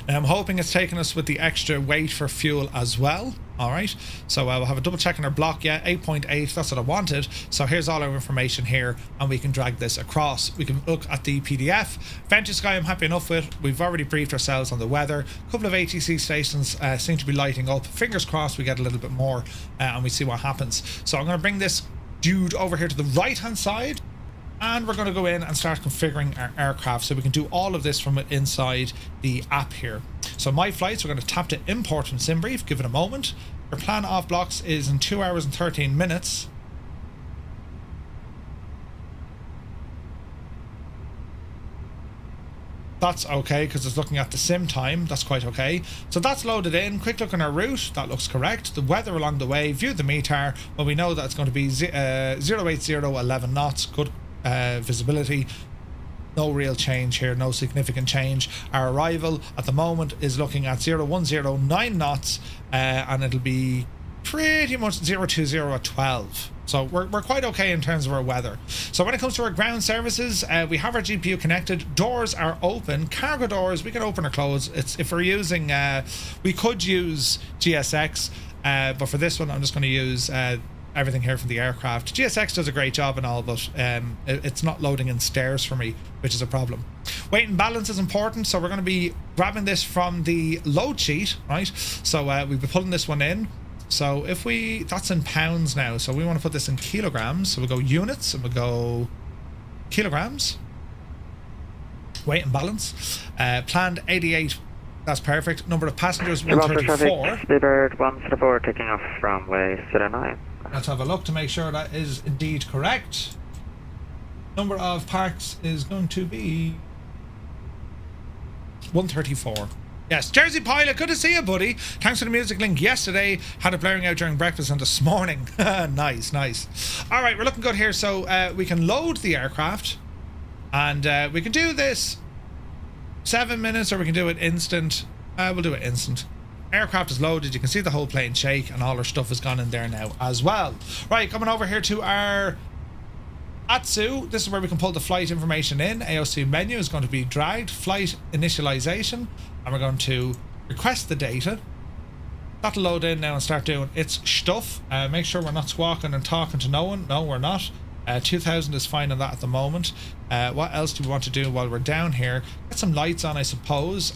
Now I'm hoping it's taking us with the extra weight for fuel as well. All right, so we'll have a double check in our block. Yeah, 8.8, that's what I wanted. So here's all our information here, and we can drag this across. We can look at the PDF. Venture Sky I'm happy enough with. We've already briefed ourselves on the weather. A couple of ATC stations seem to be lighting up. Fingers crossed we get a little bit more and we see what happens. So I'm going to bring this dude over here to the right hand side, and we're going to go in and start configuring our aircraft, so we can do all of this from inside the app here. So my flights, we're going to tap to import from SimBrief, give it a moment. Our plan off blocks is in 2 hours and 13 minutes. That's okay because it's looking at the sim time. That's quite okay. So that's loaded in. Quick look on our route. That looks correct. The weather along the way. View the METAR. Well, we know that it's going to be 080, 11 knots. Good visibility. No real change here. No significant change. Our arrival at the moment is looking at 0109 knots. And it'll be pretty much 020 at 12. So we're quite okay in terms of our weather. So when it comes to our ground services, we have our GPU connected. Doors are open. Cargo doors, we can open or close. If we're using, we could use GSX, but for this one, I'm just going to use everything here from the aircraft. GSX does a great job and all, but it's not loading in stairs for me, which is a problem. Weight and balance is important, so we're going to be grabbing this from the load sheet, right? So we'll be pulling this one in. So if that's in pounds now, so we want to put this in kilograms. So we'll go units and we'll go kilograms. Weight and balance. Planned 88, that's perfect. Number of passengers, 134. Speedbird 174 taking off from way 09. Let's have a look to make sure that is indeed correct. Number of parks is going to be 134. Yes, Jersey Pilot, good to see you, buddy. Thanks for the music link yesterday. Had it blaring out during breakfast and this morning. Nice, nice. All right, we're looking good here. So we can load the aircraft. And we can do this 7 minutes or we can do it instant. We'll do it instant. Aircraft is loaded. You can see the whole plane shake and all our stuff has gone in there now as well. Right, coming over here to our ATSU. This is where we can pull the flight information in. AOC menu is going to be dragged. Flight initialization. And we're going to request the data. That'll load in now and start doing its stuff. Make sure we're not squawking and talking to no one. No, we're not. 2000 is fine on that at the moment. What else do we want to do while we're down here? Get some lights on, I suppose.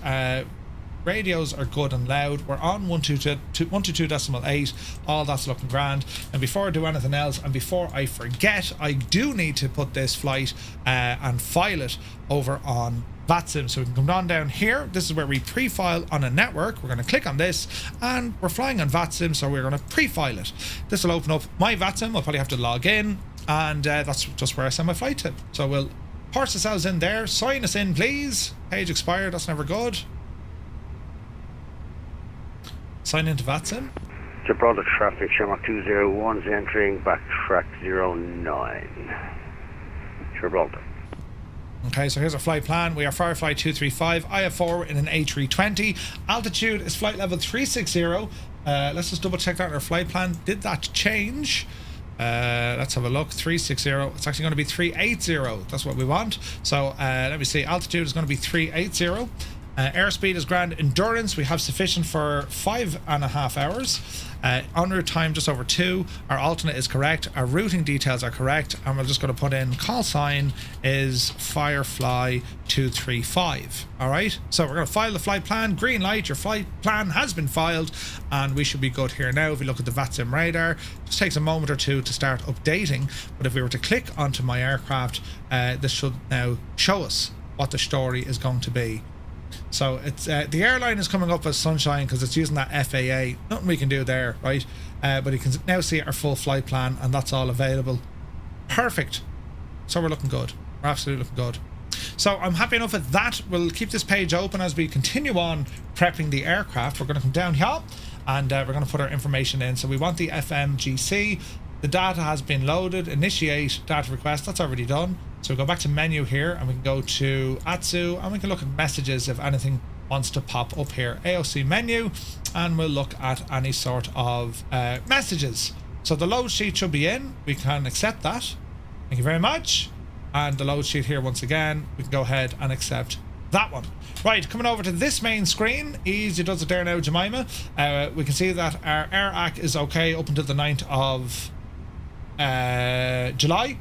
Radios are good and loud. We're on 122.8. All that's looking grand. And before I do anything else, and before I forget, I do need to put this flight and file it over on VATSIM. So we can come down here. This is where we pre-file on a network. We're going to click on this and we're flying on VATSIM, so we're going to pre-file it. This will open up my VATSIM. I'll probably have to log in, and that's just where I send my flight to. So we'll parse ourselves in there. Sign us in, please. Page expired. That's never good. Sign into VATSIM. Gibraltar traffic, Shamrock 201 is entering backtrack 09. Gibraltar. Okay, so here's our flight plan. We are FireFly 235, IF4 in an A320. Altitude is flight level 360. Let's just double check that in our flight plan. Did that change? Let's have a look. 360. It's actually going to be 380. That's what we want. So let me see. Altitude is going to be 380. Airspeed is grand. Endurance, we have sufficient for 5.5 hours. En route time just over 2. Our alternate is correct. Our routing details are correct. And we're just going to put in call sign is FireFly 235. Alright, so we're going to file the flight plan. Green light, your flight plan has been filed. And we should be good here now. If we look at the VATSIM radar, it just takes a moment or two to start updating. But if we were to click onto my aircraft, this should now show us what the story is going to be. So it's the airline is coming up as sunshine because it's using that FAA. Nothing we can do there, right? But you can now see our full flight plan, and that's all available. Perfect. So we're looking good. We're absolutely looking good. So I'm happy enough with that. We'll keep this page open as we continue on prepping the aircraft. We're going to come down here and we're going to put our information in. So we want the FMGC. The data has been loaded. Initiate data request. That's already done. So we go back to menu here and we can go to ATSU and we can look at messages if anything wants to pop up here. AOC menu, and we'll look at any sort of messages. So the load sheet should be in. We can accept that. Thank you very much. And the load sheet here once again, we can go ahead and accept that one. Right, coming over to this main screen, easy does it there now, Jemima. We can see that our AirAC is okay up until the 9th of July.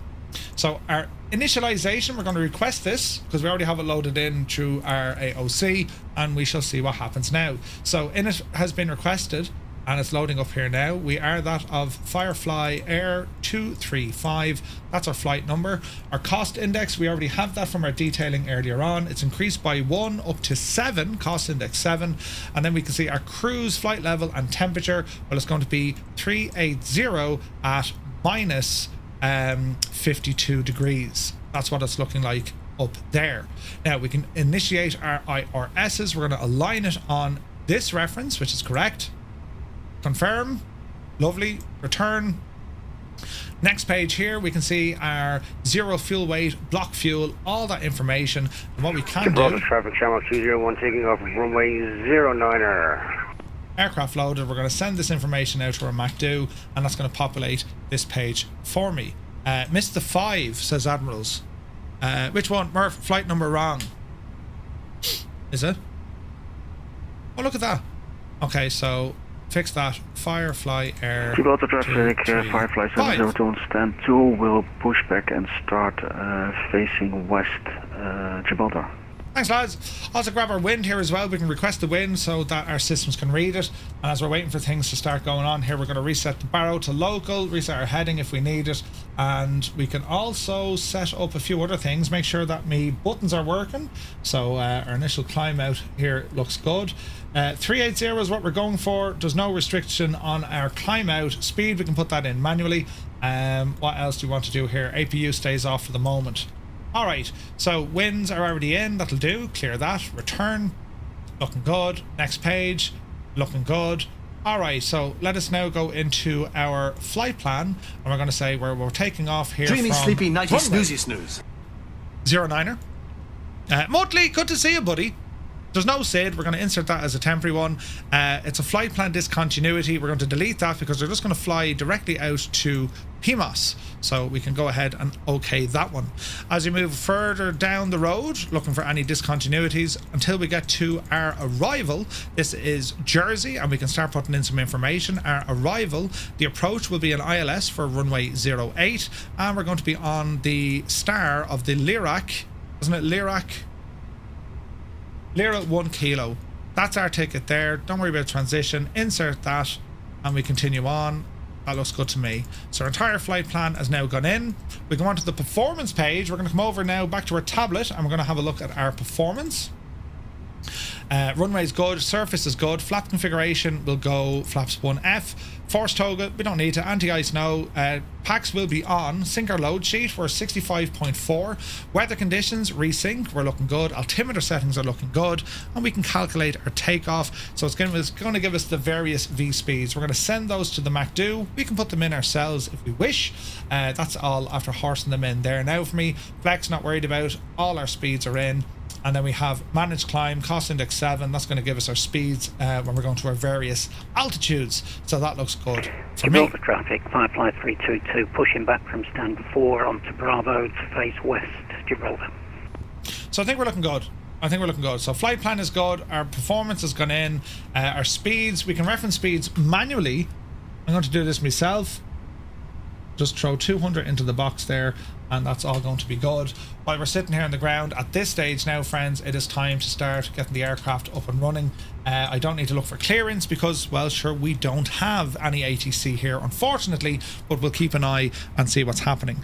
So our initialization, we're going to request this because we already have it loaded in through our AOC, and we shall see what happens now. So init has been requested and it's loading up here now. We are that of FireFly Air 235. That's our flight number. Our cost index, we already have that from our detailing earlier on. It's increased by 1 up to 7, cost index 7. And then we can see our cruise flight level and temperature. Well, it's going to be 380 at minus 52 degrees. That's what it's looking like up there. Now we can initiate our IRSs. We're going to align it on this reference, which is correct. Confirm. Lovely. Return. Next page here, we can see our 0 fuel weight, block fuel, all that information. And what we can Gibraltar do... traffic channel 201 taking off runway 09er. Aircraft loaded. We're going to send this information out to our MACD, and that's going to populate this page for me. Missed the 5, says Admirals. Which one? Murph, flight number wrong. Is it? Oh, look at that. Okay, so fix that. FireFly Air. Gibraltar traffic, FireFly 702 stand 2 will push back and start facing west Gibraltar. Thanks, lads. Also grab our wind here as well. We can request the wind so that our systems can read it. And as we're waiting for things to start going on here, we're going to reset the barrow to local, reset our heading if we need it. And we can also set up a few other things, make sure that my buttons are working. So our initial climb out here looks good. 380 is what we're going for. There's no restriction on our climb out. Speed, we can put that in manually. What else do you want to do here? APU stays off for the moment. Alright, so winds are already in, that'll do, clear that, return, looking good, next page, looking good. Alright, so let us now go into our flight plan, and we're going to say we're taking off here Dreamy, from sleepy, nighty, runway snoozy, snooze. 09er. Mutley, good to see you, buddy. There's no SID, we're going to insert that as a temporary one. It's a flight plan discontinuity. We're going to delete that because we're just going to fly directly out to PMOS. So we can go ahead and okay that one. As we move further down the road, looking for any discontinuities until we get to our arrival. This is Jersey, and we can start putting in some information. Our arrival, the approach will be an ILS for runway 08, and we're going to be on the star of the Lyrac, isn't it Lyrac? Lyra 1 kilo. That's our ticket there. Don't worry about transition. Insert that and we continue on. That looks good to me. So our entire flight plan has now gone in. We go on to the performance page. We're going to come over now back to our tablet and we're going to have a look at our performance. Runway is good, surface is good, flap configuration will go flaps 1F, force toga, we don't need to, anti-ice no, packs will be on, sinker load sheet, we're 65.4, weather conditions, resync, we're looking good, altimeter settings are looking good, and we can calculate our takeoff, so it's going to give us the various V speeds. We're going to send those to the MACD, we can put them in ourselves if we wish, that's all after horsing them in there. Now for me, flex not worried about, all our speeds are in. And then we have managed climb, cost index 7. That's going to give us our speeds when we're going to our various altitudes. So that looks good for me. Gibraltar traffic, FireFly 322, pushing back from stand 4 onto Bravo to face west Gibraltar. So I think we're looking good. So flight plan is good. Our performance has gone in. Our speeds, we can reference speeds manually. I'm going to do this myself. Just throw 200 into the box there, and that's all going to be good. While we're sitting here on the ground, at this stage now, friends, it is time to start getting the aircraft up and running. I don't need to look for clearance because, well, sure, we don't have any ATC here, unfortunately, but we'll keep an eye and see what's happening.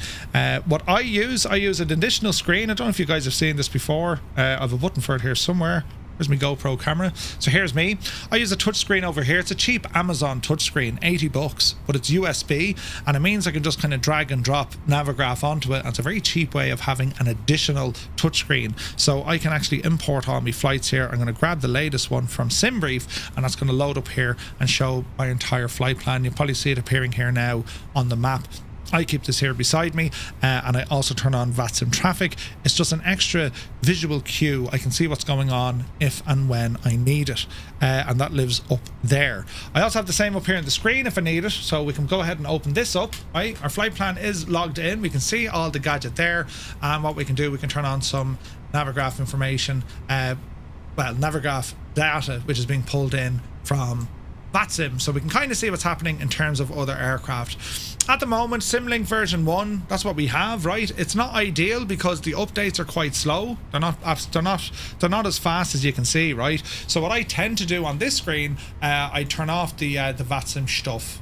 What I use an additional screen. I don't know if you guys have seen this before. I have a button for it here somewhere. Here's my GoPro camera. So here's me. I use a touchscreen over here. It's a cheap Amazon touchscreen, $80, but it's USB, and it means I can just kind of drag and drop Navigraph onto it. And it's a very cheap way of having an additional touchscreen. So I can actually import all my flights here. I'm going to grab the latest one from SimBrief, and that's going to load up here and show my entire flight plan. You'll probably see it appearing here now on the map. I keep this here beside me, and I also turn on VATSIM traffic. It's just an extra visual cue. I can see what's going on if and when I need it, and that lives up there. I also have the same up here on the screen if I need it, so we can go ahead and open this up. Right, our flight plan is logged in. We can see all the gadget there, and what we can do, we can turn on some Navigraph information, Navigraph data, which is being pulled in from VATSIM, so we can kind of see what's happening in terms of other aircraft. At the moment, SimLink version 1, that's what we have, right? It's not ideal because the updates are quite slow. They're not as fast as you can see, right? So what I tend to do on this screen, I turn off the VATSIM stuff,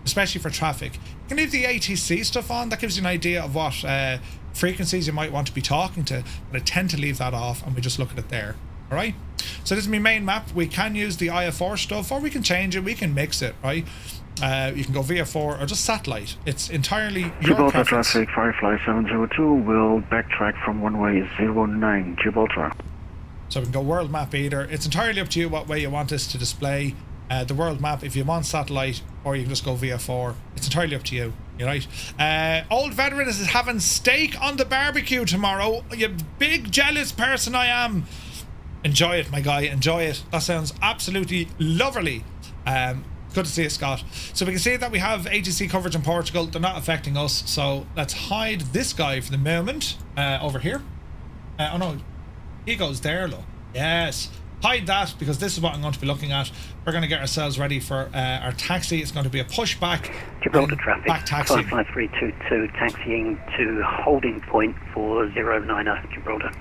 especially for traffic. You can leave the ATC stuff on. That gives you an idea of what frequencies you might want to be talking to, but I tend to leave that off and we just look at it there. All right. So this is my main map. We can use the IF4 stuff, or we can change it. We can mix it, right? You can go VF4 or just satellite. It's entirely your Gibraltar preference. traffic, FireFly 702 will backtrack from runway 09, Gibraltar. So we can go world map either. It's entirely up to you what way you want this to display. The world map, if you want satellite, or you can just go VF4. It's entirely up to you. You're right. Old Veteran is having steak on the barbecue tomorrow. You big jealous person I am. Enjoy it, my guy. Enjoy it. That sounds absolutely lovely. Good to see you, Scott. So we can see that we have ATC coverage in Portugal. They're not affecting us. So let's hide this guy for the moment. Over here. Oh no, he goes there, look. Yes. Hide that, because this is what I'm going to be looking at. We're going to get ourselves ready for our taxi. It's going to be a pushback. Gibraltar traffic, back taxi. 55322, taxiing to holding point for 09er, Gibraltar.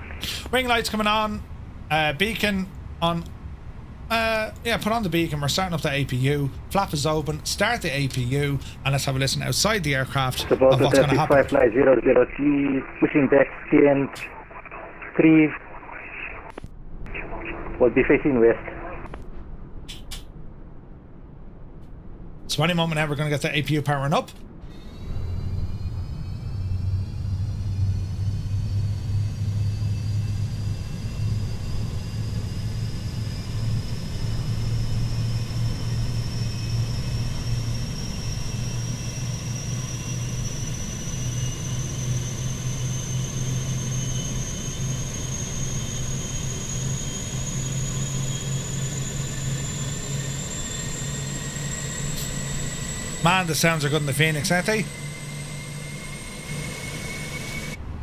Ring lights coming on. Beacon on. Yeah, put on the beacon. We're starting up the APU. Flap is open. Start the APU, and let's have a listen outside the aircraft of what's going to happen. FireFly 00T, pushing back TN 3. Will be facing west. So any moment now we're going to get the APU powering up. Man, the sounds are good in the Fenix, aren't they?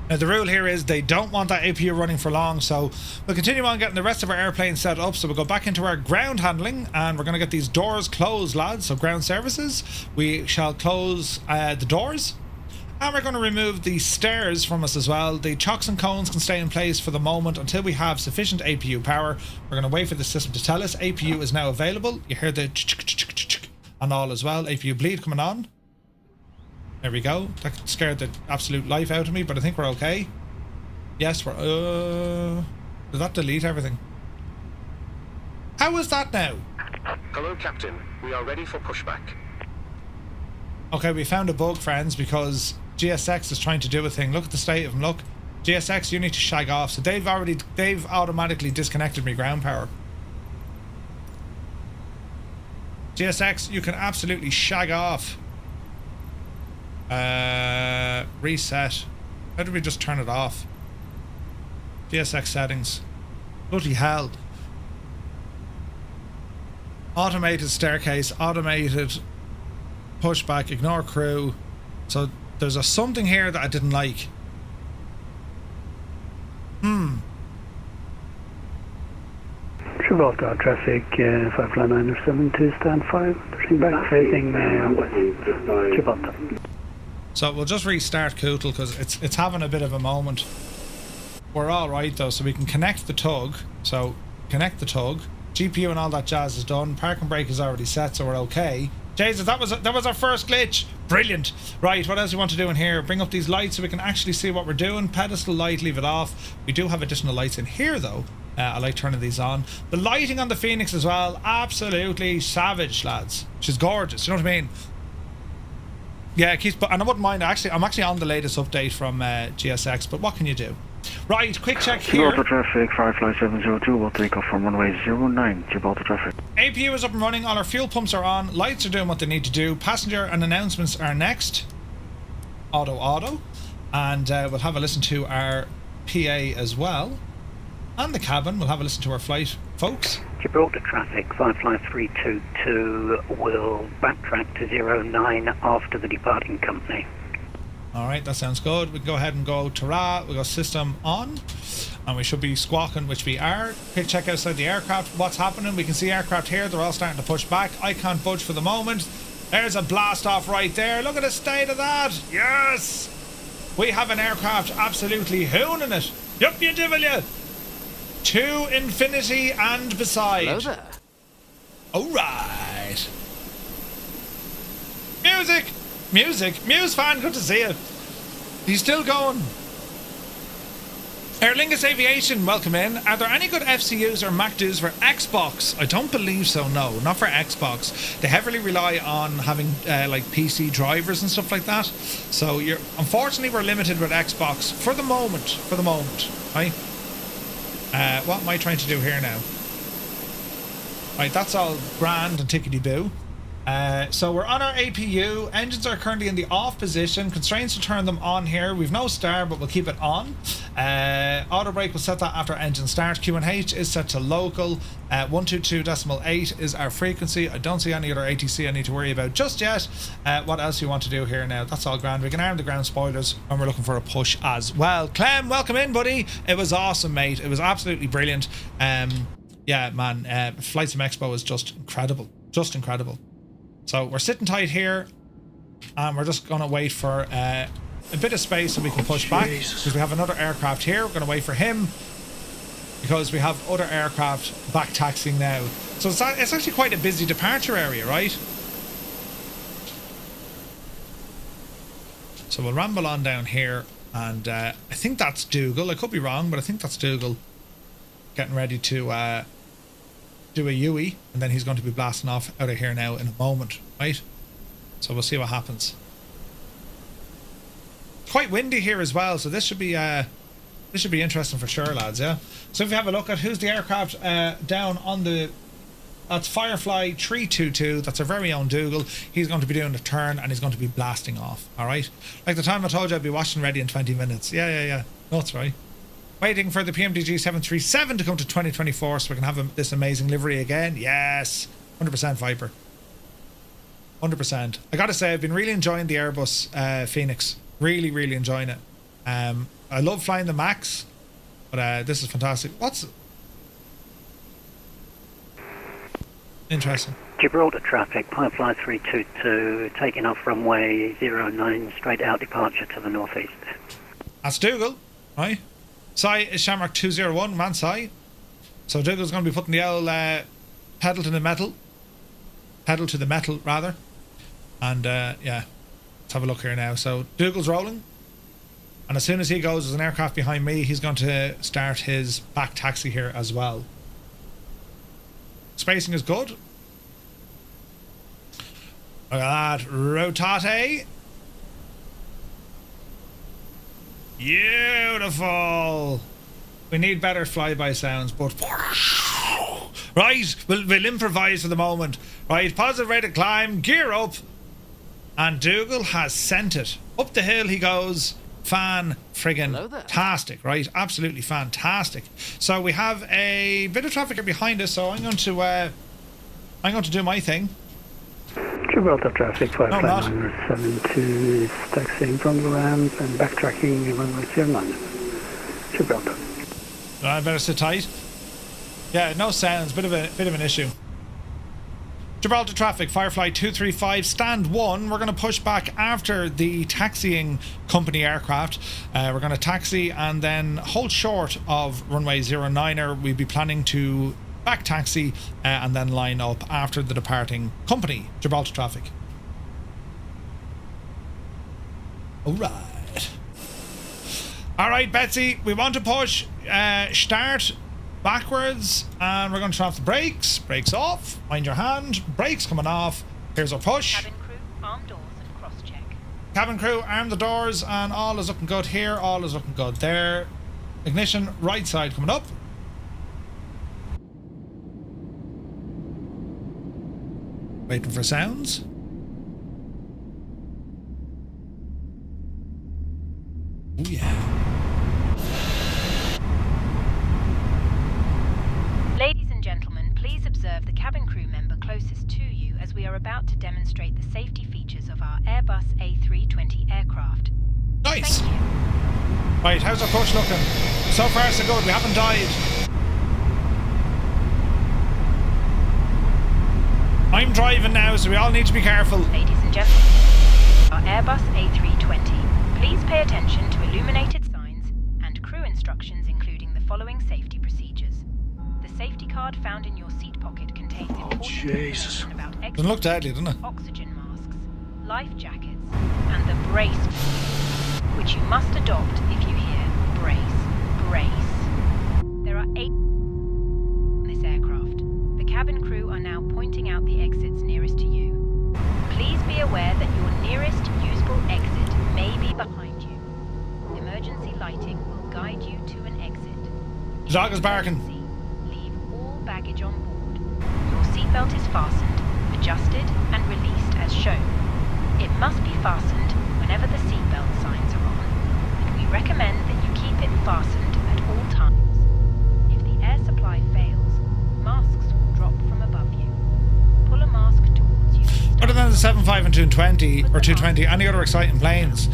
Now the rule here is they don't want that APU running for long, so we'll continue on getting the rest of our airplanes set up. So we'll go back into our ground handling, and we're going to get these doors closed, lads. So ground services, we shall close the doors, and we're going to remove the stairs from us as well. The chocks and cones can stay in place for the moment until we have sufficient APU power. We're going to wait for the system to tell us APU is now available. You hear the and all as well. APU bleed coming on. There we go. That scared the absolute life out of me, but I think we're okay. Yes, we're did that delete everything? How is that now? Hello, Captain. We are ready for pushback. Okay, we found a bug, friends, because GSX is trying to do a thing. Look at the state of them. Look, GSX, you need to shag off. So they've automatically disconnected me ground power. GSX, you can absolutely shag off. Reset. How did we just turn it off? GSX settings. Bloody hell. Automated staircase, automated pushback, ignore crew. So there's a something here that I didn't like. Gibraltar traffic, FireFly 972, stand 5, pushing back, facing Gibraltar. So we'll just restart Kootel because it's having a bit of a moment. We're all right though, so we can connect the tug. So connect the tug. GPU and all that jazz is done. Park and brake is already set, so we're okay. Jesus, that was our first glitch. Brilliant. Right, what else we want to do in here? Bring up these lights so we can actually see what we're doing. Pedestal light, leave it off. We do have additional lights in here though. I like turning these on. The lighting on the Fenix as well, absolutely savage, lads. She's gorgeous, you know what I mean? Yeah, it keeps, and I wouldn't mind. I'm actually on the latest update from GSX, but what can you do? Right, quick check here. Gibraltar traffic, FireFly 702 will take off from runway 09, Gibraltar traffic. APU is up and running, all our fuel pumps are on, lights are doing what they need to do, passenger and announcements are next. Auto. And we'll have a listen to our PA as well. And the cabin, we'll have a listen to our flight, folks. Gibraltar traffic, FireFly 322 will backtrack to 09 after the departing company. Alright, that sounds good. We can go ahead and go Tara, we go system on, and we should be squawking, which we are. Quick check outside the aircraft, what's happening. We can see aircraft here, they're all starting to push back. I can't budge for the moment. There's a blast off right there. Look at the state of that. Yes! We have an aircraft absolutely hooning it. Yup, you devil you! To infinity and beside. Hello there. Alright. Music! Muse fan, good to see you. He's still going. Aer Lingus Aviation, welcome in. Are there any good FCUs or MACDs for Xbox? I don't believe so, no. Not for Xbox. They heavily rely on having like PC drivers and stuff like that. So unfortunately we're limited with Xbox for the moment. Right? What am I trying to do here now? Right, that's all grand and tickety-boo. So we're on our APU. Engines are currently in the off position. Constraints to turn them on here. We've no star, but we'll keep it on. Auto brake will set that after engine start. QNH is set to local. 122.8 is our frequency. I don't see any other ATC I need to worry about just yet. What else do you want to do here now? That's all grand. We can arm the ground spoilers, and we're looking for a push as well. Clem, welcome in, buddy. It was awesome, mate. It was absolutely brilliant. Yeah, man. Flight Sim Expo was just incredible. Just incredible. So we're sitting tight here, and we're just going to wait for a bit of space so we can push back, because we have another aircraft here. We're going to wait for him because we have other aircraft back taxiing now. So it's actually quite a busy departure area, right? So we'll ramble on down here, and I think that's Dougal. I could be wrong, but I think that's Dougal getting ready to do a UE, and then he's going to be blasting off out of here now in a moment, right? So we'll see what happens. Quite windy here as well, so this should be interesting for sure, lads. Yeah. So if you have a look at who's the aircraft down on the, that's FireFly 322. That's our very own Dougal. He's going to be doing a turn, and he's going to be blasting off. All right. Like the time I told you I'd be watching ready in 20 minutes. Yeah. No, that's right. Waiting for the PMDG 737 to come to 2024 so we can have this amazing livery again. Yes. 100% Viper. 100%. I gotta say, I've been really enjoying the Airbus Fenix. Really enjoying it. I love flying the Max, but this is fantastic. What's... Interesting. Gibraltar traffic, FireFly 322, taking off runway 09, straight out departure to the northeast. That's Dougal, right? Sai is Shamrock 201, man Sai. So Dougal's going to be putting the old pedal to the metal. Pedal to the metal, rather. And yeah, let's have a look here now. So Dougal's rolling. And as soon as he goes, there's an aircraft behind me. He's going to start his back taxi here as well. Spacing is good. Look at that. Rotate. Beautiful. We need better flyby sounds, but right, we'll improvise for the moment. Right, positive rate of climb, gear up, and Dougal has sent it up the hill. He goes. Fan-friggin-tastic, right? Absolutely fantastic. So we have a bit of traffic here behind us. So I'm going to do my thing. Gibraltar traffic, FireFly 972 is taxiing from the ramp and backtracking runway 09. Gibraltar. I better sit tight. Yeah, no sounds. Bit of an issue. Gibraltar traffic, FireFly 235, stand 1. We're going to push back after the taxiing company aircraft. We're going to taxi and then hold short of runway 09er. We'll be planning to back taxi and then line up after the departing company. Gibraltar traffic. Alright, Betsy, we want to push start backwards, and we're going to turn off the brakes. Brakes off. Mind your hand. Brakes coming off. Here's our push. Cabin crew, arm doors and cross-check. Cabin crew, arm the doors, and all is looking good here. All is looking good there. Ignition, right side coming up. Waiting for sounds. Oh yeah. Ladies and gentlemen, please observe the cabin crew member closest to you as we are about to demonstrate the safety features of our Airbus A320 aircraft. Nice! Thank you. Right, how's our push looking? So far so good, we haven't died. I'm driving now, so we all need to be careful. Ladies and gentlemen, our Airbus A320. Please pay attention to illuminated signs and crew instructions, including the following safety procedures. The safety card found in your seat pocket contains important information about doesn't look deadly, doesn't it? Oxygen masks, life jackets, and the brace, which you must adopt if you hear brace, brace. There are 8 in this aircraft. The cabin crew are now pointing out the exits nearest to you. Please be aware that your nearest usable exit may be behind you. Emergency lighting will guide you to an exit. The dog is barking. Leave all baggage on board. Your seatbelt is fastened, adjusted and released as shown. It must be fastened whenever the seatbelt signs are on, and we recommend that you keep it fastened at all times. If the air supply fails, masks will drop from above you. Pull a mask towards you. Other than the 75 and 220, or 220, any other exciting planes?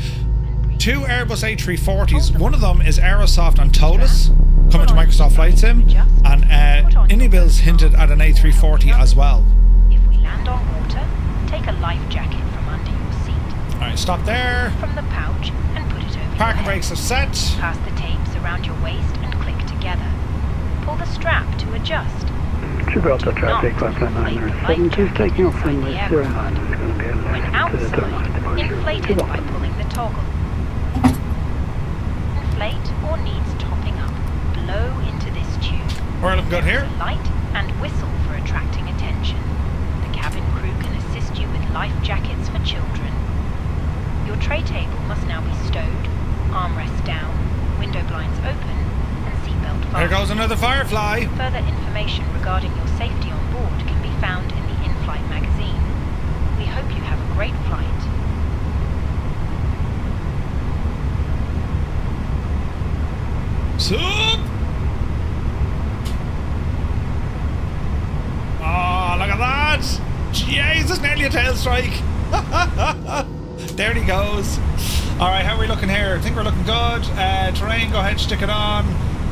2 Airbus A340s, one of them is Aerosoft and Tolis, coming to Microsoft Flight Sim, and Inibils hinted at an A340 as well. If we land on water, take a life jacket from under your seat. Alright, stop there. From the pouch and put it over Parking your head. brakes are set. Pass the tapes around your waist and click together. Pull the strap to adjust. Gibraltar traffic, FireFly 972, taking off runway 09 is going to be a When left outside, inflate it by pulling the toggle. Inflate or needs topping up. Blow into this tube. We're looking good here. Light and whistle for attracting attention. The cabin crew can assist you with life jackets for children. Your tray table must now be stowed, armrests down, window blinds open, and seatbelt fastened. There goes another Firefly. Further information regarding your safety on board can be found in the in-flight magazine. We hope you have a great flight. Sup? Oh, look at that! Jesus, nearly a tail strike. There he goes. Alright, how are we looking here? I think we're looking good. Terrain, go ahead, stick it on.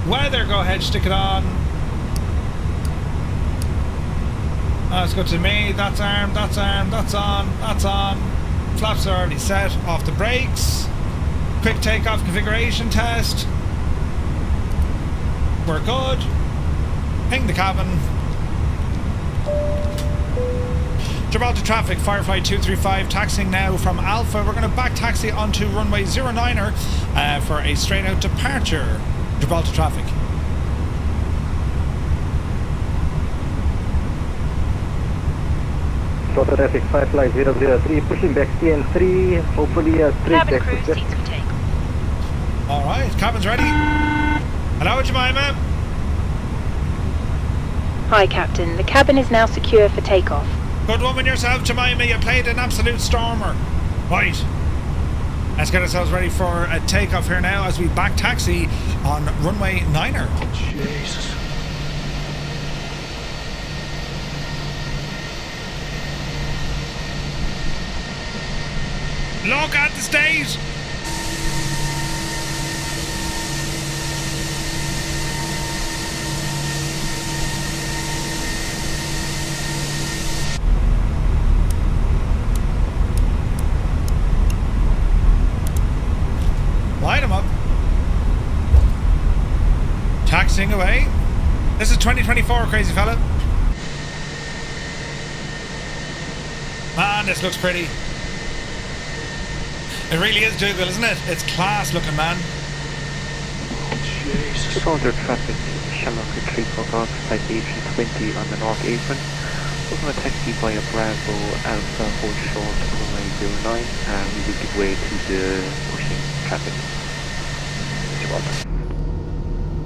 Weather, go ahead, stick it on. That's good to me. That's armed, that's armed, that's on, that's on. Flaps are already set. Off the brakes. Quick takeoff configuration test. We're good. Ping the cabin. Gibraltar traffic, FireFly 235, taxiing now from Alpha. We're going to back taxi onto runway 09er for a straight out departure. Gibraltar traffic. Gibraltar traffic, FireFly 003, pushing back TN3, hopefully a straight Cabin back. crew, seats for takeoff. Alright, cabin's ready. Hello, Jemima. Hi, Captain. The cabin is now secure for takeoff. Good woman yourself, Jemima. You played an absolute stormer. Right. Let's get ourselves ready for a takeoff here now as we back taxi on runway 9er. Jesus. Look at the stage. Light them up. Taxiing away. This is 2024, crazy fella. Man, this looks pretty. It really is Dougal, isn't it? It's class looking, man. Jesus. Gibraltar traffic, Shamrock Retreat for Golf, flight A320 on the North Apron. We're going to taxi via Bravo Alpha, hold short, runway 09. We will give way to the pushing traffic. Gibraltar.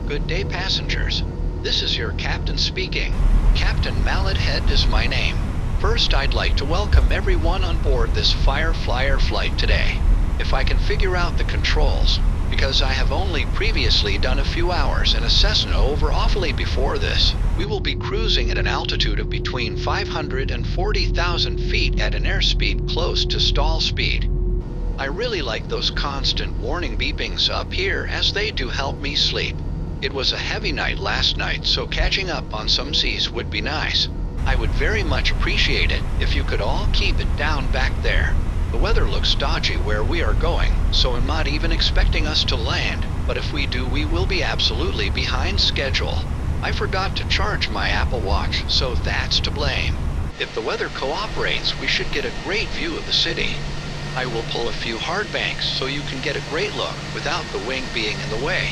Good day, passengers. This is your captain speaking. Captain Mallet Head is my name. First, I'd like to welcome everyone on board this FireFly Air flight today. If I can figure out the controls, because I have only previously done a few hours in a Cessna over awfully before this, we will be cruising at an altitude of between 500 and 40,000 feet at an airspeed close to stall speed. I really like those constant warning beepings up here as they do help me sleep. It was a heavy night last night, so catching up on some seas would be nice. I would very much appreciate it if you could all keep it down back there. The weather looks dodgy where we are going, so I'm not even expecting us to land, but if we do, we will be absolutely behind schedule. I forgot to charge my Apple Watch, so that's to blame. If the weather cooperates, we should get a great view of the city. I will pull a few hard banks so you can get a great look without the wing being in the way.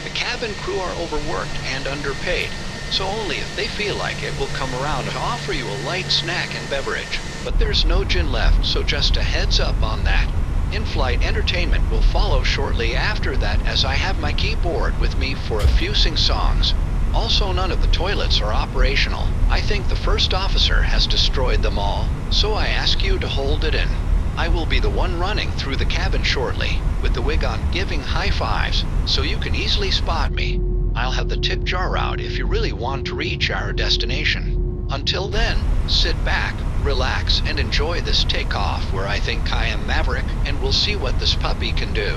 The cabin crew are overworked and underpaid, so only if they feel like it will come around to offer you a light snack and beverage. But there's no gin left, so just a heads up on that. In-flight entertainment will follow shortly after that, as I have my keyboard with me for a few sing-songs. Also, none of the toilets are operational. I think the first officer has destroyed them all, so I ask you to hold it in. I will be the one running through the cabin shortly, with the wig on giving high fives, so you can easily spot me. I'll have the tip jar out if you really want to reach our destination. Until then, sit back, relax, and enjoy this takeoff where I think I am Maverick, and we'll see what this puppy can do.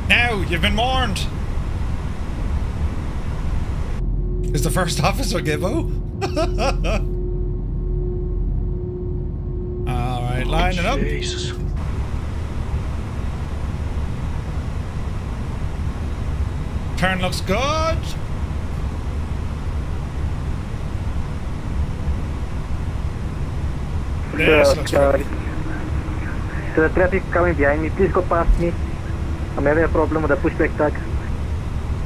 Now, you've been warned. Is the first officer Gibbo? Alright, lining up. Jesus. Turn looks good. This looks good. The traffic coming behind me, please go past me. I'm having a problem with the pushback tag.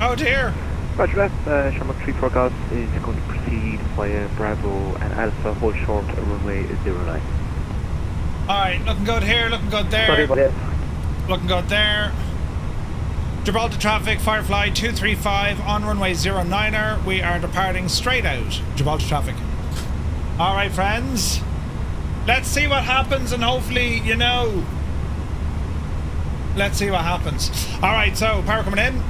Oh dear. Roger that, Shamrock 34 Golf is going to proceed via Bravo and Alpha, hold short at runway 09. Alright, looking good here, looking good there. Sorry about that. Looking good there. Gibraltar traffic, FireFly 235 on runway 09er. We are departing straight out. Gibraltar traffic. Alright, friends. Let's see what happens, and hopefully, you know. Let's see what happens. Alright, so power coming in.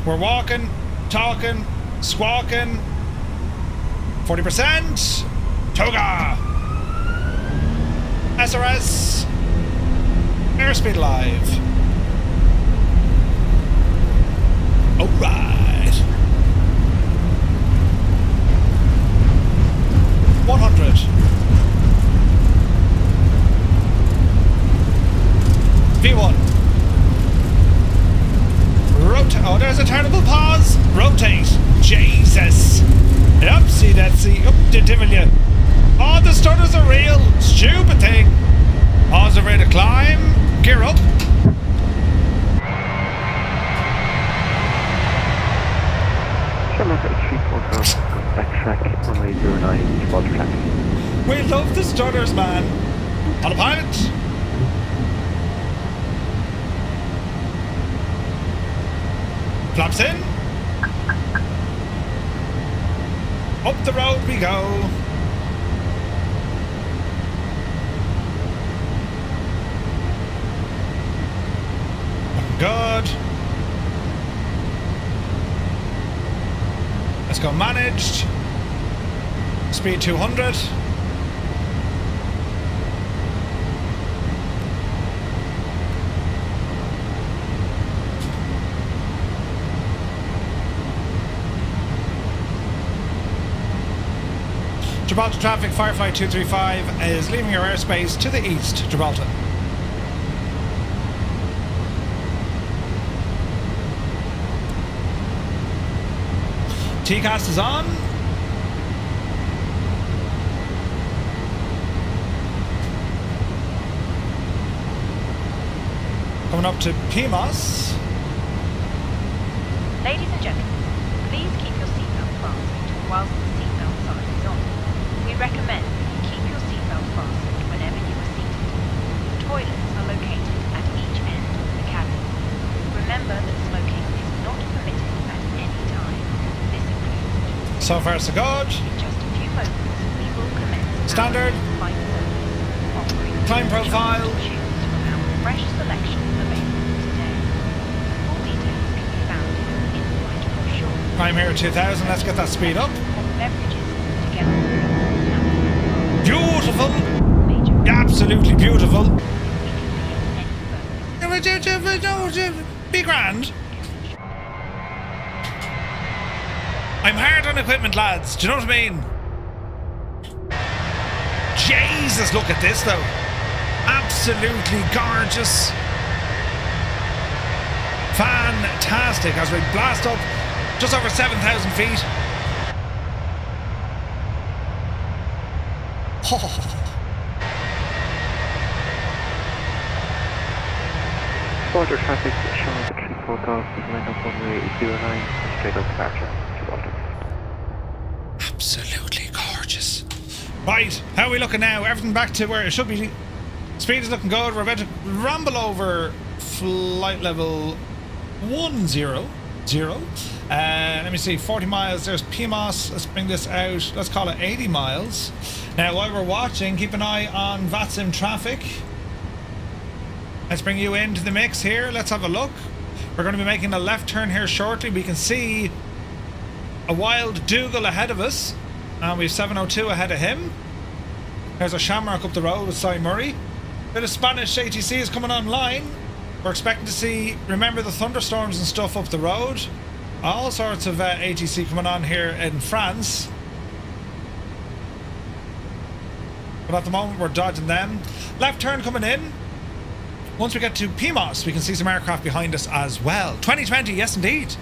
We're walking, talking, squawking. 40%. Toga. SRS. Airspeed live. Alright. 100. V1. Rotate. Oh, there's a terrible pause. Rotate. Jesus. Yep, see that, see. Up the devil you. Oh, the stutters are real. Stupid thing. Pause ready to climb. Gear up. Shamrock 34 Golf, backtrack runway 09, Gibraltar traffic. We love the stutters, man. Autopilot. Flaps in. Up the road we go. Good. Let's go managed. Speed 200. Gibraltar traffic, FireFly 235 is leaving your airspace to the east, Gibraltar. TCAS is on. Coming up to PMOS. Ladies and gentlemen, please keep your seatbelt fastened whilst the seatbelt sign is on. We recommend that you keep your seatbelt fastened whenever you are seated. Toilets are located at each end of the cabin. Remember that smoking is not permitted at any time. This includes... So far so good. In just a few moments, we will commence standard. flight service, offering Climb profile. to choose from our fresh selection available today. Full details can be found in our in-flight brochure. Prime here at 2000. Let's get that speed up. Beverages together. Beautiful. Absolutely beautiful. Be grand. I'm hard on equipment, lads. Do you know what I mean? Jesus, look at this though. Absolutely gorgeous. Fantastic as we blast up just over 7,000 feet. Oh. Border traffic, Shamrock Takeoff, wind up runway 09, straight up departure, Gibraltar. Absolutely gorgeous. Right, how are we looking now? Everything back to where it should be. Speed is looking good. We're about to ramble over flight level 100. Let me see, 40 miles. There's PMOS. Let's bring this out. Let's call it 80 miles. Now, while we're watching, keep an eye on VATSIM traffic. Let's bring you into the mix here. Let's have a look. We're going to be making a left turn here shortly. We can see a wild Dougal ahead of us. And we have 702 ahead of him. There's a Shamrock up the road with Cy Murray. Bit of Spanish ATC is coming online. We're expecting to see, remember the thunderstorms and stuff up the road. All sorts of ATC coming on here in France. But at the moment we're dodging them. Left turn coming in. Once we get to PMOS, we can see some aircraft behind us as well. 2020, yes indeed.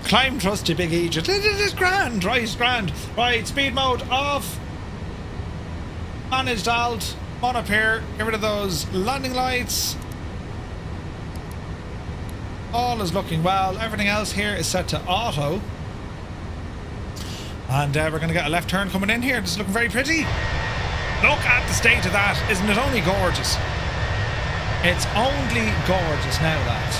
Climb thrust, you big Egypt. It is grand, right, grand. Right, speed mode off. Managed alt. Come on up here. Get rid of those landing lights. All is looking well. Everything else here is set to auto. And we're going to get a left turn coming in here. This is looking very pretty. Look at the state of that. Isn't it only gorgeous? It's only gorgeous now, lads.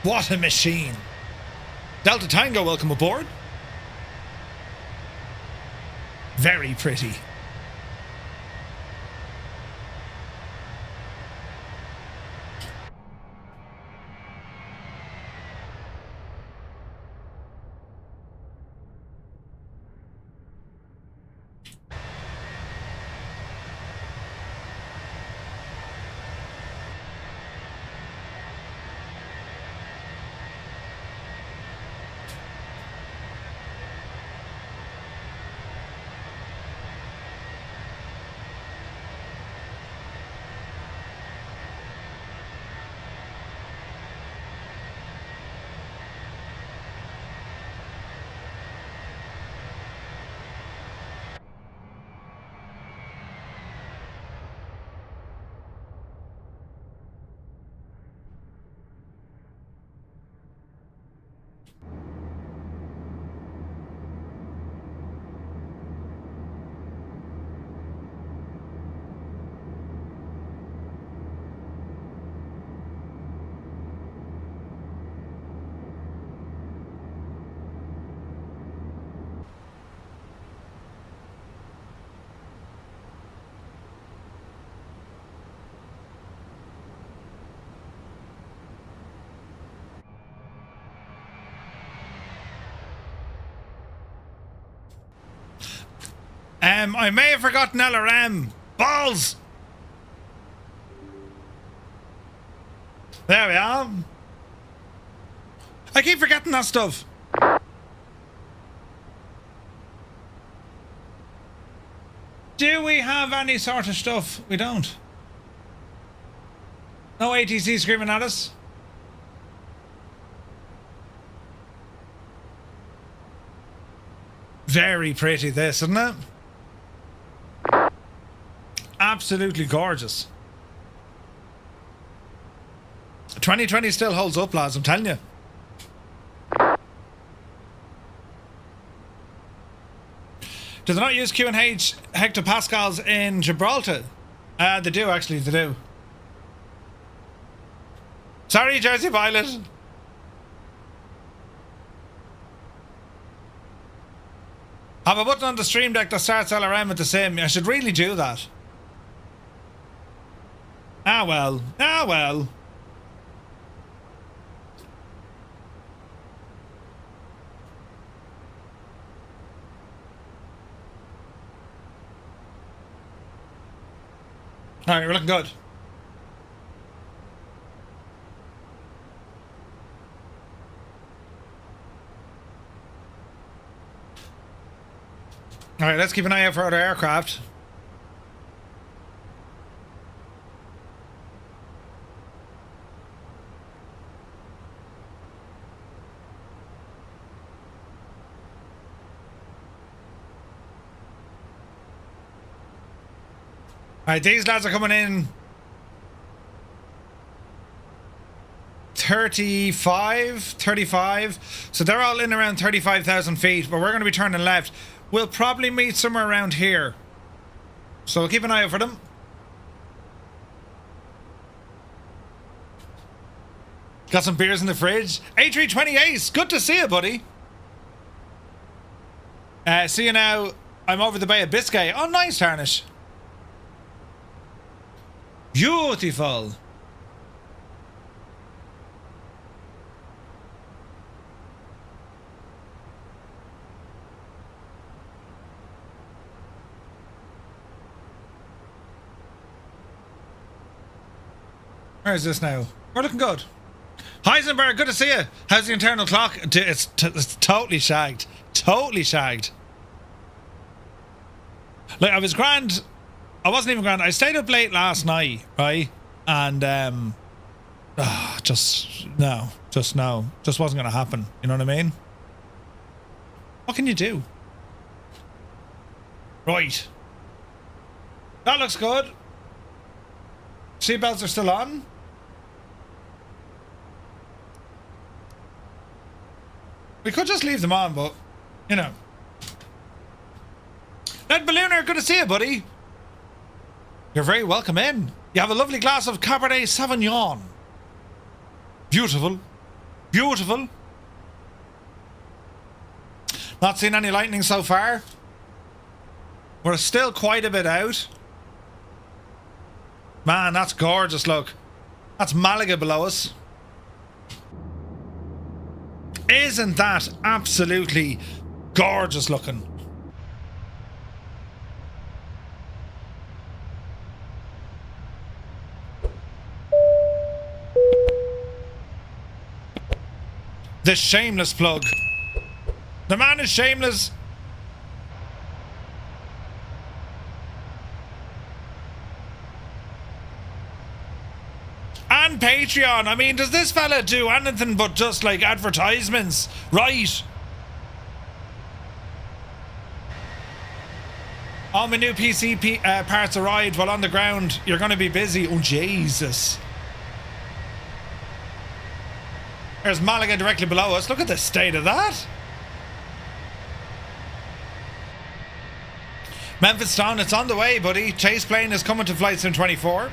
What a machine. Delta Tango, welcome aboard. Very pretty. I may have forgotten LRM. Balls! There we are. I keep forgetting that stuff. Do we have any sort of stuff? We don't. No ATC screaming at us. Very pretty this, isn't it? Absolutely gorgeous. 2020 still holds up, lads, I'm telling you. Do they not use Q&H hectopascals in Gibraltar? They do, actually, they do. Sorry, Jersey Pilot. Have a button on the stream deck that starts LRM with the sim. I should really do that. Ah well. Ah well. Alright, we're looking good. Alright, let's keep an eye out for other aircraft. Alright, these lads are coming in 35. So they're all in around 35,000 feet, but we're going to be turning left. We'll probably meet somewhere around here. So keep an eye out for them. Got some beers in the fridge. A320 Ace, good to see you, buddy. See you now. I'm over the Bay of Biscay. Oh, nice, Tarnish. Beautiful. Where is this now? We're looking good. Heisenberg, good to see you. How's the internal clock? It's totally shagged. Totally shagged. Like, I was grand. I wasn't even grand. I stayed up late last night, right? And, just no. Just wasn't going to happen. You know what I mean? What can you do? Right. That looks good. Seatbelts are still on. We could just leave them on, but, you know. Red Ballooner, good to see you, buddy. You're very welcome in. You have a lovely glass of Cabernet Sauvignon. Beautiful. Beautiful. Not seen any lightning so far. We're still quite a bit out. Man, that's gorgeous, look. That's Malaga below us. Isn't that absolutely gorgeous looking? This shameless plug. The man is shameless. And Patreon. I mean, does this fella do anything but just like advertisements? Right. All my new PC parts arrived while on the ground. You're going to be busy. Oh, Jesus. There's Malaga directly below us. Look at the state of that. Memphis Town, it's on the way, buddy. Chase plane is coming to Flight Sim 24.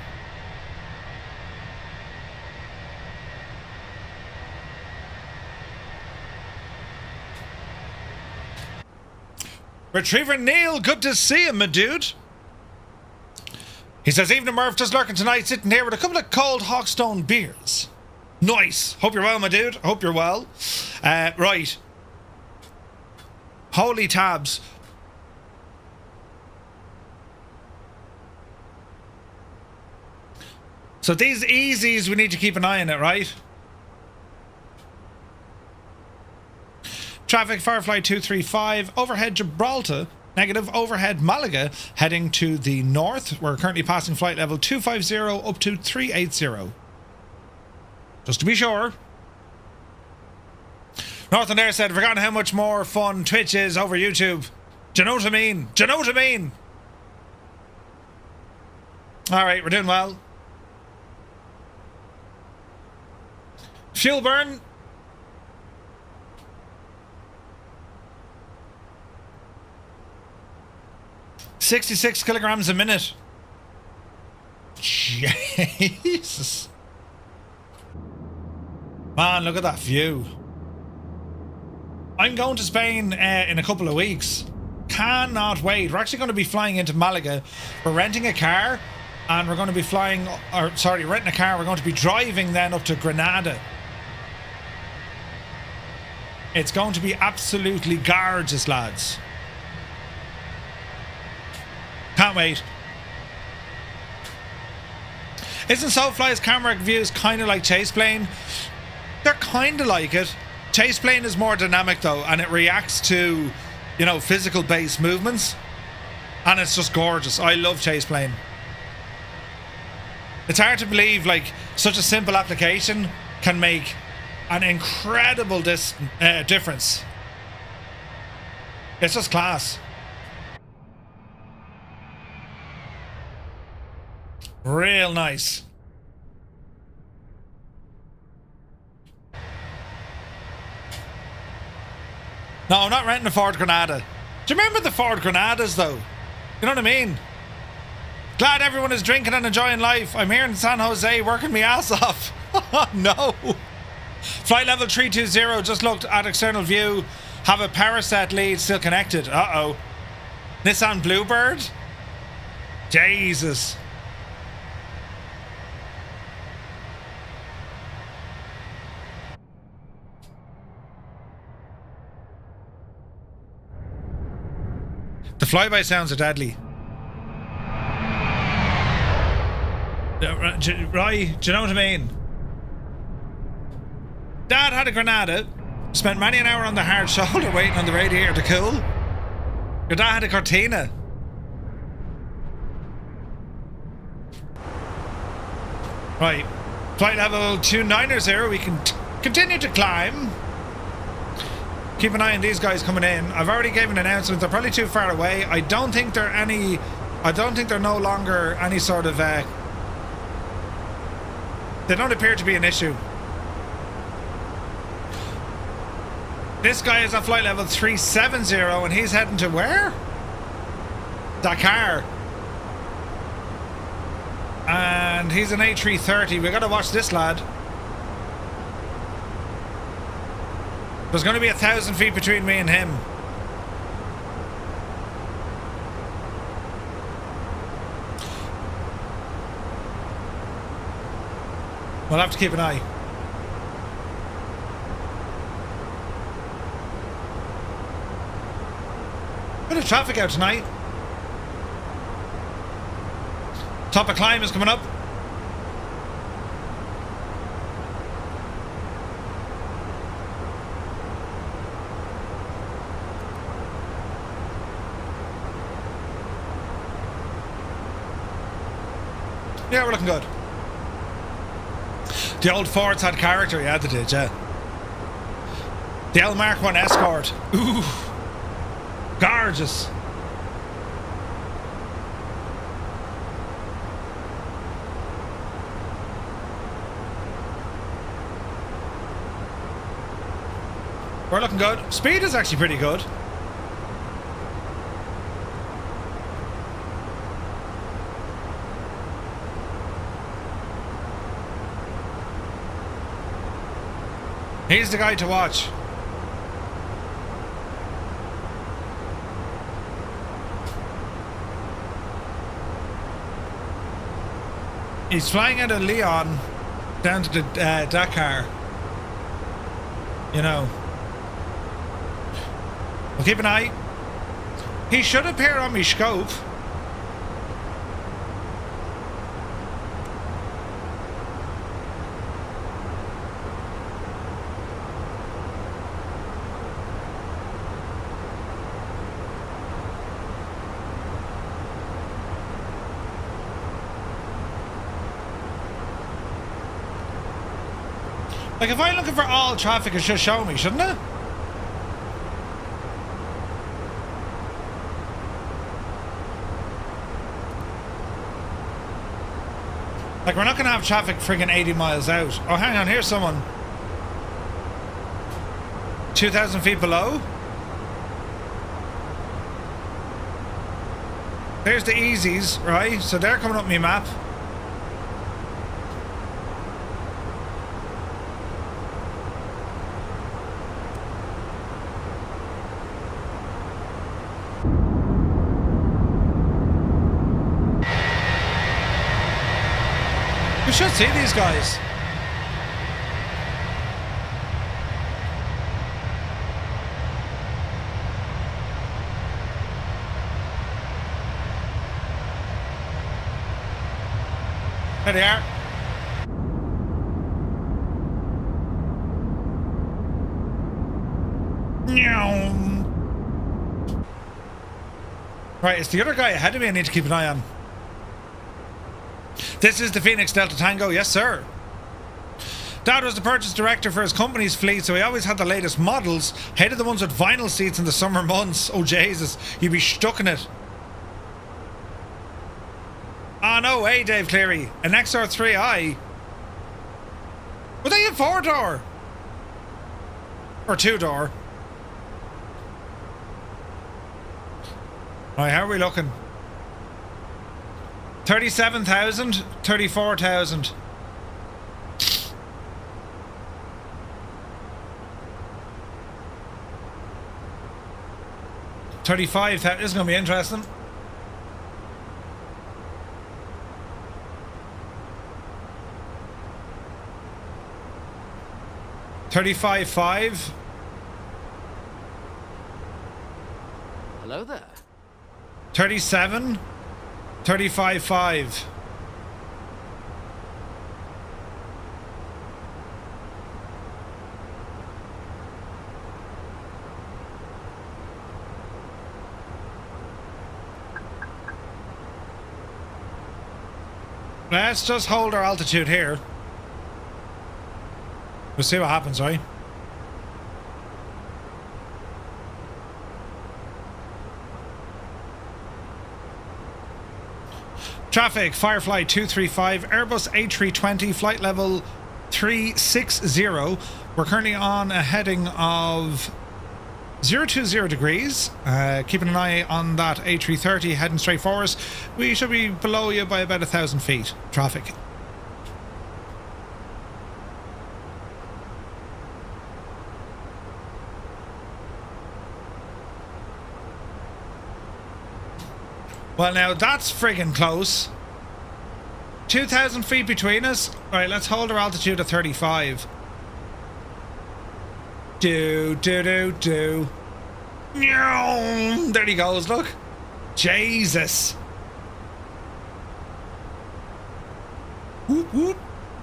Retriever Neil, good to see him, my dude. He says, evening Murph, just lurking tonight, sitting here with a couple of cold Hawkstone beers. Nice. Hope you're well, my dude. Hope you're well. Right. Holy tabs. So these easies, we need to keep an eye on it, right? Traffic, FireFly 235, overhead Gibraltar, negative, overhead Malaga, heading to the north. We're currently passing flight level 250 up to 380. Just to be sure. Northern Air said, forgotten how much more fun Twitch is over YouTube. Do you know what I mean? Do you know what I mean? Alright, we're doing well. Fuel burn. $66 kilograms a minute. Jesus. Man, look at that view. I'm going to Spain in a couple of weeks. Cannot wait. We're actually going to be flying into Malaga. We're renting a car and we're going to be flying, or sorry, renting a car. We're going to be driving then up to Granada. It's going to be absolutely gorgeous, lads. Can't wait. Isn't Soulfly's camera views kind of like Chase Plane? They're kind of like it. Chase Plane is more dynamic though, and it reacts to, you know, physical based movements. And it's just gorgeous. I love Chase Plane. It's hard to believe like such a simple application can make an incredible difference. It's just class. Real nice. No, I'm not renting a Ford Granada. Do you remember the Ford Granadas, though? You know what I mean? Glad everyone is drinking and enjoying life. I'm here in San Jose working my ass off. No. Flight level 320, just looked at external view. Have a power set lead still connected. Uh-oh. Nissan Bluebird? Jesus. The flyby sounds are deadly. Right, do you know what I mean? Dad had a Granada, spent many an hour on the hard shoulder waiting on the radiator to cool. Your dad had a Cortina. Right, flight level 290, we can continue to climb. Keep an eye on these guys coming in. I've already given an announcement. They're probably too far away. I don't think they're no longer any sort of they don't appear to be an issue. This guy is at flight level 370 and he's heading to where? Dakar. And he's an A330. We gotta watch this lad. There's going to be 1,000 feet between me and him. We'll have to keep an eye. Bit of traffic out tonight. Top of climb is coming up. Yeah, we're looking good. The old Fords had character, yeah, they did, yeah. The L Mark 1 Escort. Ooh. Gorgeous. We're looking good. Speed is actually pretty good. He's the guy to watch. He's flying out of Leon down to the Dakar. You know. We'll keep an eye. He should appear on my scope. Like, if I'm looking for all traffic, it should show me, shouldn't it? Like, we're not going to have traffic friggin' 80 miles out. Oh, hang on, here's someone. 2,000 feet below. There's the Easies, right? So they're coming up my map. We should see these guys. There they are. Right, it's the other guy ahead of me I need to keep an eye on. This is the Fenix Delta Tango, yes sir. Dad was the purchase director for his company's fleet, so he always had the latest models. Hated the ones with vinyl seats in the summer months. Oh Jesus, you'd be stuck in it. Ah no way, Dave Cleary. An XR3i. Were they a 4-door? Or 2-door? Right, how are we looking? 37,000, 34,000. $35,000. This is going to be interesting. $35,500. Hello there. 37. 35,500. Let's just hold our altitude here. We'll see what happens, right? Traffic, Firefly 235, Airbus A320, flight level 360. We're currently on a heading of 020 degrees. Keeping an eye on that A330 heading straight for us. We should be below you by about 1,000 feet. Traffic. Well, now that's friggin' close. 2,000 feet between us. Right, let's hold our altitude at 35. There he goes, look. Jesus. Whoop, whoop.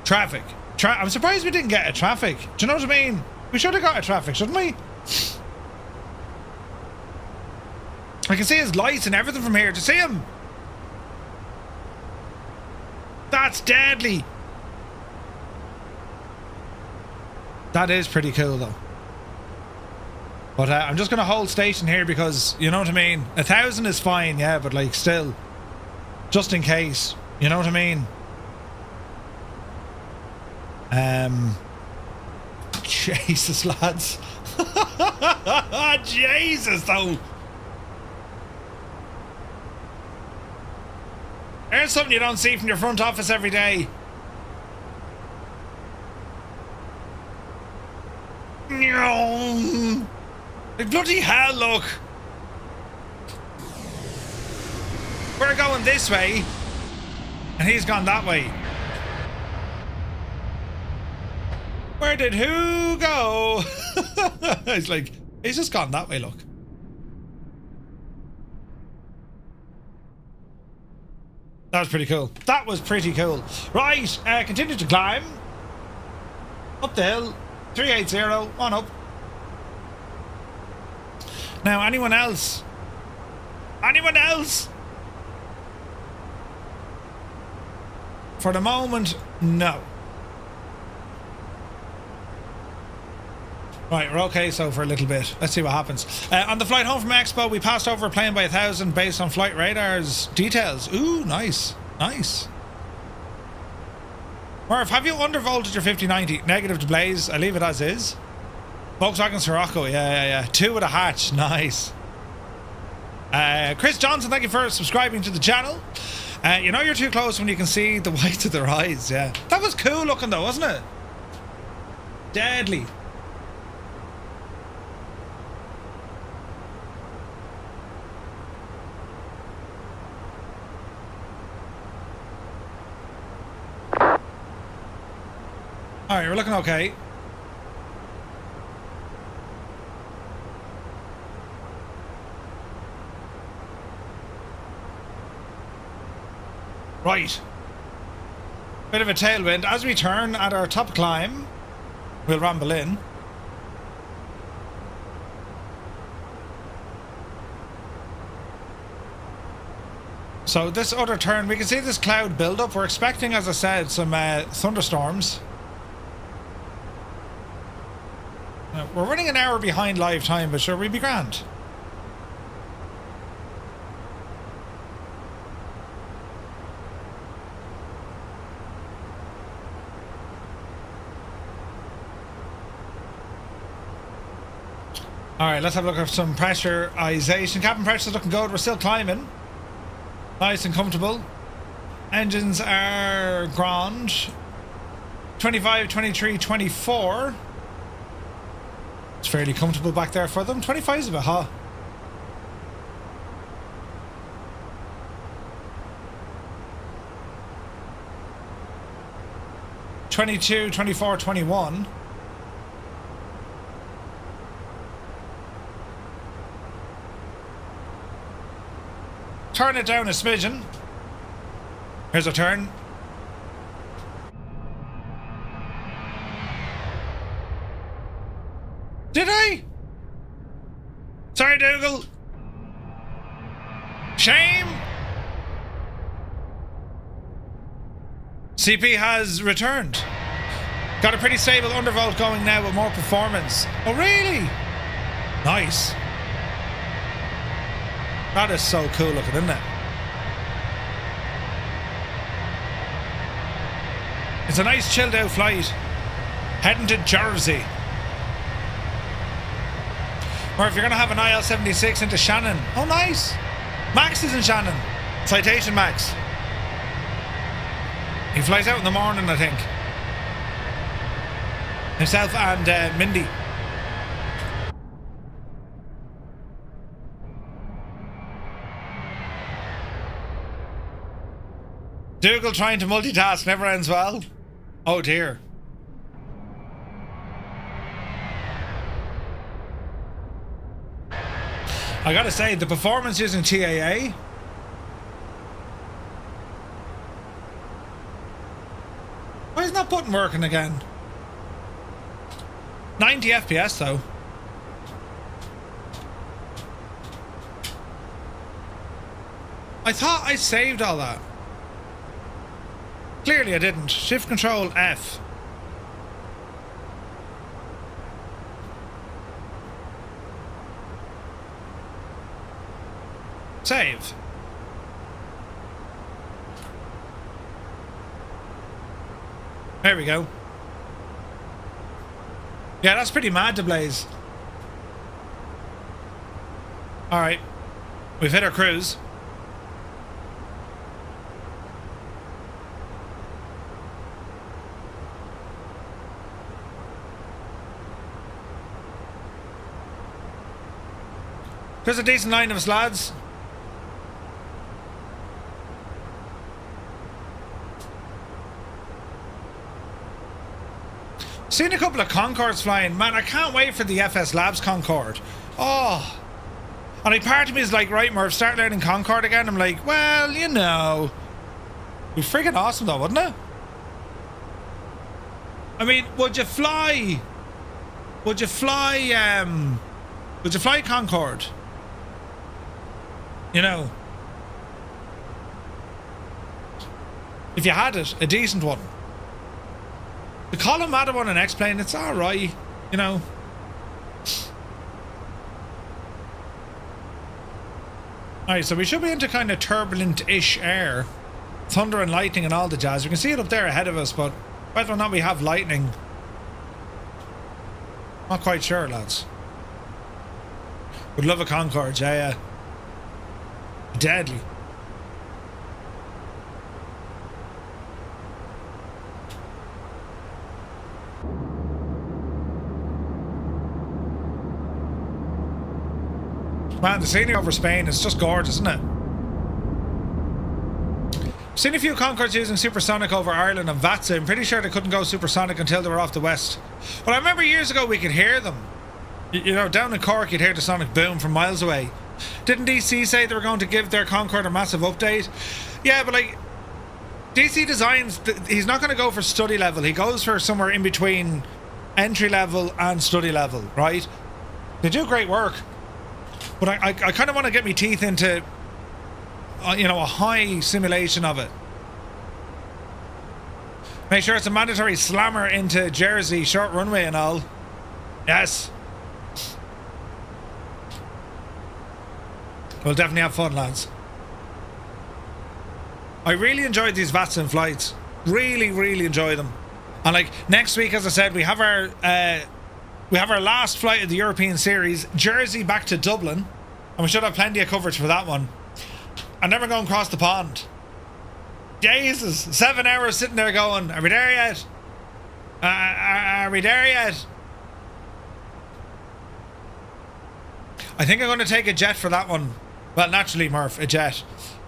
Traffic. I'm surprised we didn't get a traffic. Do you know what I mean? We should have got a traffic, shouldn't we? I can see his lights and everything from here. Do you see him? That's deadly. That is pretty cool though. But I'm just going to hold station here because, you know what I mean? 1,000 is fine, yeah, but like still. Just in case. You know what I mean? Jesus, lads. Jesus, though. There's something you don't see from your front office every day. Like bloody hell, look. We're going this way, and he's gone that way. Where did who go? It's like, he's just gone that way, look. That was pretty cool. That was pretty cool. Right, continue to climb. Up the hill. 380, on up. Now, anyone else? Anyone else? For the moment, no. Right, we're okay so for a little bit. Let's see what happens. On the flight home from Expo, we passed over a plane by 1,000 based on flight radar's details. Ooh, nice. Nice. Murph, have you undervolted your 5090? Negative to Blaze. I leave it as is. Volkswagen Sirocco. Yeah. 2 with a hatch. Nice. Chris Johnson, thank you for subscribing to the channel. You know you're too close when you can see the whites of their eyes. Yeah. That was cool looking though, wasn't it? Deadly. Alright, we're looking okay. Right. Bit of a tailwind. As we turn at our top climb, we'll ramble in. So this other turn, we can see this cloud build up. We're expecting, as I said, some thunderstorms. We're running an hour behind live time, but sure, we'll be grand. Alright, let's have a look at some pressurization. Cabin pressure's looking good. We're still climbing. Nice and comfortable. Engines are grand. 25, 23, 24. It's fairly comfortable back there for them. 25 is a bit hot. (22, 24, 21). Turn it down a smidgen. Here's a turn. Did I? Sorry, Dougal. Shame. CP has returned. Got a pretty stable undervolt going now with more performance. Oh, really? Nice. That is so cool looking, isn't it? It's a nice chilled out flight. Heading to Jersey. Or if you're going to have an IL-76 into Shannon. Oh, nice. Max is in Shannon. Citation Max. He flies out in the morning, I think. Himself and Mindy. Dougal trying to multitask never ends well. Oh dear. I gotta say, the performance using TAA. Why is that button working again? 90 FPS though. I thought I saved all that. Clearly I didn't. Shift Control F. Save. There we go. Yeah, that's pretty mad to blaze. Alright. We've hit our cruise. There's a decent line of us, lads. Seen a couple of Concords flying. Man, I can't wait for the FS Labs Concorde. Oh. And a part of me is like, right, Murph, start learning Concorde again. I'm like, well, you know. It'd be freaking awesome though, wouldn't it? I mean, would you fly Concorde? You know. If you had it, a decent one. The Colin Matter one and X-Plane, it's alright, you know. Alright, so we should be into kind of turbulent-ish air. Thunder and lightning and all the jazz. We can see it up there ahead of us, but whether or not we have lightning, not quite sure, lads. Would love a Concorde, yeah. Deadly. Man, the scenery over Spain is just gorgeous, isn't it? I've seen a few Concords using supersonic over Ireland and VATSIM. I'm pretty sure they couldn't go supersonic until they were off the west. But I remember years ago we could hear them. You know, down in Cork you'd hear the sonic boom from miles away. Didn't DC say they were going to give their Concorde a massive update? Yeah, but like, DC Designs, he's not going to go for study level. He goes for somewhere in between entry level and study level, right? They do great work. But I kind of want to get my teeth into, you know, a high simulation of it. Make sure it's a mandatory slammer into Jersey, short runway and all. Yes. We'll definitely have fun, lads. I really enjoyed these VATSIM flights. Really, really enjoy them. And like, next week, as I said, we have our We have our last flight of the European series, Jersey back to Dublin, and we should have plenty of coverage for that one. And then we're going across the pond. Jesus, 7 hours sitting there going, are we there yet? Are we there yet? I think I'm going to take a jet for that one. Well, naturally, Murph, a jet.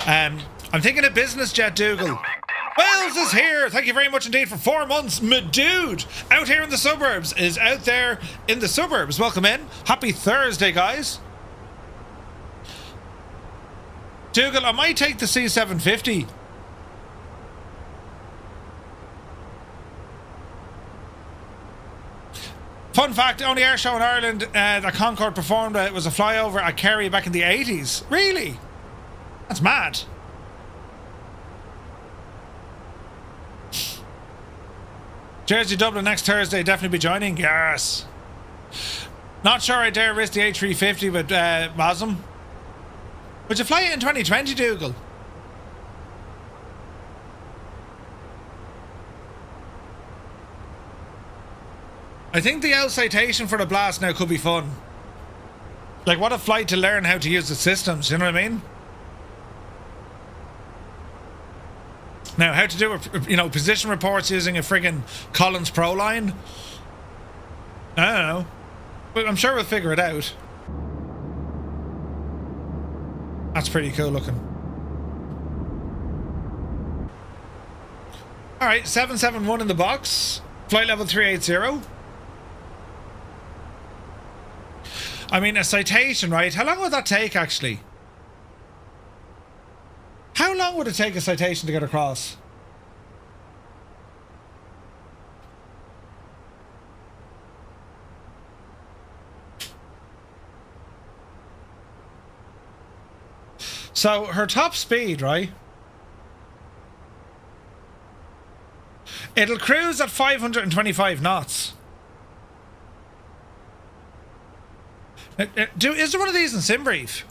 I'm thinking a business jet, Dougal. Wells is here. Thank you very much indeed for 4 months. My dude, out here in the suburbs, is out there in the suburbs. Welcome in. Happy Thursday, guys. Dougal, I might take the C750. Fun fact, only air show in Ireland that Concorde performed was a flyover at Kerry back in the 80s. Really? That's mad. Jersey Dublin next Thursday, definitely be joining. Yes. Not sure I dare risk the A350 with VATSIM. Would you fly it in 2020, Dougal? I think the out citation for the blast now could be fun. Like, what a flight to learn how to use the systems, you know what I mean? Now, how to do, position reports using a friggin' Collins Pro line? I don't know. But I'm sure we'll figure it out. That's pretty cool looking. Alright, 771 in the box. Flight level 380. I mean, a citation, right? How long would that take, actually? How long would it take a citation to get across? So, her top speed, right? It'll cruise at 525 knots. Is there one of these in SimBrief?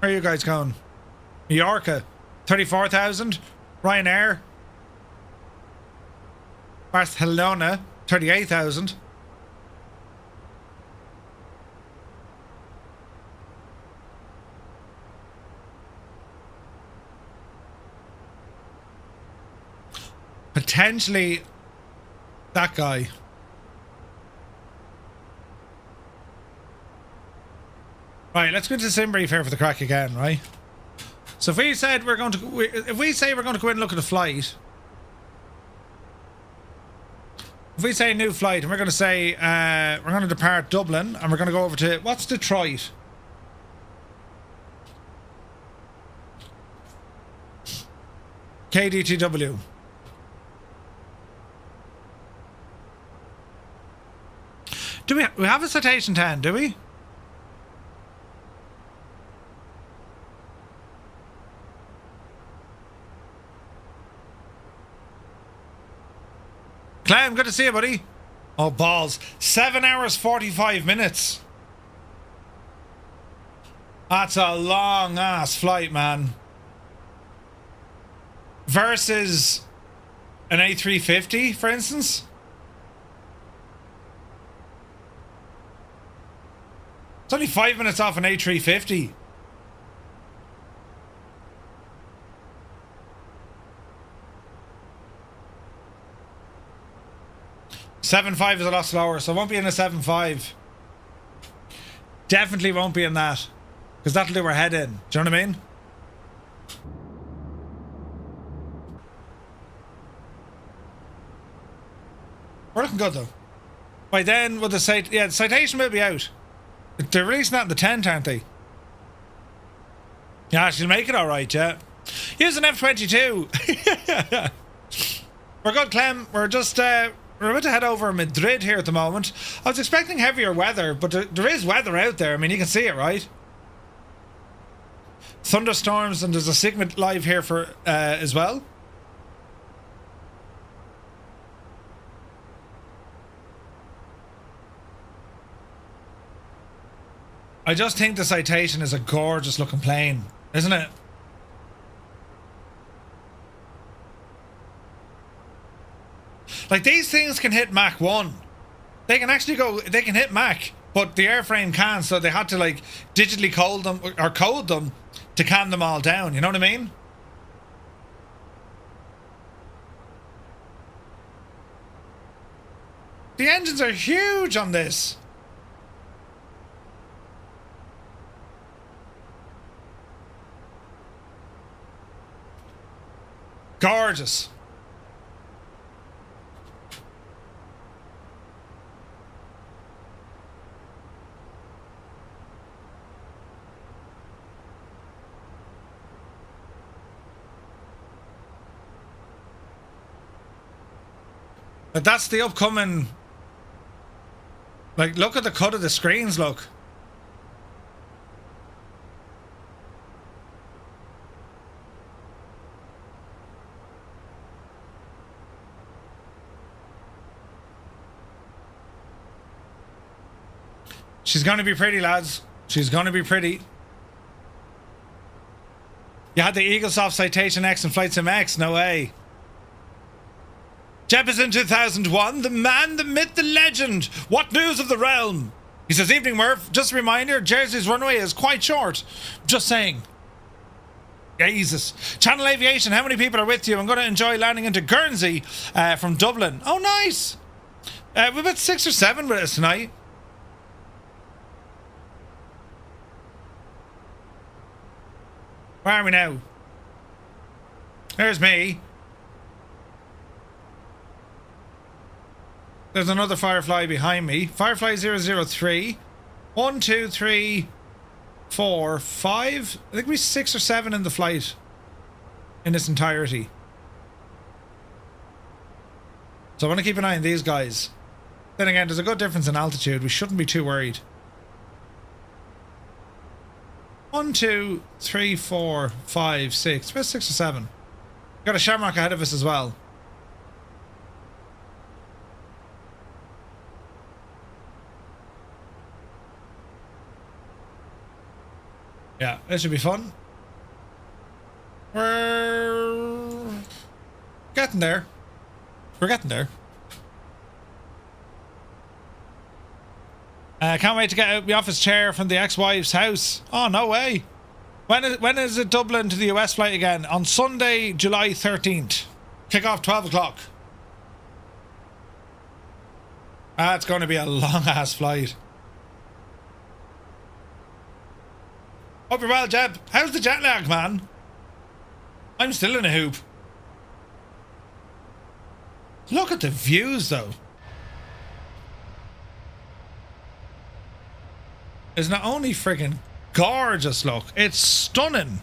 Where are you guys going? Mallorca, 34,000. Ryanair. Barcelona, 38,000. Potentially that guy. Right, let's go into SimBrief here for the crack again, right? So if we said we're going to, if we say we're going to go in and look at a flight, if we say new flight and we're going to say we're going to depart Dublin and we're going to go over to, what's Detroit? KDTW. Do we have a citation 10, do we? Clem, good to see you, buddy. Oh, balls. 7 hours, 45 minutes. That's a long ass flight, man. Versus an A350, for instance. It's only 5 minutes off an A350. $7.5 is a lot slower, so it won't be in a 7.5. Definitely won't be in that. Because that'll do our head in. Do you know what I mean? We're looking good though. By then, will the citation will be out. They're releasing that in the 10th, aren't they? Yeah, she'll make it alright, yeah. Use an F-22. We're good, Clem. We're just, we're about to head over Madrid here at the moment. I was expecting heavier weather, but there is weather out there. I mean, you can see it, right? Thunderstorms, and there's a Sigma live here for as well. I just think the citation is a gorgeous looking plane, isn't it? Like, these things can hit Mach 1. They can actually go, they can hit Mach, but the airframe can't, so they had to, like, digitally code them to calm them all down, you know what I mean? The engines are huge on this. Gorgeous. But that's the upcoming... Like, look at the cut of the screens, look. She's going to be pretty, lads. She's going to be pretty. You had the Eaglesoft Citation X and Flight Sim X? No way. Jefferson 2001, the man, the myth, the legend. What news of the realm? He says, evening Murph, just a reminder, Jersey's runway is quite short. Just saying. Jesus. Channel Aviation, how many people are with you? I'm going to enjoy landing into Guernsey from Dublin. Oh, nice. We've about 6 or 7 with us tonight. Where are we now? There's me. There's another Firefly behind me. Firefly 003. 1, 2, 3, 4, 5. I think we're 6 or 7 in the flight. In its entirety. So I want to keep an eye on these guys. Then again, there's a good difference in altitude. We shouldn't be too worried. 1, 2, 3, 4, 5, 6. About 6 or 7. Got a Shamrock ahead of us as well. Yeah, it should be fun. We're getting there. We're getting there. Can't wait to get out the office chair from the ex-wife's house. Oh, no way. When is it Dublin to the US flight again? On Sunday, July 13th. Kick off 12 o'clock. That's going to be a long-ass flight. Hope you're well, Jeb. How's the jet lag, man? I'm still in a hoop. Look at the views, though. It's not only friggin' gorgeous, look. It's stunning.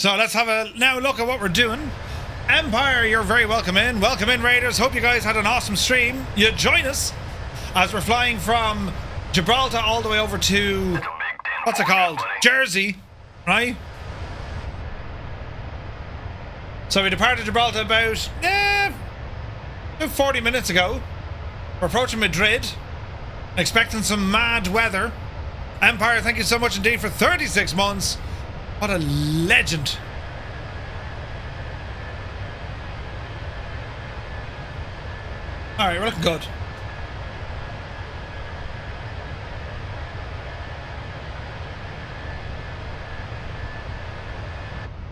So let's have a now look at what we're doing. Empire, you're very welcome in. Welcome in, Raiders. Hope you guys had an awesome stream. You join us as we're flying from Gibraltar all the way over to, what's it called? Jersey, right? So we departed Gibraltar about 40 minutes ago. We're approaching Madrid, expecting some mad weather. Empire, thank you so much indeed for 36 months. What a legend. Alright, we're looking good.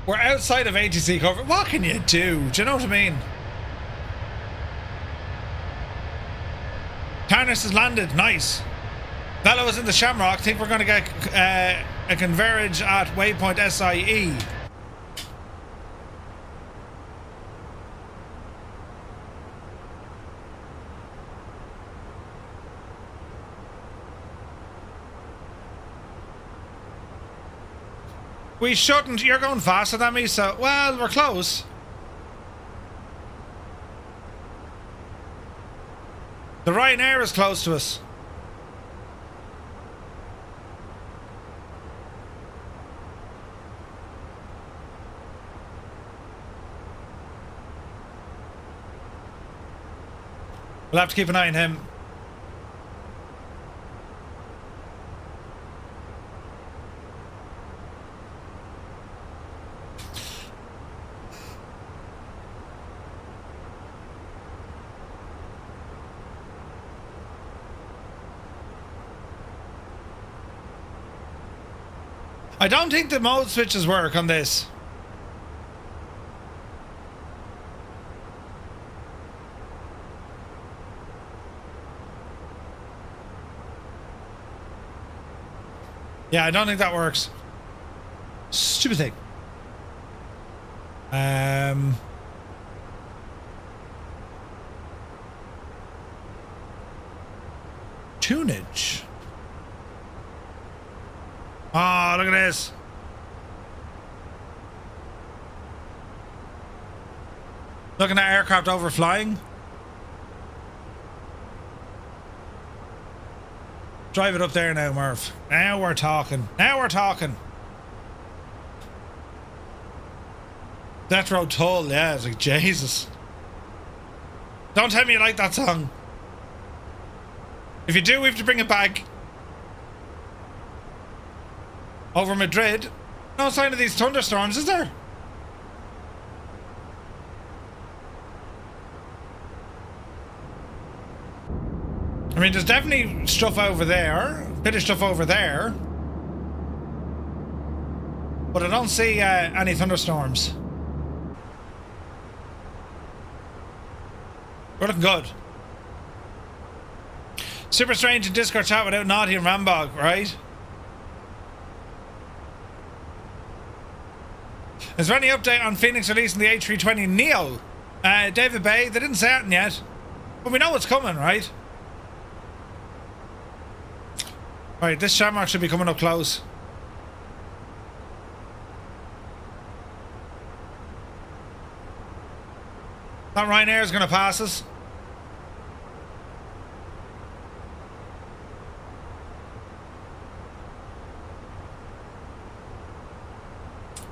We're outside of ATC cover. What can you do? Do you know what I mean? Carnus has landed. Nice. Bello is in the Shamrock. Think we're going to get a converge at waypoint SIE. We shouldn't. You're going faster than me, so... Well, we're close. The Ryanair is close to us. We'll have to keep an eye on him. I don't think the mode switches work on this. Yeah, I don't think that works. Stupid thing. Tunage. Oh, look at this. Looking at aircraft overflying. Drive it up there now, Murph. Now we're talking. Now we're talking. Death Row Toll, yeah, it's like Jesus. Don't tell me you like that song. If you do, we have to bring it back. Over Madrid. No sign of these thunderstorms, is there? I mean, there's definitely stuff over there. Bit of stuff over there. But I don't see any thunderstorms. We're looking good. Super strange in Discord chat without Naughty and Rambog, right? Is there any update on Fenix releasing the A320 Neo? David Bay, they didn't say anything yet. But we know it's coming, right? Right, this Shamrock should be coming up close. That Ryanair is going to pass us.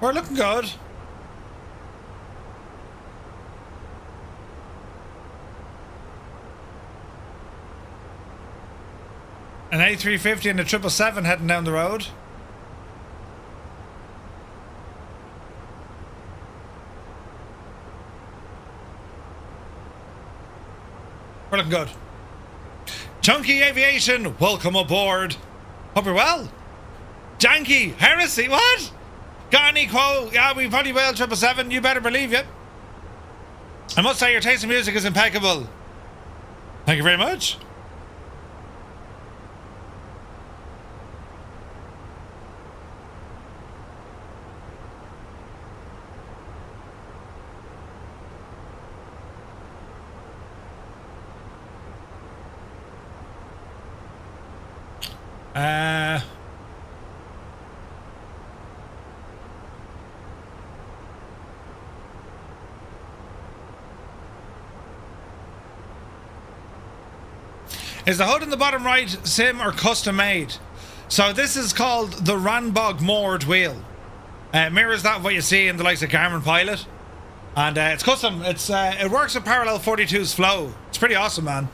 We're looking good. An A350 and a 777 heading down the road. We're looking good. Chunky Aviation, welcome aboard. Hope you're well. Janky Heresy, what? Got any quo? Yeah, we probably will, 777. You better believe it. I must say your taste in music is impeccable. Thank you very much. Is the hood in the bottom right sim or custom made? So this is called the Ranbog moored wheel. Mirrors that what you see in the likes of Garmin Pilot. And it's custom. It works with Parallel 42's flow. It's pretty awesome, man.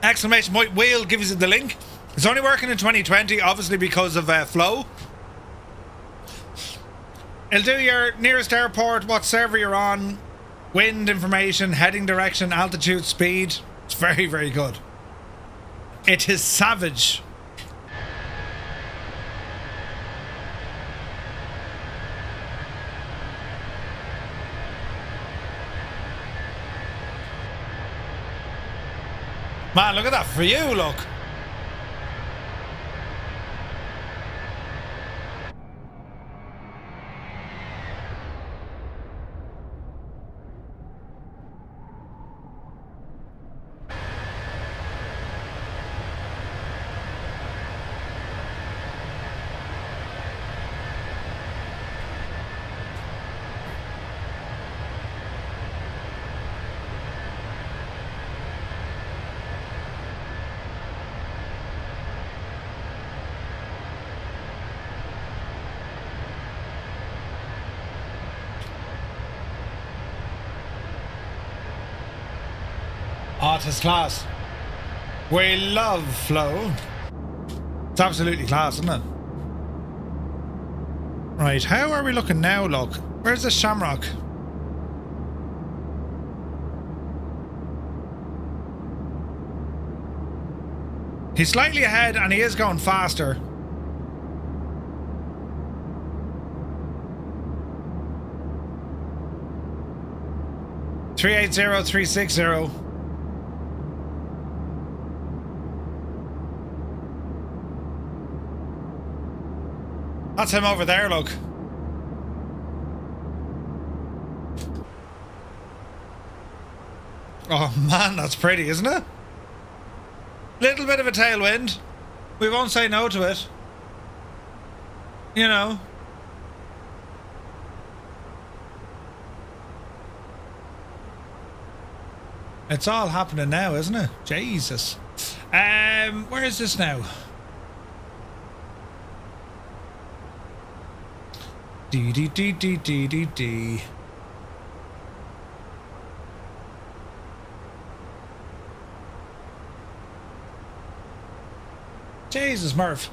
Exclamation point wheel gives you the link. It's only working in 2020, obviously because of flow. It'll do your nearest airport, what server you're on, wind information, heading direction, altitude, speed. It's very, very good. It is savage. Man, look at that for you, look. Oh, it's class. We love flow. It's absolutely class, isn't it? Right, how are we looking now, look? Where's the Shamrock? He's slightly ahead and he is going faster. $380-360. That's him over there, look. Oh man, that's pretty, isn't it? Little bit of a tailwind. We won't say no to it. You know. It's all happening now, isn't it? Jesus. Where is this now? D. Jesus, Murph.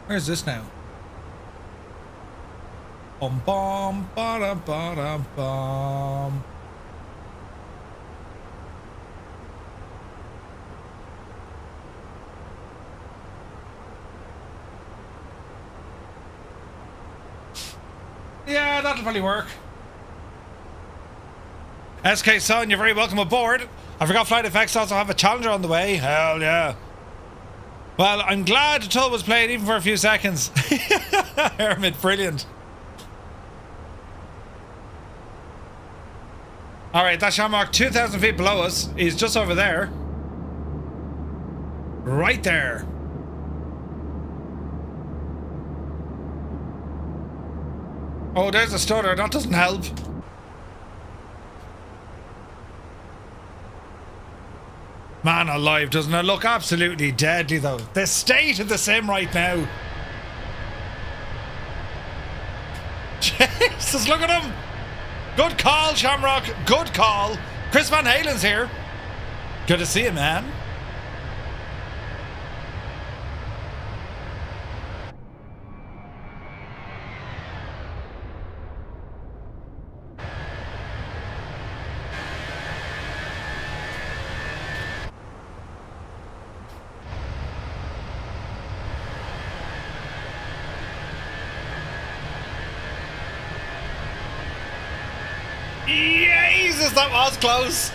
Where's this now? Bum bum ba da bum. Yeah, that'll probably work. SK Son, you're very welcome aboard. I forgot Flight Effects also have a Challenger on the way. Hell yeah. Well, I'm glad Tull was playing even for a few seconds. Hermit, brilliant. Alright, that Shamrock 2,000 feet below us is just over there. Right there. Oh, there's a stutter. That doesn't help. Man alive, doesn't it look absolutely deadly though? The state of the sim right now. Jesus, look at him. Good call, Shamrock. Good call. Chris Van Halen's here. Good to see you, man. Jesus, that was close.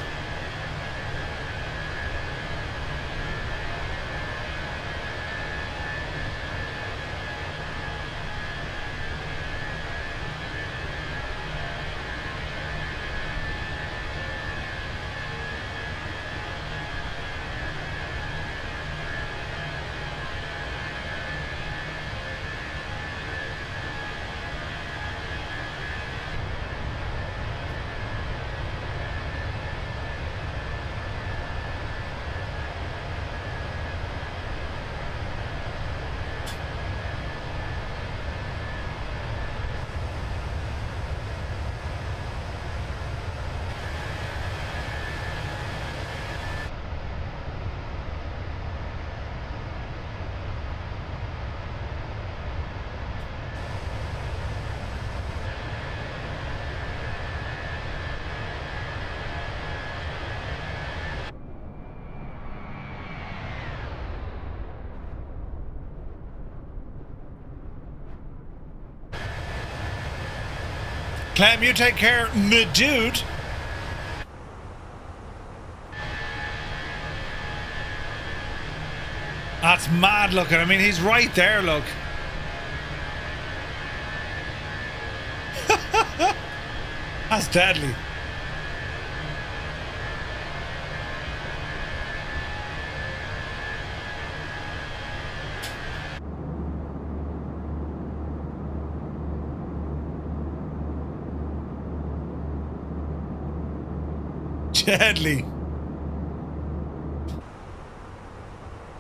Clem, you take care, me dude. That's mad looking. I mean, he's right there, look. That's deadly. Deadly.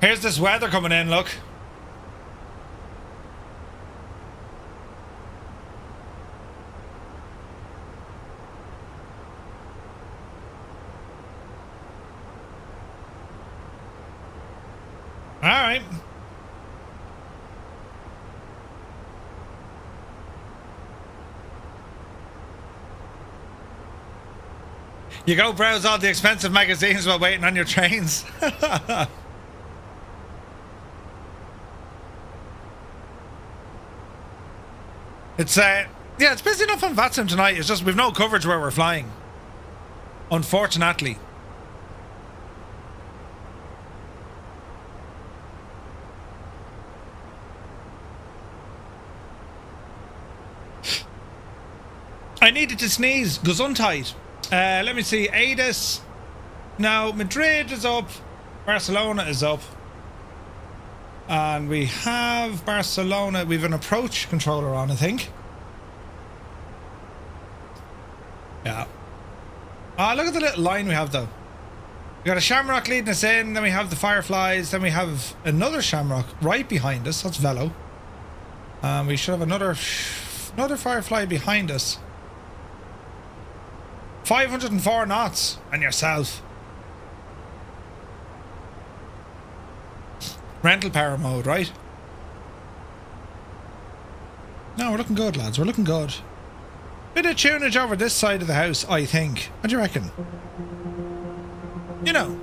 Here's this weather coming in, look. All right. You go browse all the expensive magazines while waiting on your trains. It's yeah, it's busy enough on VATSIM tonight. It's just we've no coverage where we're flying, unfortunately. I needed to sneeze. Gesundheit. Let me see. Adis. Now Madrid is up. Barcelona is up. And we have Barcelona. We have an approach controller on, I think. Yeah. Ah, look at the little line we have, though. We got a Shamrock leading us in. Then we have the Fireflies. Then we have another Shamrock right behind us. That's Velo. We should have another Firefly behind us. 504 knots and you're south. Rental power mode, right? No, we're looking good, lads. We're looking good. Bit of tunage over this side of the house, I think. What do you reckon? You know.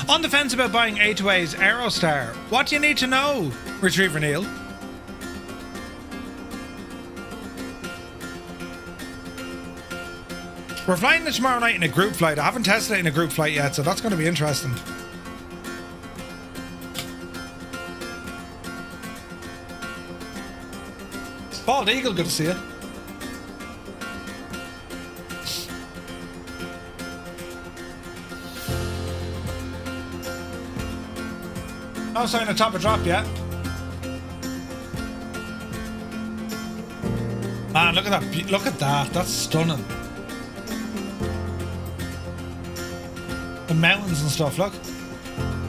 On the fence about buying A2A's Aerostar. What do you need to know, Retriever Neil? We're flying it tomorrow night in a group flight. I haven't tested it in a group flight yet, so that's going to be interesting. Bald Eagle, good to see you. No sign of top of drop yet. Man, look at that. Look at that. That's stunning. The mountains and stuff, look.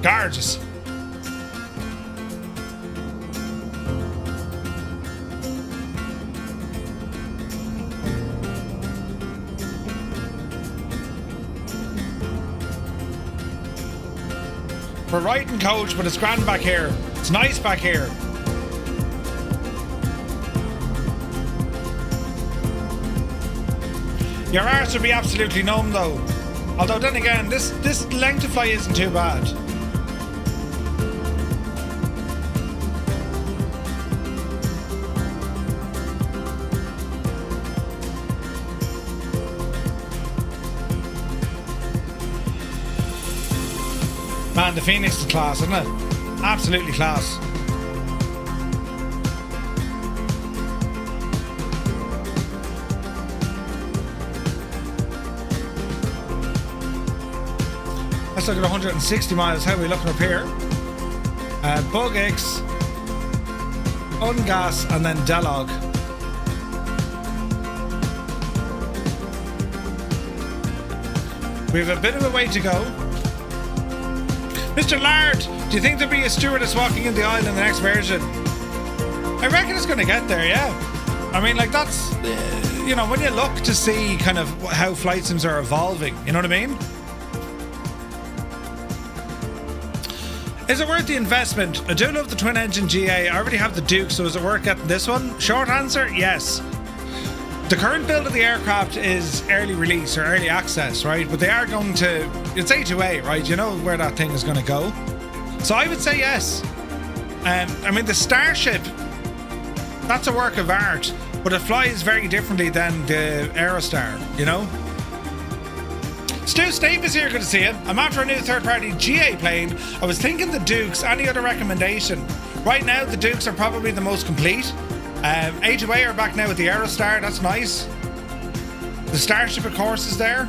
Gorgeous. We're riding coach, but it's grand back here. It's nice back here. Your arse would be absolutely numb though. Although then again, this length of flight isn't too bad. Man, the Fenix is class, isn't it? Absolutely class. Let's look at 160 miles. How are we looking up here? Bug X, Ungas, and then Delog. We have a bit of a way to go. Mr. Lard, do you think there'll be a stewardess walking in the aisle in the next version? I reckon it's going to get there, yeah. I mean, like, that's, you know, when you look to see kind of how flight sims are evolving, you know what I mean? Is it worth the investment? I do love the twin engine GA. I already have the Duke, so is it worth getting this one? Short answer, yes. The current build of the aircraft is early release or early access, right? But they are going to, it's A2A, right? You know where that thing is going to go. So I would say yes. I mean, the Starship, that's a work of art, but it flies very differently than the Aerostar, you know? Stu Snape is here, good to see you. I'm after a new third-party GA plane. I was thinking the Dukes. Any other recommendation? Right now, the Dukes are probably the most complete. A2A are back now with the Aerostar. That's nice. The Starship, of course, is there.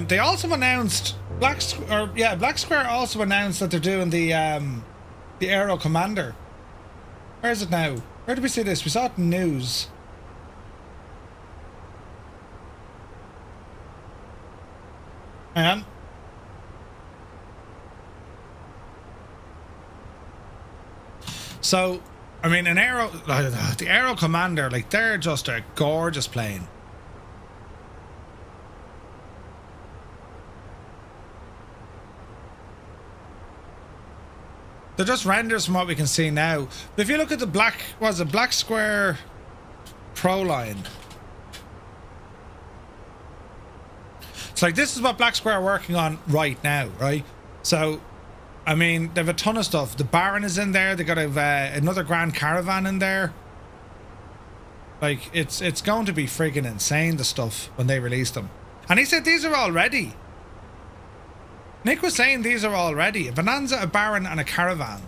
They also announced Black Square also announced that they're doing the Aero Commander. Where is it now? Where did we see this? We saw it in news. Hang on. So, I mean, the Aero Commander, like, they're just a gorgeous plane. They're just renders from what we can see now. But if you look at the Black Square Pro line. It's like, this is what Black Square are working on right now, right? So, I mean, they have a ton of stuff. The Baron is in there. They got another Grand Caravan in there. Like, it's going to be friggin' insane, the stuff, when they release them. And he said these are all ready. Nick was saying these are all ready. A Bonanza, a Baron, and a Caravan.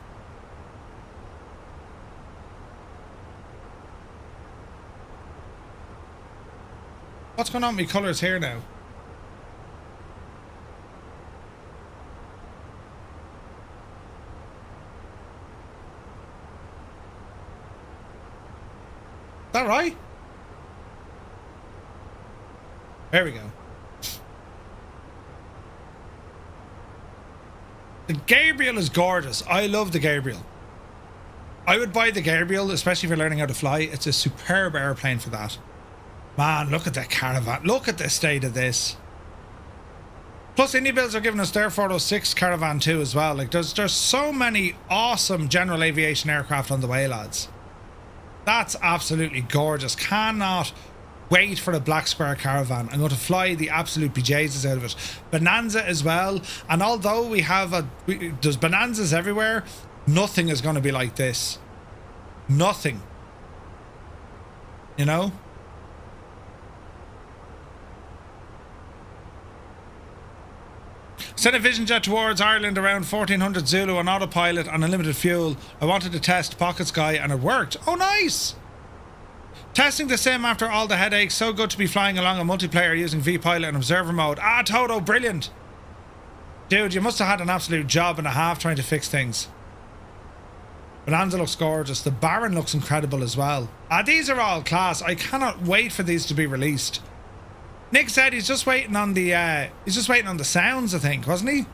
What's going on with my colours here now? Is that right? There we go. The Gabriel is gorgeous. I love the Gabriel. I would buy the Gabriel, especially if you're learning how to fly. It's a superb airplane for that. Man, look at that Caravan. Look at the state of this. Plus, Indie Builds are giving us their 406 Caravan too as well. Like, there's so many awesome general aviation aircraft on the way, lads. That's absolutely gorgeous. Cannot wait for the Black Square Caravan. I'm going to fly the absolute bejesus out of it. Bonanza as well. And although we have there's Bonanzas everywhere, nothing is going to be like this. Nothing. You know? Sent a Vision Jet towards Ireland around 1400 Zulu on autopilot on unlimited fuel. I wanted to test Pocket Sky and it worked. Oh, nice! Testing the sim after all the headaches. So good to be flying along a multiplayer using VPilot and observer mode. Ah, Toto, brilliant! Dude, you must have had an absolute job and a half trying to fix things. Bonanza looks gorgeous. The Baron looks incredible as well. Ah, these are all class. I cannot wait for these to be released. Nick said he's just waiting on the sounds, I think, wasn't he?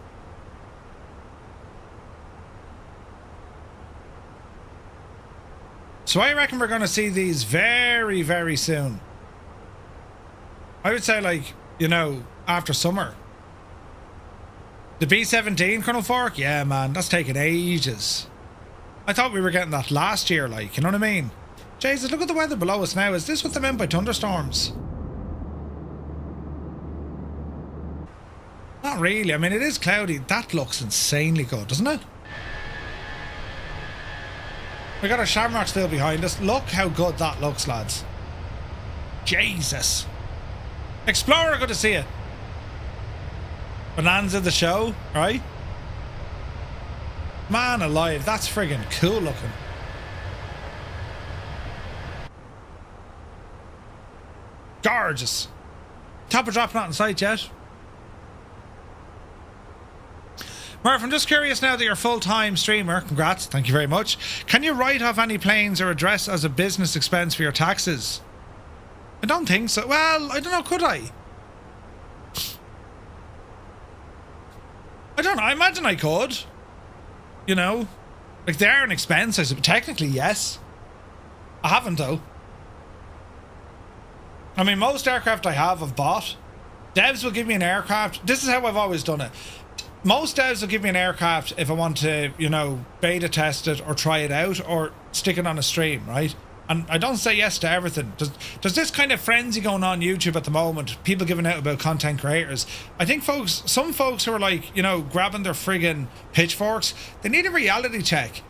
So I reckon we're going to see these very, very soon. I would say, like, you know, after summer. The B-17, Colonel Fork? Yeah, man, that's taking ages. I thought we were getting that last year, like, you know what I mean? Jesus, look at the weather below us now. Is this what they meant by thunderstorms? Not really. I mean, it is cloudy. That looks insanely good, doesn't it? We got a Shamrock still behind us. Look how good that looks, lads. Jesus. Explorer, good to see you. Bonanza the show, right? Man alive, that's friggin' cool looking. Gorgeous. Top of drop not in sight yet. Murph, I'm just curious now that you're a full-time streamer. Congrats, thank you very much. Can you write off any planes or address as a business expense for your taxes? I don't think so. Well, I don't know, could I? I don't know, I imagine I could. You know? Like, they're an expense, I suppose. Technically, yes. I haven't, though. I mean, most aircraft I have, I've bought. Devs will give me an aircraft. This is how I've always done it. Most devs will give me an aircraft if I want to, you know, beta test it or try it out or stick it on a stream, right? and I don't say yes to everything. There's this kind of frenzy going on YouTube at the moment, people giving out about content creators. I think some folks who are like, you know, grabbing their friggin' pitchforks, they need a reality check.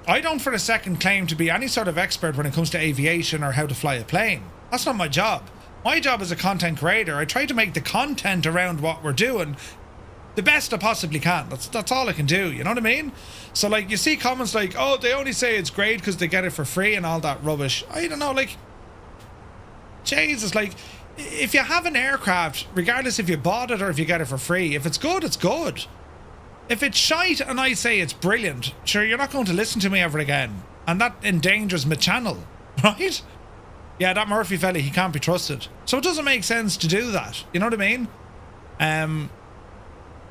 I don't for a second claim to be any sort of expert when it comes to aviation or how to fly a plane. That's not my job. My job as a content creator, I try to make the content around what we're doing the best I possibly can. That's all I can do, you know what I mean? So like, you see comments like, oh, they only say it's great because they get it for free and all that rubbish. I don't know, like, Jesus, like, if you have an aircraft, regardless if you bought it or if you get it for free, if it's good, it's good. If it's shite and I say it's brilliant, sure, you're not going to listen to me ever again, and that endangers my channel, right? Yeah, that Murphy fella, he can't be trusted. So it doesn't make sense to do that, you know what I mean?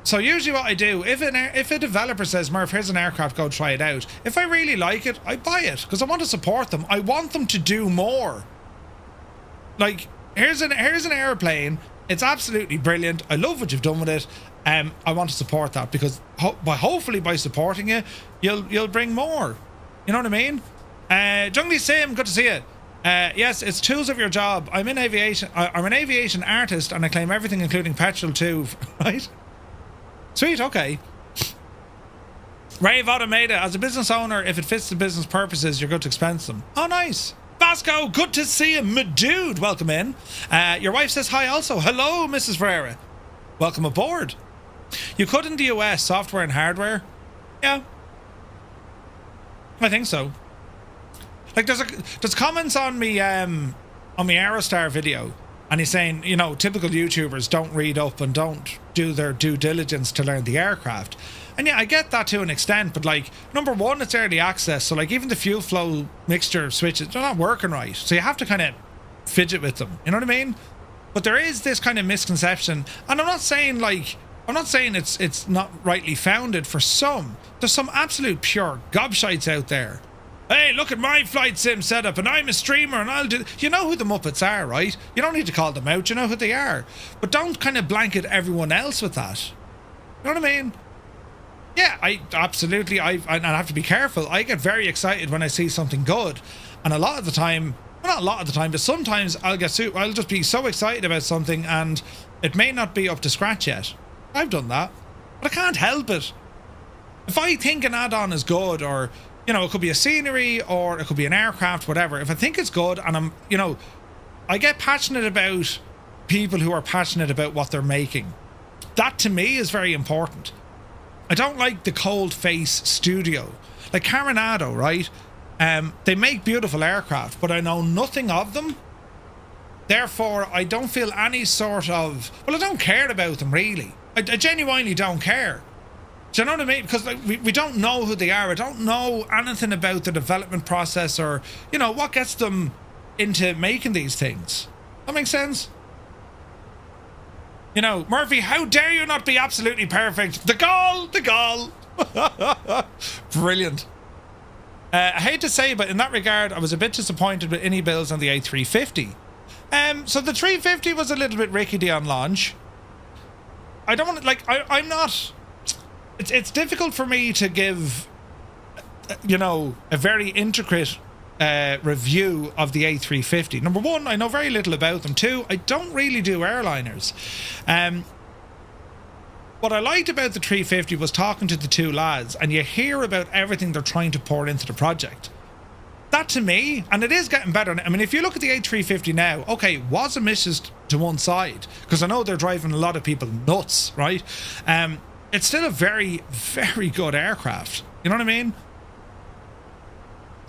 So usually what I do, if a developer says, Murph, here's an aircraft, go try it out. If I really like it, I buy it because I want to support them. I want them to do more. Like, here's an airplane. It's absolutely brilliant. I love what you've done with it. I want to support that because hopefully by supporting it, you'll bring more. You know what I mean? Jungly Sim, good to see you. Yes, it's tools of your job. I'm an aviation artist and I claim everything including petrol too, right? Sweet, okay. Rave Automata, as a business owner, if it fits the business purposes, you're good to expense them. Oh, nice. Vasco, good to see you, my dude. Welcome in. Your wife says hi also. Hello, Mrs. Ferreira. Welcome aboard. You could in the US, software and hardware? Yeah. I think so. Like, there's comments on me Aerostar video, and he's saying, you know, typical YouTubers don't read up and don't do their due diligence to learn the aircraft. And yeah, I get that to an extent, but like, number one, it's early access, so like even the fuel flow mixture switches, they're not working right. So you have to kind of fidget with them, you know what I mean? But there is this kind of misconception, and I'm not saying it's not rightly founded for some. There's some absolute pure gobshites out there. Hey, look at my flight sim setup and I'm a streamer and I'll do... You know who the Muppets are, right? You don't need to call them out, you know who they are. But don't kind of blanket everyone else with that. You know what I mean? Yeah, I absolutely, I have to be careful. I get very excited when I see something good. And a lot of the time, well, not a lot of the time, but sometimes I'll just be so excited about something and it may not be up to scratch yet. I've done that. But I can't help it. If I think an add-on is good, or... You know, it could be a scenery or it could be an aircraft, whatever. If I think it's good and I'm, you know, I get passionate about people who are passionate about what they're making. That to me is very important. I don't like the cold face studio. Like Carenado, right? They make beautiful aircraft, but I know nothing of them. Therefore, I don't feel any sort of... Well, I don't care about them, really. I genuinely don't care. Do you know what I mean? Because like, we don't know who they are. I don't know anything about the development process or, you know, what gets them into making these things. That makes sense? You know, Murphy, how dare you not be absolutely perfect? The goal! Brilliant. I hate to say, but in that regard, I was a bit disappointed with any builds on the A350. So the 350 was a little bit rickety on launch. I don't want to, like, I'm not... It's difficult for me to give, you know, a very intricate review of the A350. Number one, I know very little about them. Two, I don't really do airliners. What I liked about the 350 was talking to the two lads, and you hear about everything they're trying to pour into the project. That to me, and it is getting better. I mean, if you look at the A350 now, okay, was a misses to one side, because I know they're driving a lot of people nuts, right? It's still a very, very good aircraft. You know what I mean?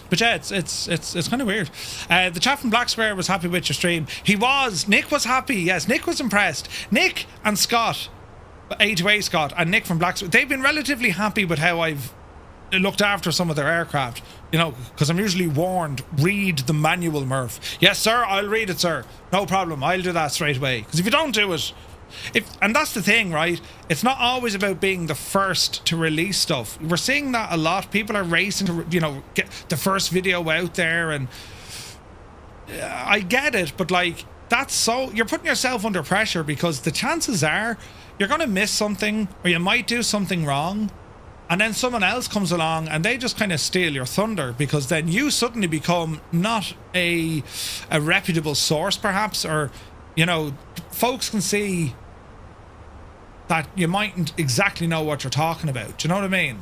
But yeah, it's kind of weird. The chap from Black Square was happy with your stream. He was. Nick was happy. Yes, Nick was impressed. Nick and Scott, A2A Scott, and Nick from Black Square, they've been relatively happy with how I've looked after some of their aircraft. You know, because I'm usually warned, read the manual, Murph. Yes, sir, I'll read it, sir. No problem. I'll do that straight away. Because if you don't do it... And that's the thing, right? It's not always about being the first to release stuff. We're seeing that a lot. People are racing to, you know, get the first video out there, and I get it, but like, that's so, you're putting yourself under pressure because the chances are you're going to miss something or you might do something wrong, and then someone else comes along and they just kind of steal your thunder, because then you suddenly become not a reputable source, perhaps, or, you know, folks can see that you mightn't exactly know what you're talking about. Do you know what I mean?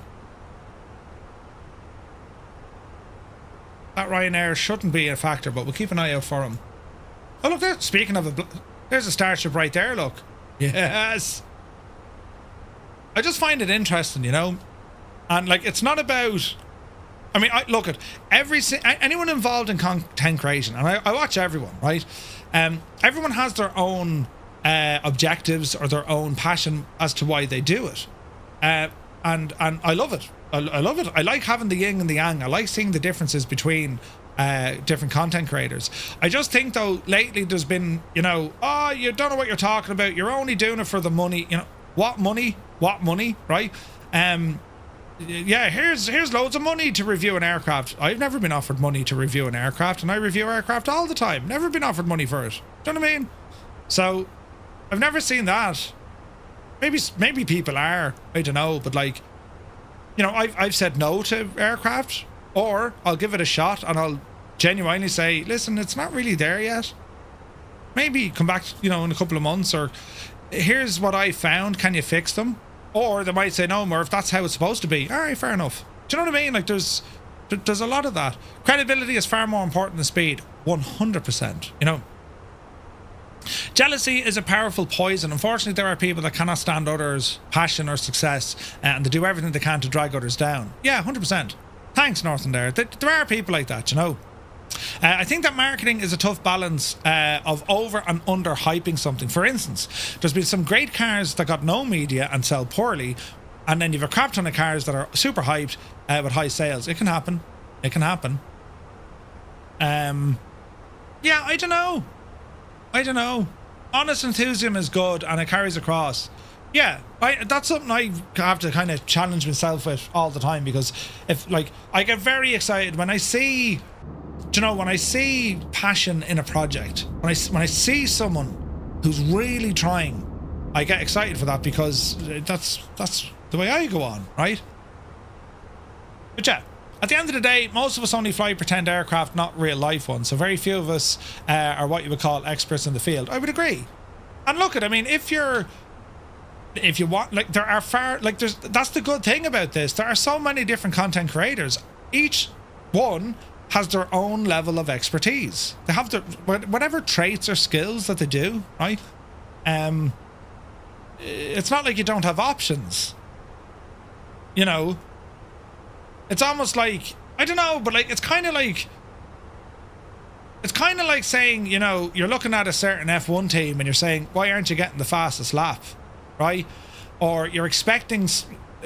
That Ryanair shouldn't be a factor, but we'll keep an eye out for him. Oh, look there. Speaking of there's a Starship right there, look. Yes. I just find it interesting, you know? And, like, it's not about... I mean, look at anyone involved in content creation, and I watch everyone, right? Everyone has their own objectives or their own passion as to why they do it. And I love it. I love it. I like having the yin and the yang. I like seeing the differences between different content creators. I just think, though, lately there's been, you know, oh, you don't know what you're talking about. You're only doing it for the money. You know, what money? What money, right? Yeah, here's loads of money to review an aircraft. I've never been offered money to review an aircraft, and I review aircraft all the time. Never been offered money for it. Do you know what I mean? So, I've never seen that. Maybe people are. I don't know, but, like, you know, I've said no to aircraft, or I'll give it a shot and I'll genuinely say, listen, it's not really there yet. Maybe come back, you know, in a couple of months, or here's what I found. Can you fix them? Or they might say, no, Murph, that's how it's supposed to be. All right, fair enough. Do you know what I mean? Like, there's a lot of that. Credibility is far more important than speed. 100%, you know. Jealousy is a powerful poison. Unfortunately, there are people that cannot stand others' passion or success, and they do everything they can to drag others down. Yeah, 100%. Thanks, Northern there. There are people like that, you know. I think that marketing is a tough balance of over and under hyping something. For instance, there's been some great cars that got no media and sell poorly, and then you've a crap ton of cars that are super hyped with high sales. It can happen. It can happen. Yeah, I don't know. Honest enthusiasm is good, and it carries across. Yeah, that's something I have to kind of challenge myself with all the time, because if, like, I get very excited when I see, you know, when I see passion in a project, when I see someone who's really trying, I get excited for that, because that's the way I go on, right? But yeah, at the end of the day, most of us only fly pretend aircraft, not real life ones. So very few of us are what you would call experts in the field. I would agree. And look at, I mean, if you want, like, there are that's the good thing about this. There are so many different content creators. Each one has their own level of expertise. They have their whatever traits or skills that they do, right? It's not like you don't have options. You know, it's almost like, I don't know, but like, it's kind of like saying, you know, you're looking at a certain F1 team and you're saying, why aren't you getting the fastest lap, right? Or you're expecting,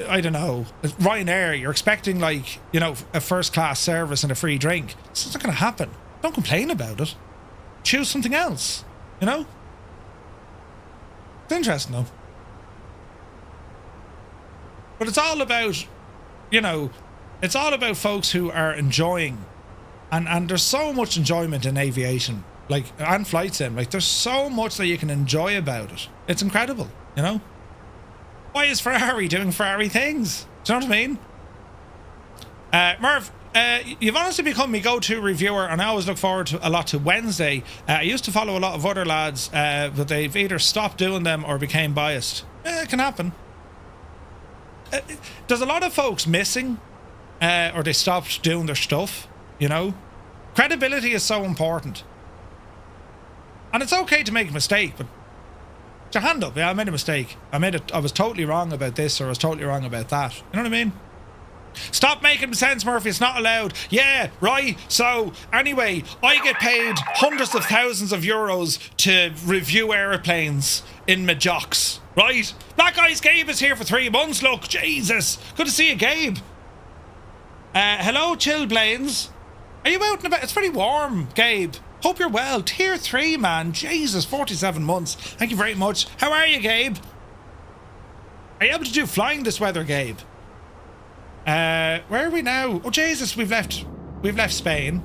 I don't know, Ryanair, you're expecting, like, you know, a first class service and a free drink. It's not going to happen. Don't complain about it. Choose something else, you know? It's interesting, though. But it's all about, you know, it's all about folks who are enjoying, and there's so much enjoyment in aviation, like, and flight sim. Like, there's so much that you can enjoy about it. It's incredible, you know? Why is Ferrari doing Ferrari things? Do you know what I mean? Merv, you've honestly become my go-to reviewer, and I always look forward to a lot to Wednesday. I used to follow a lot of other lads, but they've either stopped doing them or became biased. It can happen. There's a lot of folks missing, or they stopped doing their stuff, you know? Credibility is so important. And it's okay to make a mistake, but put your hand up. Yeah, I made a mistake. I was totally wrong about this, or I was totally wrong about that. You know what I mean? Stop making sense, Murphy. It's not allowed. Yeah, right. So, anyway, I get paid hundreds of thousands of euros to review airplanes in my jocks, right? That guy's Gabe is here for 3 months. Look, Jesus. Good to see you, Gabe. Hello, Chillblains. Are you out and about? It's very warm, Gabe. Hope you're well. Tier 3, man. Jesus, 47 months. Thank you very much. How are you, Gabe? Are you able to do flying this weather, Gabe? Where are we now? Oh, Jesus, we've left Spain.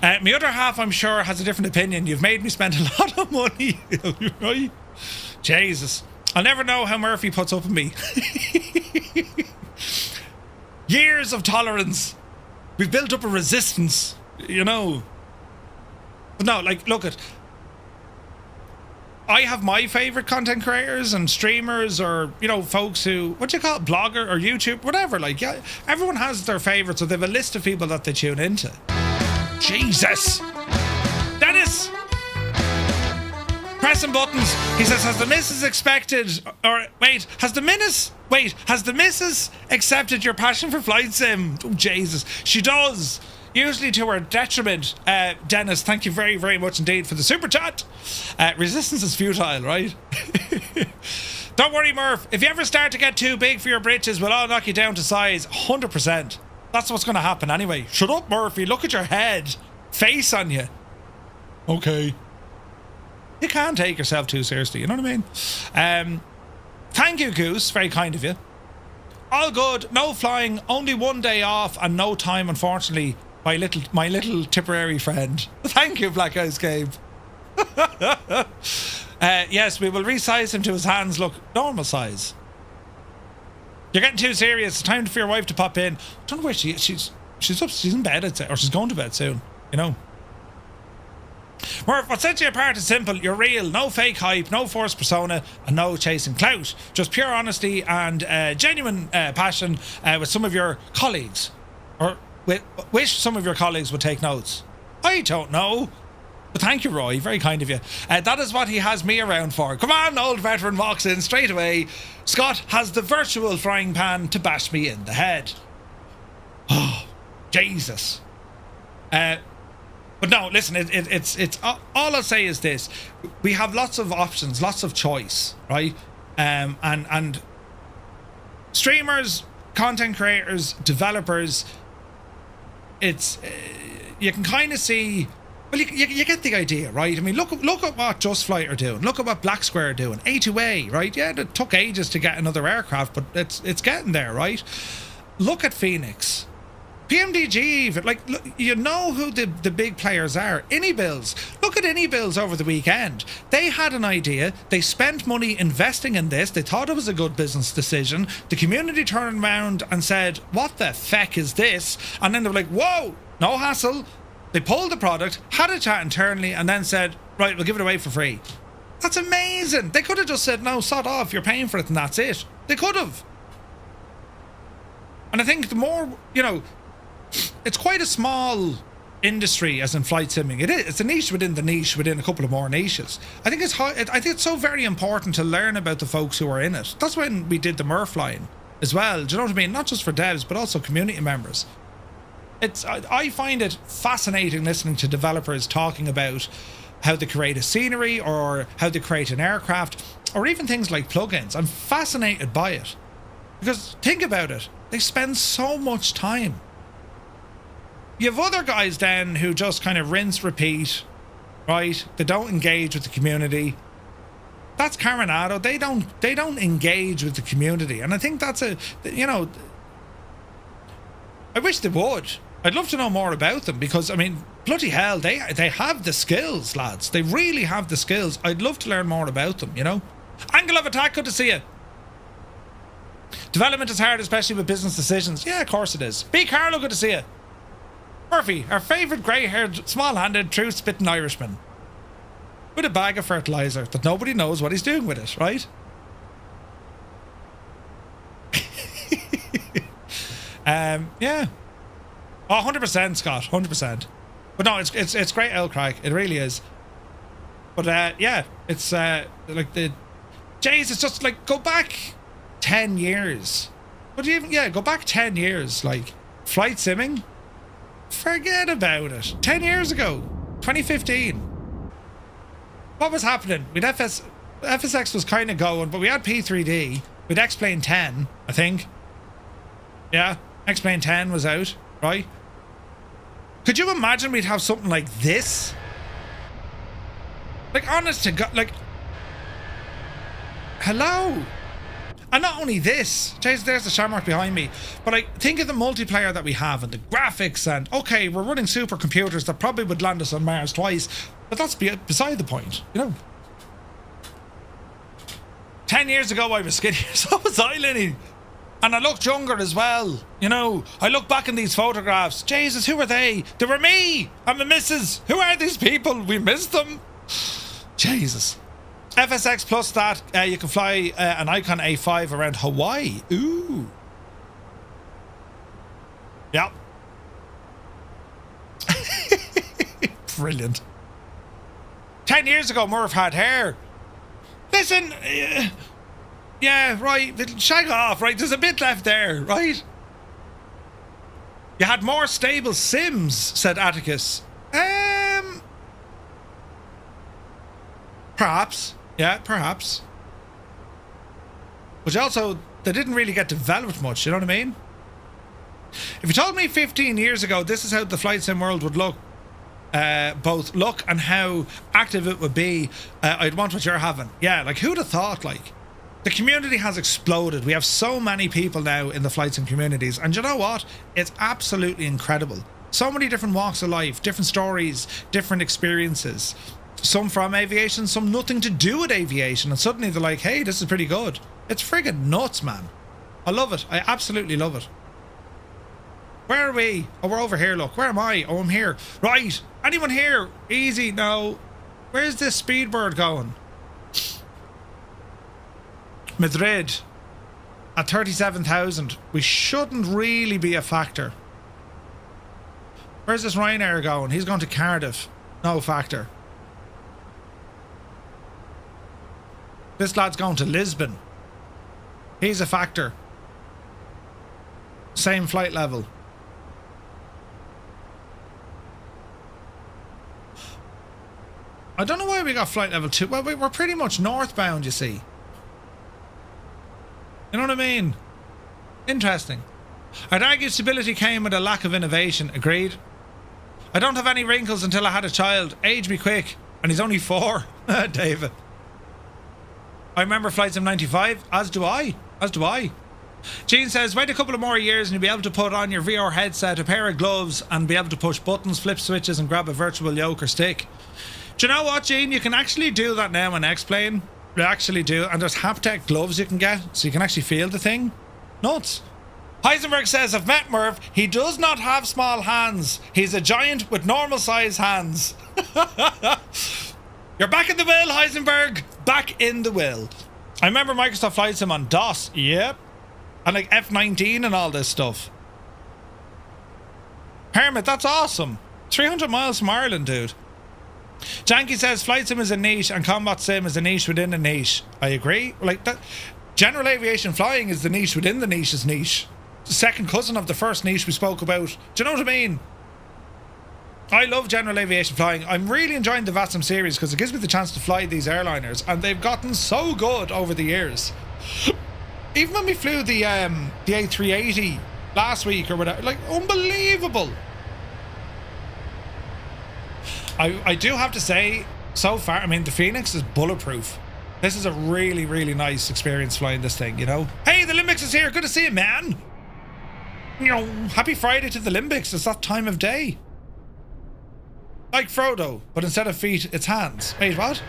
My other half, I'm sure, has a different opinion. You've made me spend a lot of money. Right? Jesus. I'll never know how Murphy puts up with me. Years of tolerance. We've built up a resistance, you know. But no, like, look at... I have my favourite content creators and streamers, or, you know, folks who... What do you call it? Blogger or YouTube? Whatever, like, yeah. Everyone has their favourites, so they have a list of people that they tune into. Jesus! Dennis! Pressing buttons. He says, has the missus expected... Or, wait, has the missus accepted your passion for flight sim? Oh, Jesus. She does. Usually to her detriment. Dennis, thank you very, very much indeed for the super chat. Resistance is futile, right? Don't worry, Murph. If you ever start to get too big for your britches, we'll all knock you down to size. 100%. That's what's going to happen anyway. Shut up, Murphy. Look at your head. Face on you. Okay. You can't take yourself too seriously, you know what I mean? Thank you, Goose. Very kind of you. All good. No flying. Only one day off and no time, unfortunately. My little Tipperary friend. Thank you, Black Ice Gabe. Yes, we will resize him to his hands look normal size. You're getting too serious. It's time for your wife to pop in. I don't know where she is. She's up. She's in bed, I'd say, or she's going to bed soon. You know. Murph, what sets you apart is simple. You're real. No fake hype, no forced persona, and no chasing clout. Just pure honesty and genuine passion with some of your colleagues. Or wish some of your colleagues would take notes. I don't know. But thank you, Roy. Very kind of you. That is what he has me around for. Come on, old veteran walks in straight away. Scott has the virtual frying pan to bash me in the head. Oh, Jesus. But no, listen, it's all I'll say is this. We have lots of options, lots of choice, right? And streamers, content creators, developers, it's you can kind of see, well, you get the idea, right? I mean, look at what Just Flight are doing. Look at what Black Square are doing. A2A, right? Yeah, it took ages to get another aircraft, but it's getting there, right? Look at Fenix. PMDG even, like, look, you know who the big players are. Anybills. Look at Anybills over the weekend. They had an idea. They spent money investing in this. They thought it was a good business decision. The community turned around and said, what the feck is this? And then they were like, whoa, no hassle. They pulled the product, had a chat internally, and then said, right, we'll give it away for free. That's amazing. They could have just said, no, sod off, you're paying for it and that's it. They could have. And I think the more, you know, it's quite a small industry as in flight simming. It is. It's a niche within the niche within a couple of more niches. I think it's so very important to learn about the folks who are in it. That's when we did the Murph line as well. Do you know what I mean? Not just for devs, but also community members. I find it fascinating listening to developers talking about how they create a scenery or how they create an aircraft or even things like plugins. I'm fascinated by it because think about it. They spend so much time. You have other guys then who just kind of rinse, repeat, right? They don't engage with the community. That's Caronado. They don't engage with the community. And I think that's you know, I wish they would. I'd love to know more about them because, I mean, bloody hell, they have the skills, lads. They really have the skills. I'd love to learn more about them, you know? Angle of attack, good to see you. Development is hard, especially with business decisions. Yeah, of course it is. B. Carlo, good to see you. Murphy, our favourite grey-haired, small-handed, truth-spitting Irishman. With a bag of fertiliser that nobody knows what he's doing with it, right? Yeah. Oh, 100%, Scott, 100%. But no, it's great L crack. It really is. But yeah, it's like the Jays, it's just like go back 10 years. But even go back 10 years, like flight simming. Forget about it. 10 years ago, 2015. What was happening? With FSX was kind of going, but we had P3D with X-Plane 10, I think. Yeah, X-Plane 10 was out, right? Could you imagine we'd have something like this? Like, honest to God, like, hello? And not only this, there's the Shamrock behind me, but like, think of the multiplayer that we have and the graphics and, okay, we're running supercomputers that probably would land us on Mars twice, but that's beside the point, you know? 10 years ago I was skinny, so was I, Linny. And I looked younger as well. You know, I look back in these photographs. Jesus, who are they? They were me and the missus. Who are these people? We missed them. Jesus. FSX plus that, you can fly an Icon A5 around Hawaii. Ooh. Yep. Brilliant. 10 years ago, Murph had hair. Listen, yeah, right, shag off, right? There's a bit left there, right? You had more stable Sims, said Atticus. Perhaps. Yeah, perhaps. But also, they didn't really get developed much, you know what I mean? If you told me 15 years ago this is how the flight sim world would look, both look and how active it would be, I'd want what you're having. Yeah, like who'd have thought, like? The community has exploded. We have so many people now in the flight sim communities, and you know what? It's absolutely incredible. So many different walks of life, different stories, different experiences. Some from aviation, some nothing to do with aviation, and suddenly they're like, hey, this is pretty good. It's friggin' nuts, man. I love it. I absolutely love it. Where are we? Oh, we're over here, look. Where am I? Oh, I'm here. Right. Anyone here? Easy. No. Where's this speedbird going? Madrid. At 37,000. We shouldn't really be a factor. Where's this Ryanair going? He's going to Cardiff. No factor. This lad's going to Lisbon. He's a factor. Same flight level. I don't know why we got flight level 2. Well, we're pretty much northbound, you see. You know what I mean? Interesting. I'd argue stability came with a lack of innovation. Agreed. I don't have any wrinkles until I had a child. Age me quick. And he's only 4. David. I remember Flight Sim 95. As do I. As do I. Gene says, wait a couple of more years and you'll be able to put on your VR headset, a pair of gloves, and be able to push buttons, flip switches, and grab a virtual yoke or stick. Do you know what, Gene? You can actually do that now in X-Plane. You actually do. And there's haptic gloves you can get, so you can actually feel the thing. Nuts. Heisenberg says, I've met Merv. He does not have small hands. He's a giant with normal size hands. You're back in the will, Heisenberg. Back in the will. I remember Microsoft Flight Sim on DOS. Yep. And like F-19 and all this stuff. Hermit, that's awesome. 300 miles from Ireland, dude. Janky says Flight Sim is a niche and Combat Sim is a niche within a niche. I agree. Like that, general aviation flying is the niche within the niche's niche. The second cousin of the first niche we spoke about. Do you know what I mean? I love general aviation flying. I'm really enjoying the VATSIM series because it gives me the chance to fly these airliners, and they've gotten so good over the years. Even when we flew the A380 last week or whatever, like unbelievable. I do have to say, so far, I mean, the Fenix is bulletproof. This is a really, really nice experience flying this thing, you know? Hey, the Limbics is here. Good to see you, man. You know, happy Friday to the Limbics. It's that time of day. Like Frodo, but instead of feet, it's hands. Wait, what?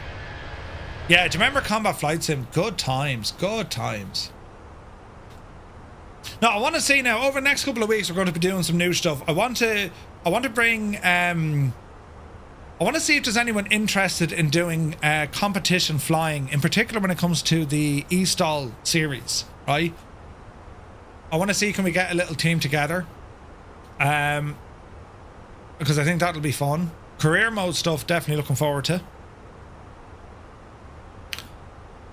Yeah, do you remember Combat Flight Sim? Good times. Good times. Now, I want to see now, over the next couple of weeks, we're going to be doing some new stuff. I want to bring... I want to see if there's anyone interested in doing competition flying, in particular when it comes to the eStall series, right? I want to see, can we get a little team together? Because I think that'll be fun. Career mode stuff, definitely looking forward to.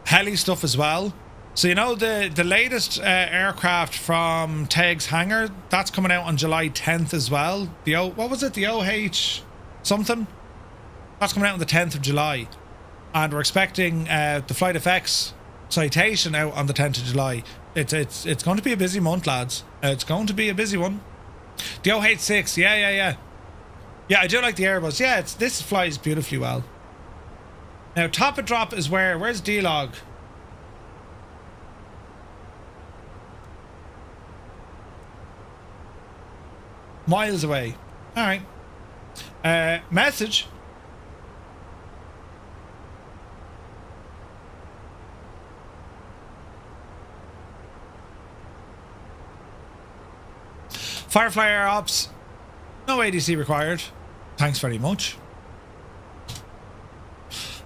Heli stuff as well. So, you know, the latest aircraft from Teg's hangar, that's coming out on July 10th as well. What was it? The OH something? That's coming out on the 10th of July. And we're expecting the Flight FX citation out on the 10th of July. It's going to be a busy month, lads. It's going to be a busy one. The OH6, yeah. Yeah, I do like the Airbus. Yeah, this flies beautifully well. Now, Top and Drop is where's D-Log? Miles away. Alright. Message. FireFly Air Ops. No ADC required. Thanks very much.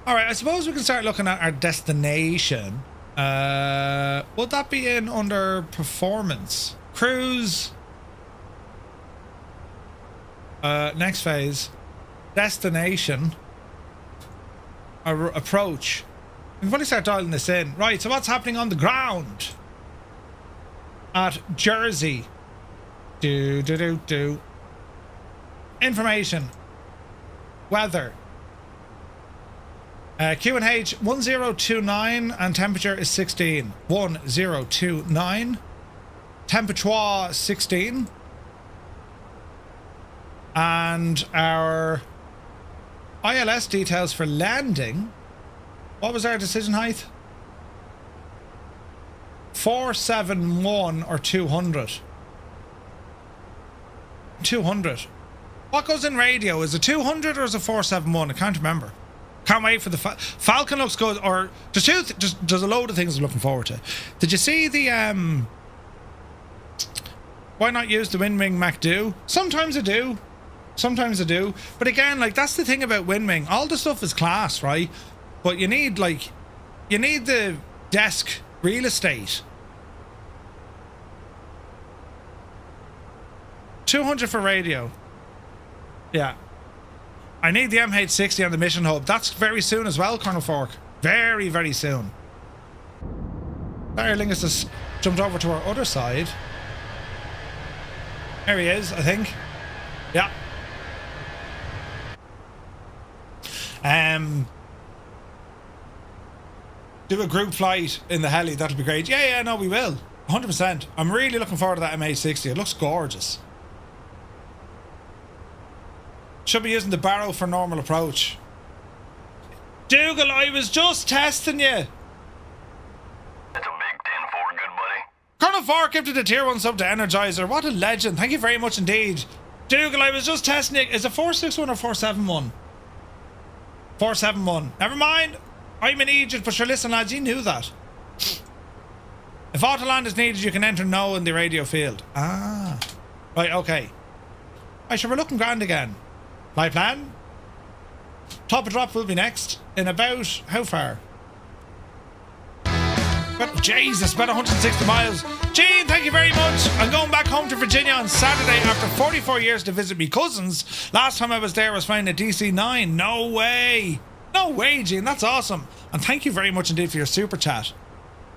Alright, I suppose we can start looking at our destination. Would that be in under performance? Cruise. Next phase. Destination. Approach. We can probably start dialing this in. Right, so what's happening on the ground? At Jersey. Information. Weather. QNH 1029 and temperature is 16. 1029. Temperature 16. And our ILS details for landing. What was our decision height? 471 or 200? 200. What goes in radio? Is it 200 or is it 471? I can't remember. Can't wait for the Falcon looks good. Or there's a load of things I'm looking forward to. Did you see the why not use the Windwing MacDo? Sometimes I do. Sometimes I do. But again, like, that's the thing about Windwing. All the stuff is class, right? But you need the desk real estate. 200 for radio. Yeah. I need the MH60 on the mission hub. That's very soon as well, Colonel Fork. Very, very soon. Aer Lingus has jumped over to our other side. There he is, I think. Yeah. Do a group flight in the heli. That'll be great. Yeah, no, we will. 100%. I'm really looking forward to that MH60. It looks gorgeous. Should be using the barrow for normal approach. Dougal, I was just testing you. It's a big 10-4, good buddy. Colonel Fork gifted a tier 1 sub to Energizer. What a legend. Thank you very much indeed. Dougal, I was just testing you. Is it 461 or 471? 471. Never mind. I'm in Egypt, but sure, listen, lads, you knew that. If Autoland is needed, you can enter no in the radio field. Ah. Right, okay. Right, sure, we're looking grand again. My plan? Top of drop will be next. In about, how far? But, Jesus, about 160 miles. Gene, thank you very much. I'm going back home to Virginia on Saturday after 44 years to visit me cousins. Last time I was there, I was flying a DC-9. No way. No way, Gene. That's awesome. And thank you very much indeed for your super chat.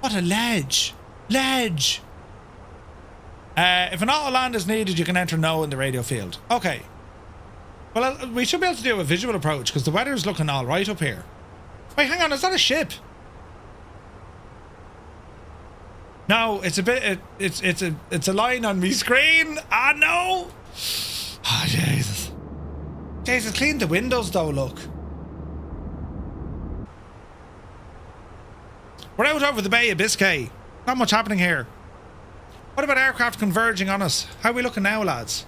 What a ledge. Ledge. If an Autoland is needed, you can enter no in the radio field. Okay. Well, we should be able to do a visual approach because the weather's looking all right up here. Wait, hang on. Is that a ship? No, it's a bit. It's a line on me screen. Ah, no. Oh, Jesus. Jesus, clean the windows though. Look. We're out over the Bay of Biscay. Not much happening here. What about aircraft converging on us? How are we looking now, lads?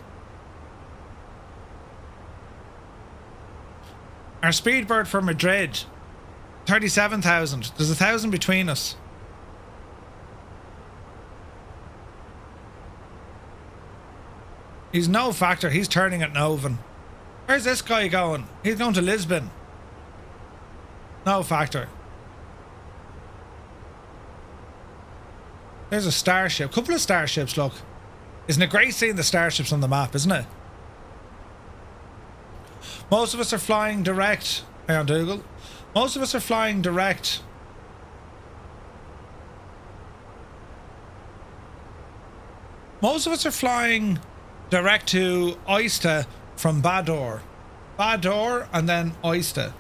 Our Speedbird for Madrid, 37,000. There's 1,000 between us. He's no factor. He's turning at Novan. Where's this guy going? He's going to Lisbon. No factor. There's a starship. Couple of starships, look. Isn't it great seeing the starships on the map, isn't it? Most of us are flying direct. Hang on, Dougal. Most of us are flying direct. Most of us are flying direct to Oyster from Bador. Bador and then Oyster.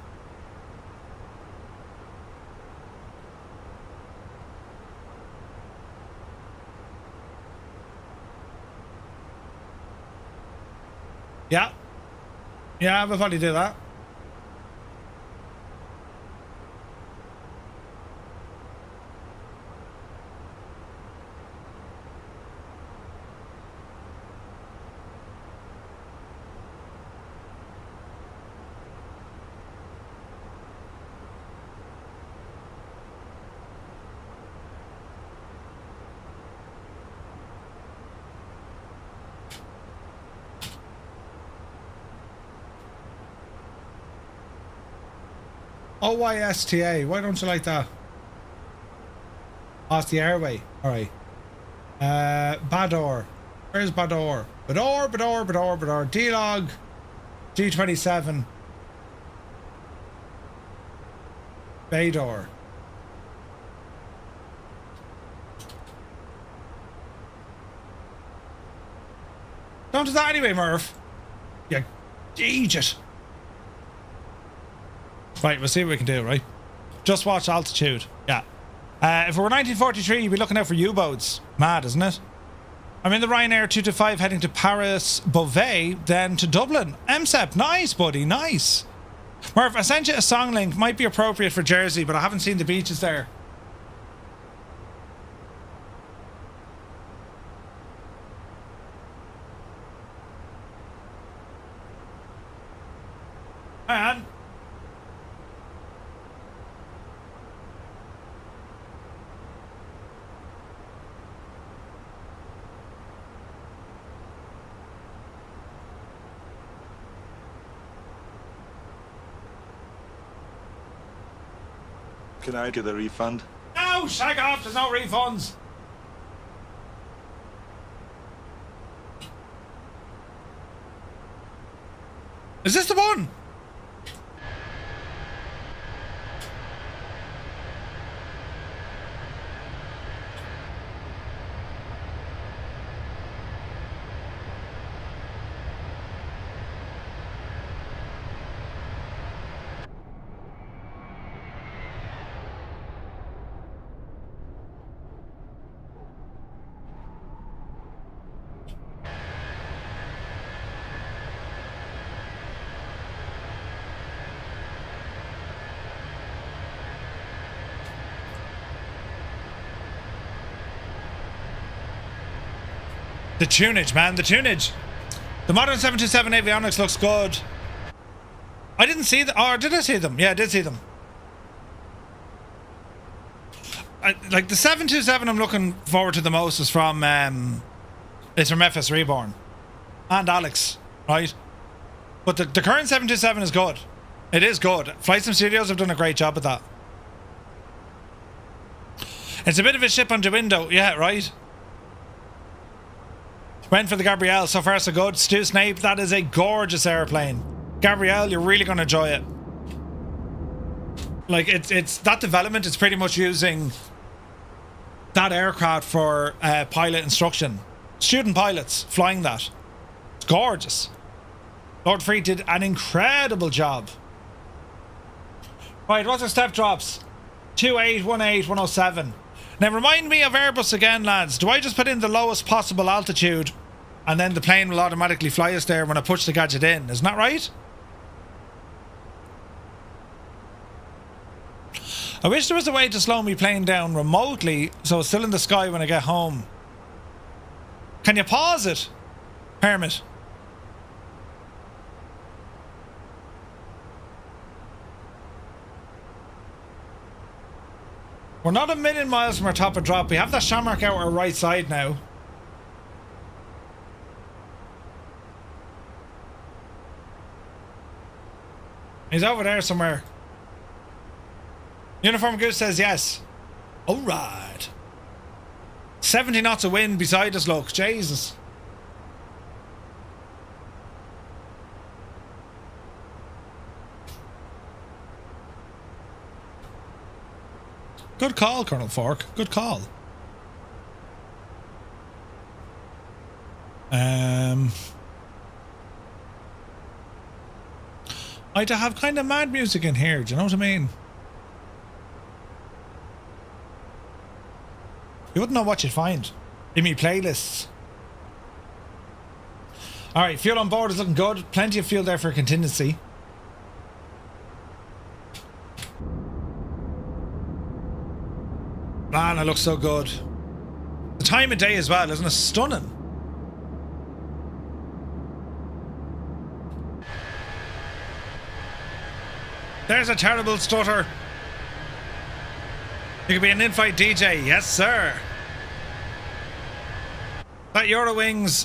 Yeah. Yeah, we'll probably do that. OYSTA. Why don't you like that? Oh, it's the airway. Alright. Bador. Where's Bador? Bador. D-log. G27. Bador. Don't do that anyway, Murph. Yeah, Egypt. Right, we'll see what we can do, right? Just watch altitude. Yeah. If it were 1943, you'd be looking out for U-boats. Mad, isn't it? I'm in the Ryanair 225 heading to Paris, Beauvais, then to Dublin. MSEP, nice, buddy, nice. Murph, I sent you a song link. Might be appropriate for Jersey, but I haven't seen the beaches there. Hang on. Can I get a refund? No, shag off, there's no refunds. Is this the one? The tunage, man, the tunage. The modern 727 avionics looks good. I didn't see them. Or did I see them? Yeah, I did see them. Like the 727 I'm looking forward to the most is from FS Reborn. And Alex, right? But the current 727 is good. It is good. Flight Sim Studios have done a great job with that. It's a bit of a ship on the window. Yeah, right? Went for the Gabrielle, so far so good. Stu Snape, that is a gorgeous airplane. Gabrielle, you're really going to enjoy it. Like, it's that development is pretty much using that aircraft for pilot instruction. Student pilots flying that. It's gorgeous. Lord Free did an incredible job. Right, what's our step drops? 28, 18, 107. Now remind me of Airbus again, lads. Do I just put in the lowest possible altitude and then the plane will automatically fly us there when I push the gadget in? Isn't that right? I wish there was a way to slow me plane down remotely so it's still in the sky when I get home. Can you pause it, Hermit? We're not a million miles from our top of drop. We have that Shamrock out our right side now. He's over there somewhere. Uniform Goose says yes. Alright. 70 knots of wind beside us, look. Jesus. Good call, Colonel Fork. Good call. I'd have kind of mad music in here, do you know what I mean? You wouldn't know what you'd find in me playlists. Alright, fuel on board is looking good. Plenty of fuel there for contingency. Man, it looks so good. The time of day as well, isn't it? Stunning. There's a terrible stutter. You could be an in-flight DJ. Yes, sir. That Eurowings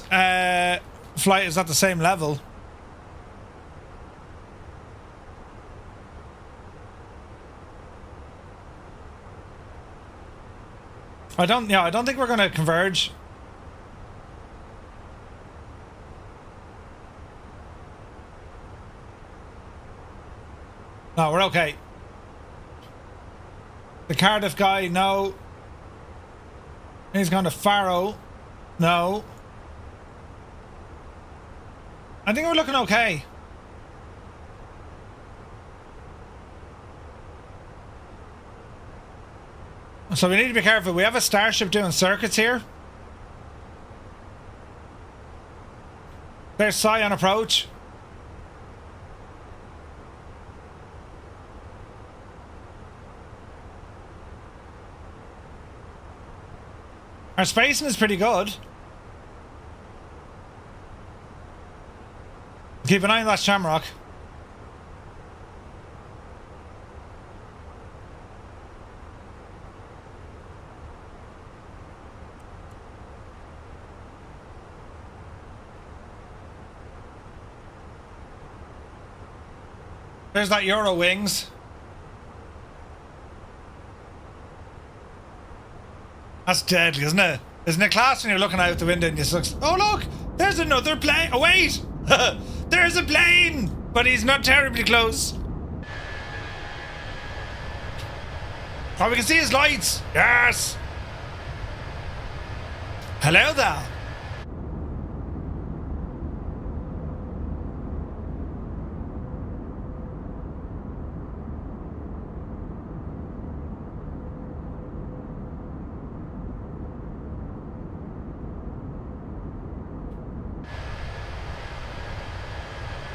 flight is at the same level. I don't think we're going to converge. No, we're okay. The Cardiff guy, no. He's gone to Faro. No. I think we're looking okay. So we need to be careful. We have a Starship doing circuits here. There's Psy on approach. Our spacing is pretty good. Keep an eye on that Shamrock. There's that Euro Wings. That's deadly, isn't it? Isn't it class when you're looking out the window and you look, oh look, there's another plane. Oh wait, there's a plane, but he's not terribly close. Oh, we can see his lights. Yes. Hello there.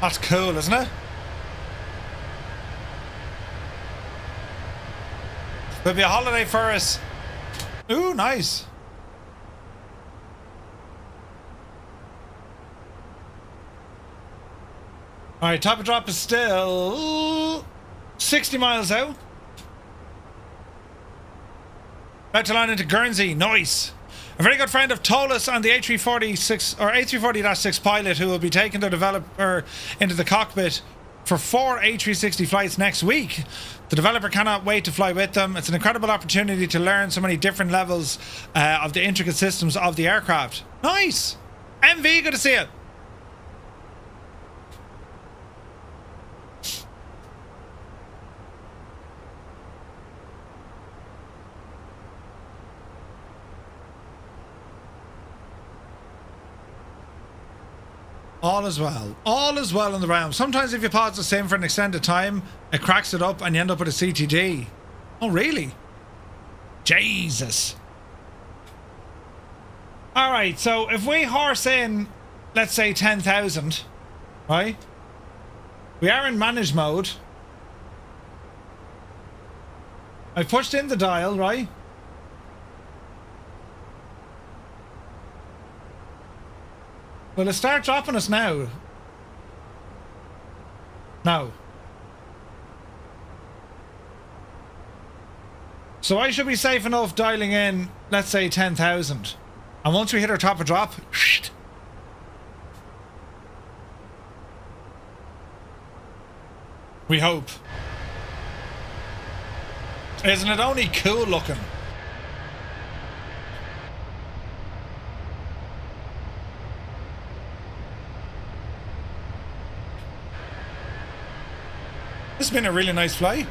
That's cool, isn't it? There'll be a holiday for us. Ooh, nice. Alright, top of drop is still 60 miles out. About to land into Guernsey. Nice. A very good friend of Tolis and the A340 or A340-6 pilot who will be taking the developer into the cockpit for 4 A360 flights next week. The developer cannot wait to fly with them. It's an incredible opportunity to learn so many different levels of the intricate systems of the aircraft. Nice! MV, good to see you. All is well. All is well in the realm. Sometimes if you pause the sim for an extended time, it cracks it up and you end up with a CTD. Oh, really? Jesus. Alright, so if we horse in, let's say 10,000, right? We are in manage mode. I pushed in the dial, right? Will it start dropping us now? No. So I should be safe enough dialing in, let's say 10,000. And once we hit our top of drop, we hope. Isn't it only cool looking? This has been a really nice flight.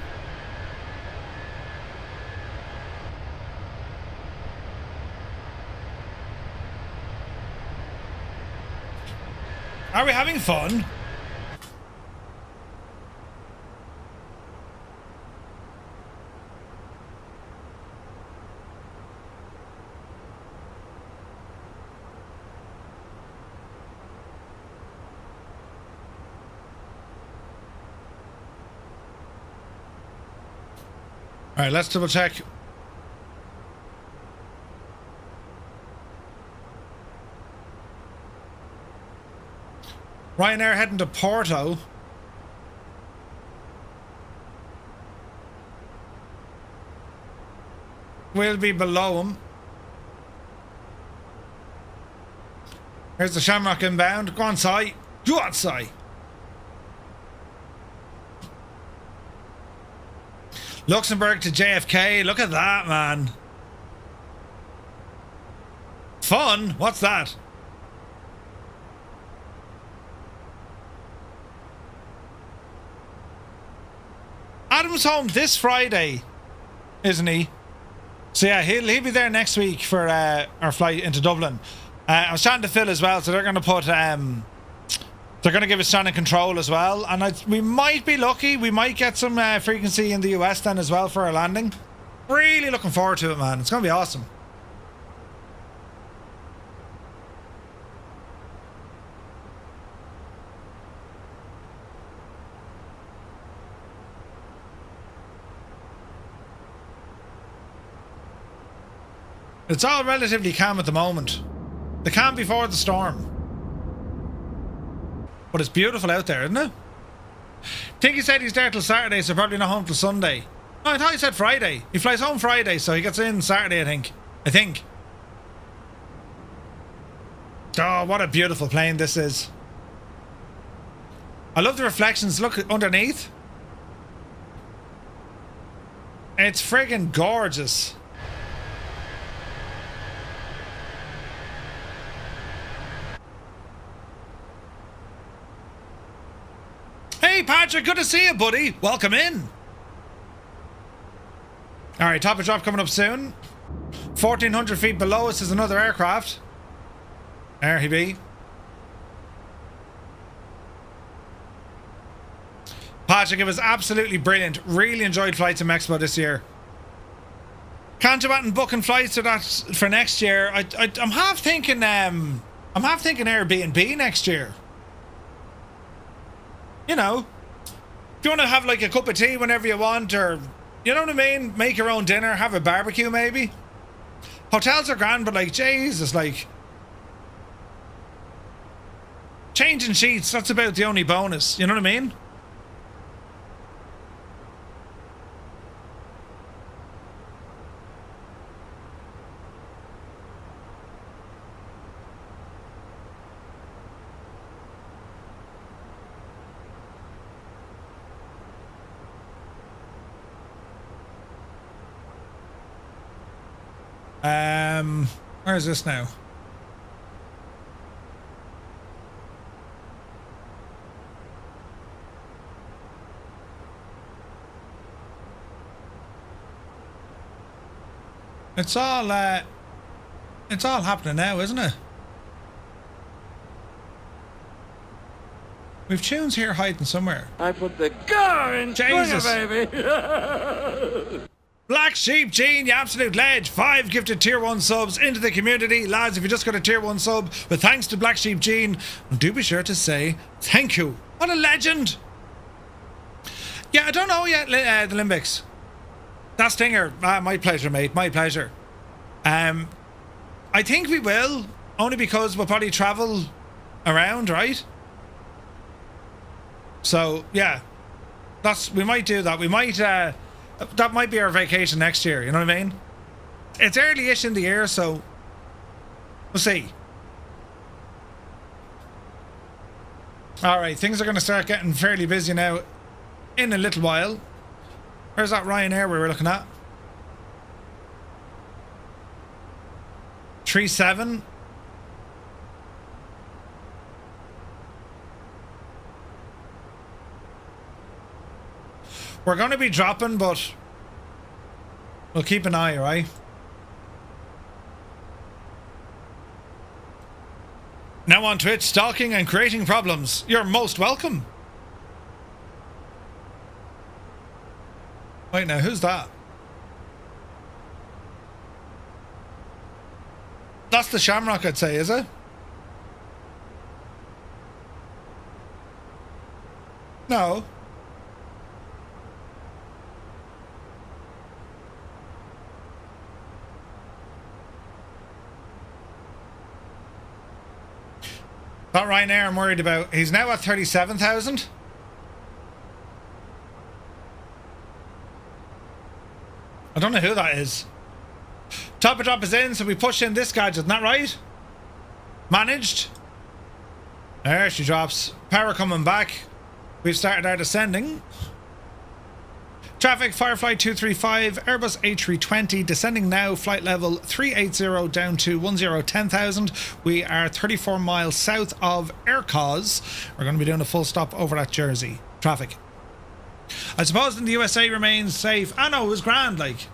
Are we having fun? All right, let's double check. Ryanair heading to Porto. We'll be below him. Here's the Shamrock inbound. Go on, Si. Go on, Si. Luxembourg to JFK. Look at that, man. Fun? What's that? Adam's home this Friday, isn't he? So yeah, he'll be there next week for our flight into Dublin. I was chatting to Phil as well, so they're going to put they're going to give us standing control as well, and we might be lucky. We might get some frequency in the US then as well for our landing. Really looking forward to it, man. It's going to be awesome. It's all relatively calm at the moment. The calm before the storm. But it's beautiful out there, isn't it? I think he said he's there till Saturday, so probably not home till Sunday. No, I thought he said Friday. He flies home Friday, so he gets in Saturday, I think. Oh, what a beautiful plane this is. I love the reflections. Look underneath. It's friggin' gorgeous. Hey Patrick, good to see you, buddy. Welcome in. Alright, top of drop coming up soon. 1,400 feet below us is another aircraft. There he be. Patrick, it was absolutely brilliant. Really enjoyed flights in Mexico this year. Can't do that and booking flights for next year. I'm half thinking Airbnb next year. You know, if you want to have like a cup of tea whenever you want, or you know what I mean, make your own dinner, have a barbecue maybe. Hotels are grand, but like Jesus, like changing sheets, that's about the only bonus. You know what I mean? Where is this now? It's all happening now, isn't it? We've tunes here hiding somewhere. I put the car in Jesus, baby. Black Sheep Gene, you absolute ledge. 5 gifted tier 1 subs into the community. Lads, if you just got a tier 1 sub, but thanks to Black Sheep Gene, do be sure to say thank you. What a legend. Yeah, I don't know yet, the Limbics. That stinger, my pleasure, mate, my pleasure. I think we will, only because we'll probably travel around, right? So, yeah, we might do that. We might, that might be our vacation next year, you know what I mean? It's early-ish in the year, so we'll see. Alright, things are going to start getting fairly busy now in a little while. Where's that Ryanair we were looking at? 37. We're going to be dropping, but we'll keep an eye, right? Now on Twitch, stalking and creating problems. You're most welcome. Wait now, who's that? That's the Shamrock, I'd say, is it? No. That Ryanair I'm worried about. He's now at 37,000. I don't know who that is. Top of drop is in, so we push in this gadget, isn't that right? Managed. There she drops. Power coming back. We've started our descending. Traffic, Firefly 235, Airbus A320, descending now, flight level 380 down to 10,000. We are 34 miles south of Aircos. We're going to be doing a full stop over at Jersey. Traffic. I suppose in the USA remains safe. I know, it was grand, like.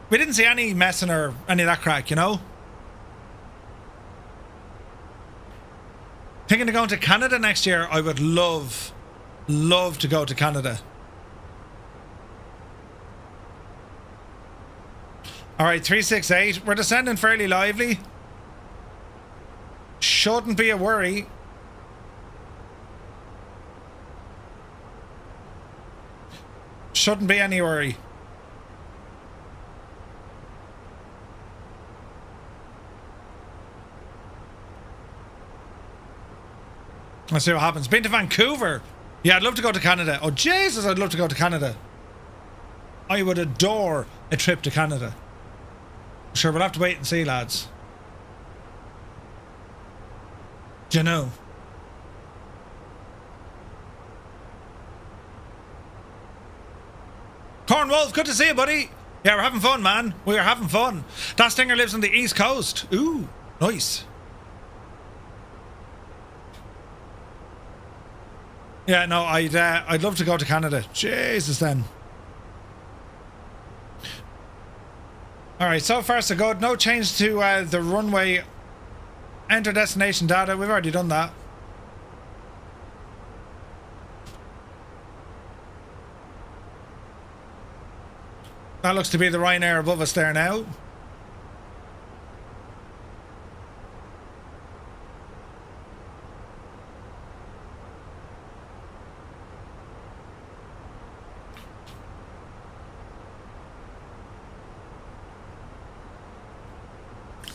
We didn't see any messing or any of that crack, you know? Thinking of going to Canada next year. I would love to go to Canada. Alright, 368. We're descending fairly lively. Shouldn't be a worry. Shouldn't be any worry. Let's see what happens. Been to Vancouver. Yeah, I'd love to go to Canada. Oh, Jesus, I'd love to go to Canada. I would adore a trip to Canada. Sure, we'll have to wait and see, lads. Do you know? Cornwolf, good to see you, buddy. Yeah, we're having fun, man. We are having fun. That Stinger lives on the East Coast. Ooh, nice. Yeah, no, I'd love to go to Canada. Jesus, then. All right, so far so good. No change to the runway. Enter destination data. We've already done that. That looks to be the Ryanair above us there now.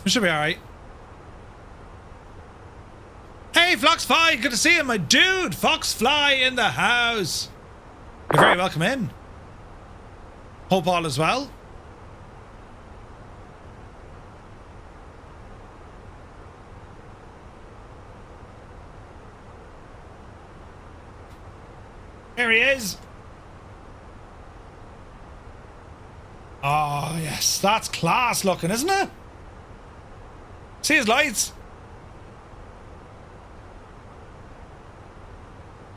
It should be alright. Hey, Foxfly, good to see you, my dude. Foxfly in the house. You're very welcome in. Hope all is well. There he is. Oh, yes. That's class looking, isn't it? See his lights.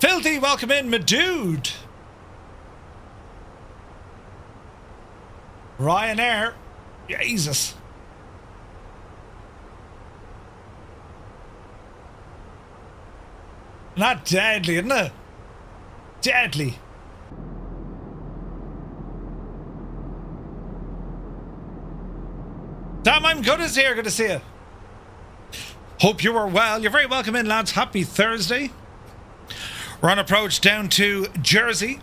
Filthy, welcome in, my dude. Ryanair. Jesus. Not deadly, isn't it? Deadly. Damn, I'm good as here. Good to see you. Hope you are well. You're very welcome in, lads. Happy Thursday. We're on approach down to Jersey.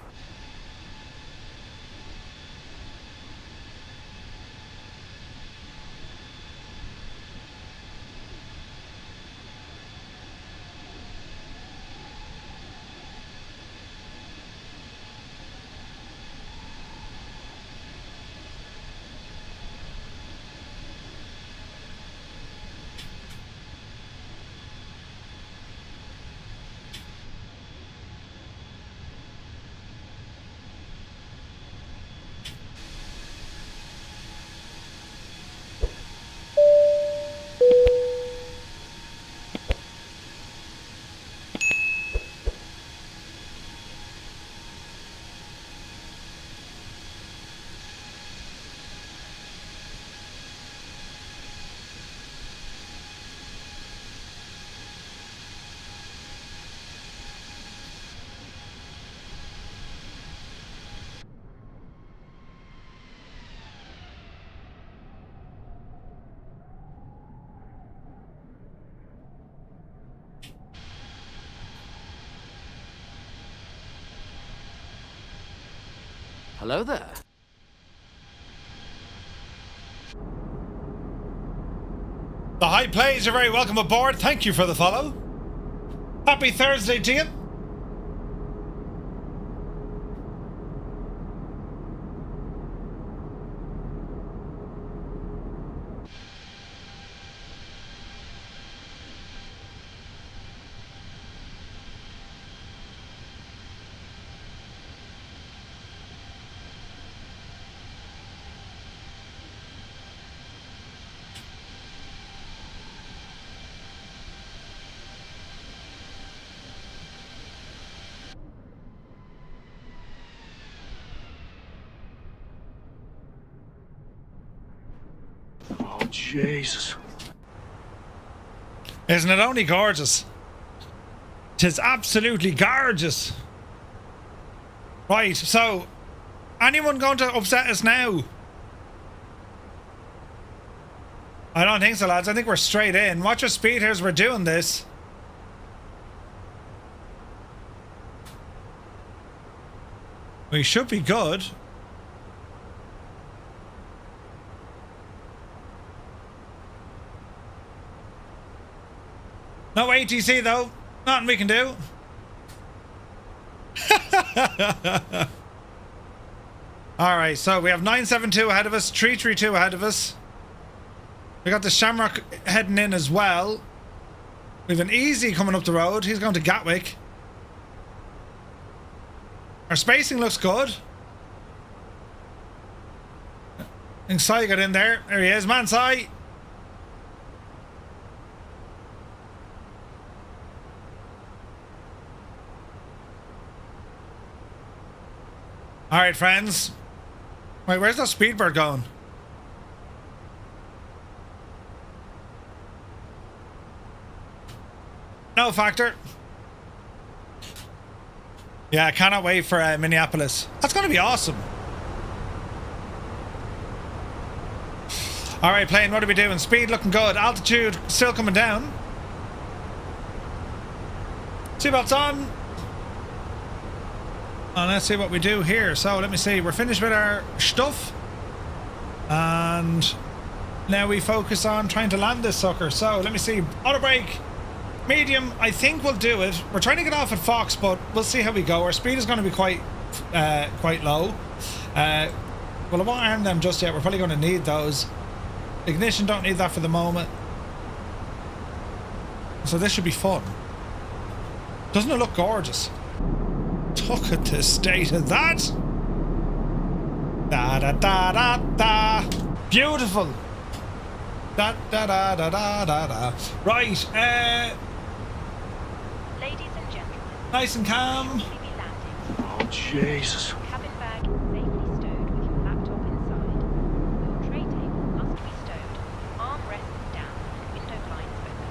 Hello there. The High Plays, you're very welcome aboard. Thank you for the follow. Happy Thursday to you. Jesus. Isn't it only gorgeous? 'Tis absolutely gorgeous. Right, so anyone going to upset us now? I don't think so, lads. I think we're straight in. Watch your speed here as we're doing this. We should be good. No ATC though. Nothing we can do. Alright, so we have 972 ahead of us, 332 ahead of us. We got the Shamrock heading in as well. We have an Easy coming up the road. He's going to Gatwick. Our spacing looks good. I think Sai got in there. There he is, man Sai. Alright, friends. Wait, where's that Speedbird going? No factor. Yeah, I cannot wait for Minneapolis. That's going to be awesome. Alright, plane, what are we doing? Speed looking good. Altitude still coming down. Seatbelts on. And let's see what we do here. So let me see. We're finished with our stuff. And now we focus on trying to land this sucker. So let me see. Auto brake. Medium. I think we'll do it. We're trying to get off at Fox, but we'll see how we go. Our speed is going to be quite low. Well, I won't arm them just yet. We're probably going to need those. Ignition, don't need that for the moment. So this should be fun. Doesn't it look gorgeous? Look at the state of that. Da da da da da. Beautiful. Da da da da da da da. Right. Ladies and gentlemen. Nice and calm. Oh Jesus. Cabin bag safely stowed with your laptop inside. Your tray table must be stowed, arm rests down and window blinds open.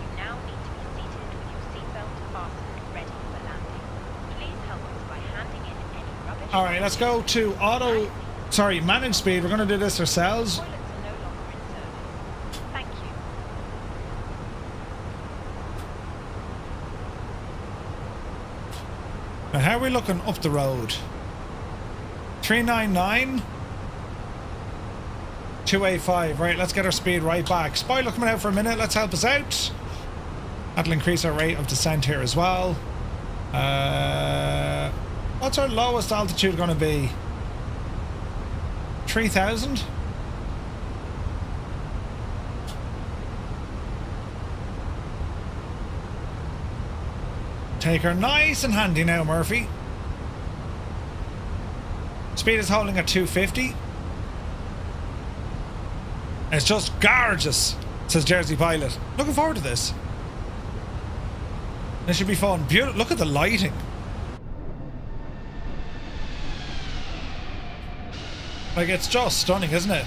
You now need to be seated with your seatbelt fastened, ready for landing. Please help us by handing in any rubbish. All right, let's go to auto. Sorry, manage speed. We're going to do this ourselves. Toilets are no longer in service. Thank you. And how are we looking up the road? 399. 285. Right, let's get our speed right back. Spoiler coming out for a minute. Let's help us out. That'll increase our rate of descent here as well. What's our lowest altitude going to be? 3,000? Take her nice and handy now, Murphy. Speed is holding at 250. It's just gorgeous, says Jersey Pilot. Looking forward to this. This should be fun. Beautiful. Look at the lighting. Like, it's just stunning, isn't it?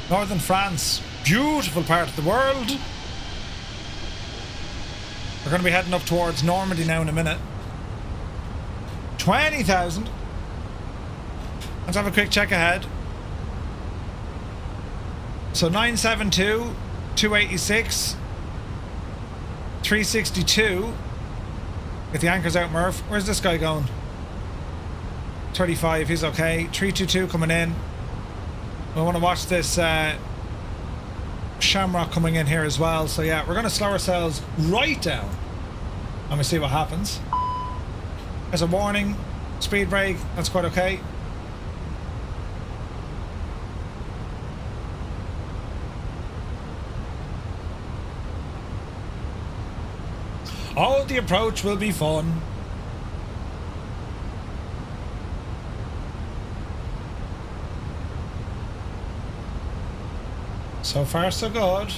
Northern France. Beautiful part of the world. We're going to be heading up towards Normandy now in a minute. 20,000. Let's have a quick check ahead. So 972, 286, 362. Get the anchors out, Murph. Where's this guy going? 35, he's okay. 322 coming in. We want to watch this Shamrock coming in here as well. So yeah, we're going to slow ourselves right down. Let me see what happens. There's a warning. Speed brake. That's quite okay. Oh, the approach will be fun. So far, so good.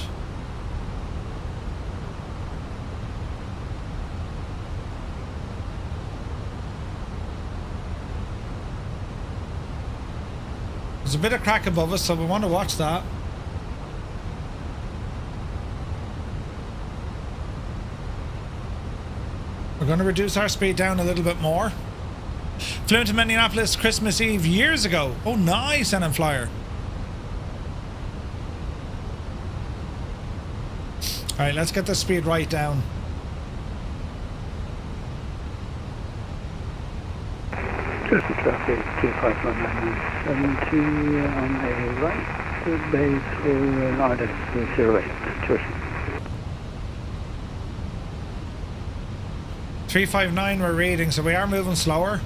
There's a bit of crack above us, so we want to watch that. We're going to reduce our speed down a little bit more. Flew into Minneapolis Christmas Eve years ago. Oh, nice, NM Flyer. Alright, let's get the speed right down. Jersey traffic 251972 on a right base for RDS 08, Jersey. 359 we're reading, so we are moving slower.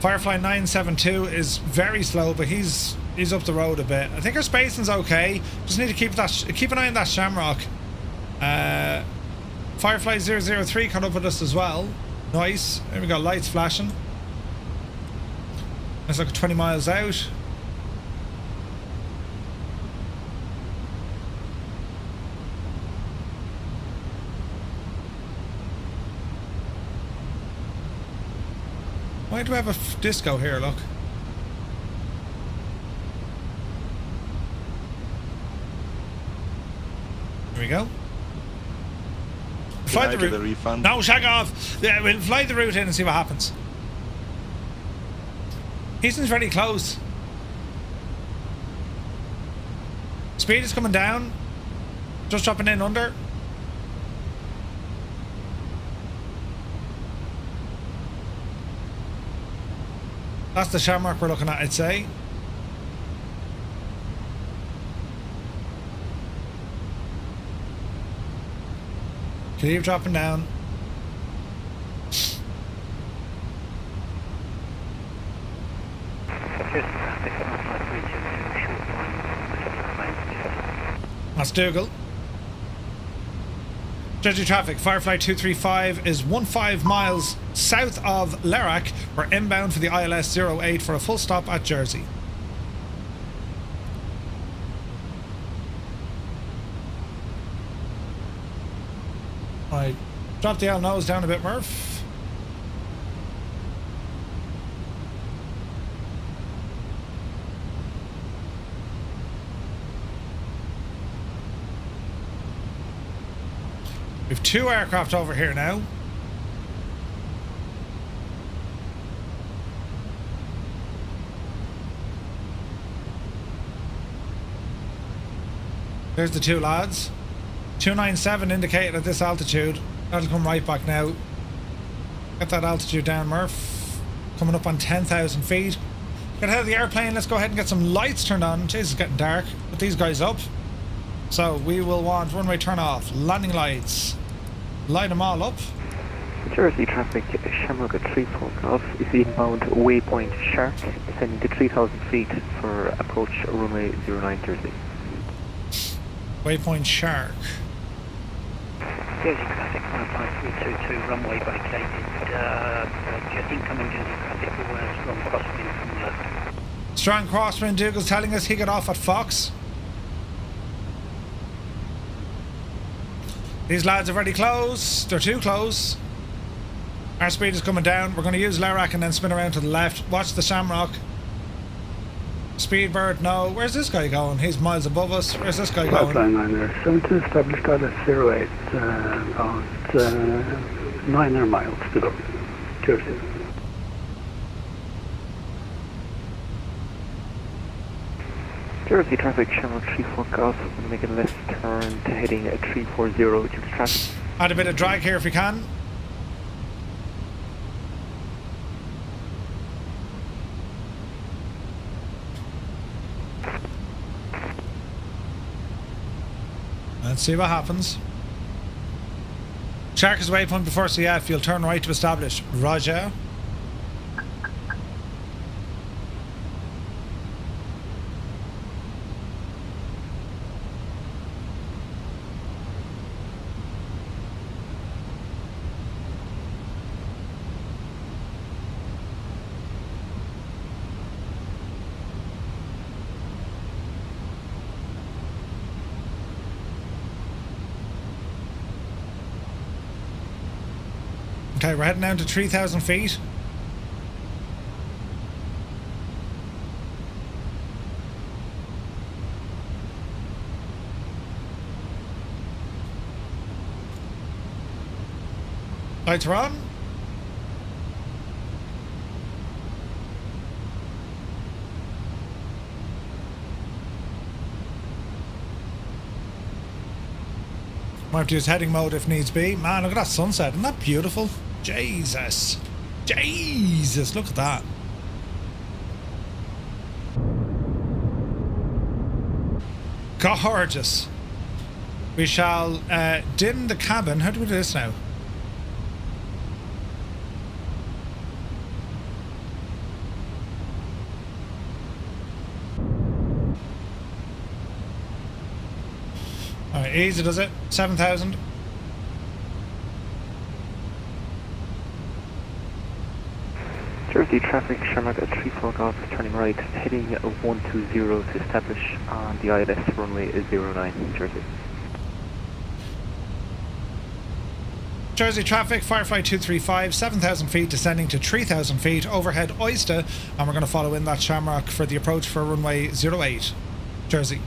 FireFly 972 is very slow, but he's up the road a bit. I think our spacing's okay. Just need to keep an eye on that Shamrock. FireFly 003 caught up with us as well. Nice. There we go, lights flashing. It's like 20 miles out. Why do we have a disco here, look? Here we go. Fly the route. Refund. No, shag off. Yeah, we'll fly the route in and see what happens. Houston's very close. Speed is coming down. Just dropping in under. That's the Shamrock we're looking at, I'd say. Keep dropping down. That's Dougal. Jersey traffic, FireFly 235 is 15 miles south of Lerach. We're inbound for the ILS 08 for a full stop at Jersey. Right, drop the L nose down a bit, Murph. We have 2 aircraft over here now. There's the 2 lads. 297 indicated at this altitude. That'll come right back now. Get that altitude down, Murph. Coming up on 10,000 feet. Get ahead of the airplane. Let's go ahead and get some lights turned on. Jeez, it's getting dark. Put these guys up. So we will want runway turn off, landing lights, light them all up. Jersey traffic, Shamrock at 34 Golf is inbound waypoint Shark, descending to 3,000 feet for approach runway 09 Jersey. Waypoint Shark. Jersey traffic 15322, runway vacated, just incoming Jersey traffic, strong crosswind from left. Strong crosswind, Dougal's telling us he got off at Fox. These lads are very close. They're too close. Our speed is coming down. We're going to use Lerach and then spin around to the left. Watch the Shamrock. Speedbird, no. Where's this guy going? He's miles above us. Where's this guy going? Flight 72 established ILS 08, about 900 miles to go. Jersey. Jersey traffic, Shamrock 34 Golf, we're going to make a left turn to heading at 340 due to traffic. Add a bit of drag here if we can. Let's see what happens. Shark is waypoint before CF. You'll turn right to establish. Roger. Okay, we're heading down to 3,000 feet. Lights are on. Might have to use heading mode if needs be. Man, look at that sunset. Isn't that beautiful? Jesus. Jesus, look at that. Gorgeous. We shall dim the cabin. How do we do this now? Alright, easy does it. 7,000. Jersey traffic, Shamrock at 34 Golf, turning right, heading 120 to establish on the ILS runway 09, Jersey. Jersey traffic, FireFly 235, 7,000 feet, descending to 3,000 feet, overhead Oyster, and we're going to follow in that Shamrock for the approach for runway 08, Jersey.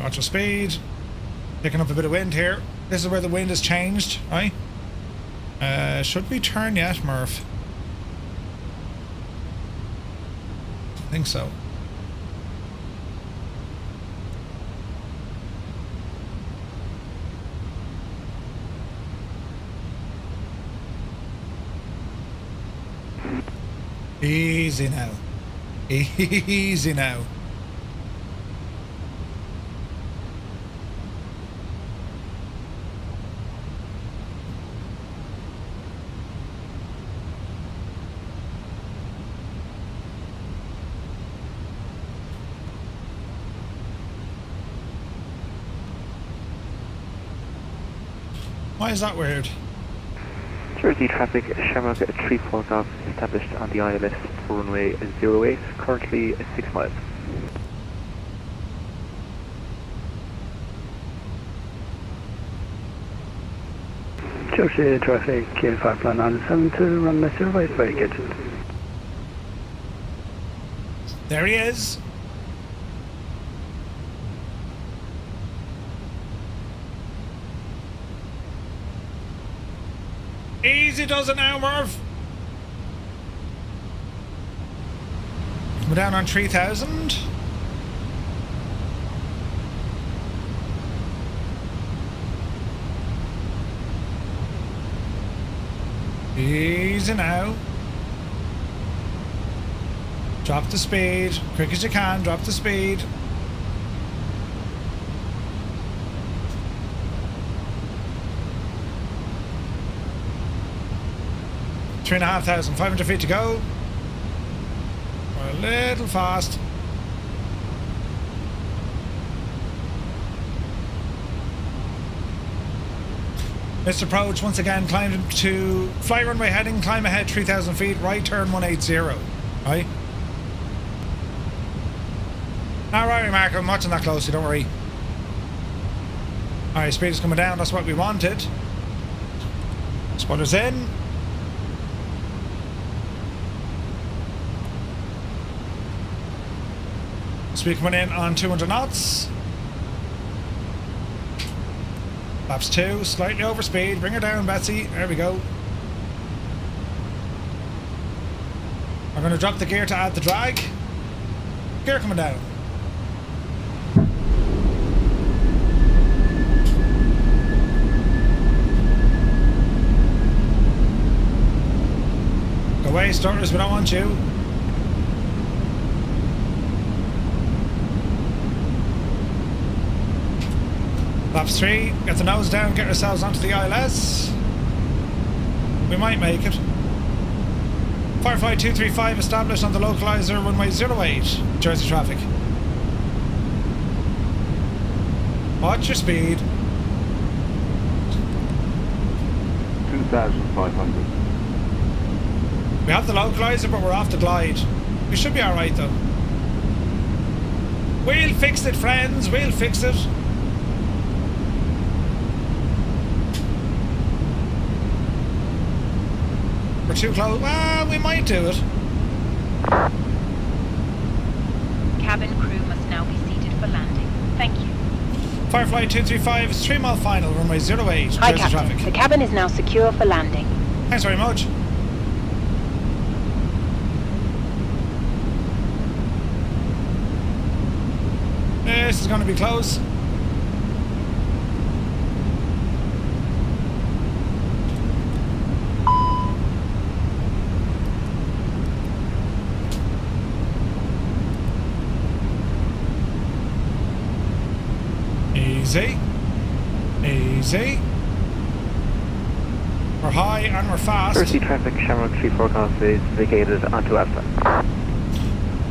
Watch your speed. Picking up a bit of wind here. This is where the wind has changed, right? Should we turn yet, Murph? I think so. Easy now. Easy now. Why is that weird? Jersey traffic, Shamrock at 34 Golf, established on the ILS for runway 08, currently 6 miles. Jersey traffic, FireFly 972, runway 08, vacant. There he is. Easy does it now, Merv. We're down on 3,000. Easy now. Drop the speed. Quick as you can, drop the speed. Three and a half thousand, 500 feet to go. We're a little fast. Missed approach once again, climbed to fly runway heading, climb ahead 3,000 feet, right turn 180. Right? Alright, Mark, I'm watching that closely, don't worry. Alright, speed is coming down, that's what we wanted. Spoilers in. Speed coming in on 200 knots. Laps 2, slightly over speed. Bring her down, Betsy. There we go. I'm going to drop the gear to add the drag. Gear coming down. Go away, starters, we don't want you. Laps 3, get the nose down, get ourselves onto the ILS. We might make it. FireFly 235 established on the localizer, runway 08, Jersey traffic. Watch your speed. 2,500. We have the localizer, but we're off the glide. We should be alright though. We'll fix it, friends, we'll fix it. We're too close. Well, we might do it. Firefly 235, 3 mile final, runway 08, Hi, Jersey Captain. traffic. The cabin is now secure for landing. Thanks very much. This is going to be close. Easy. Easy. We're high and we're fast. Jersey traffic, Shamrock 3 forecast is vacated onto Alpha.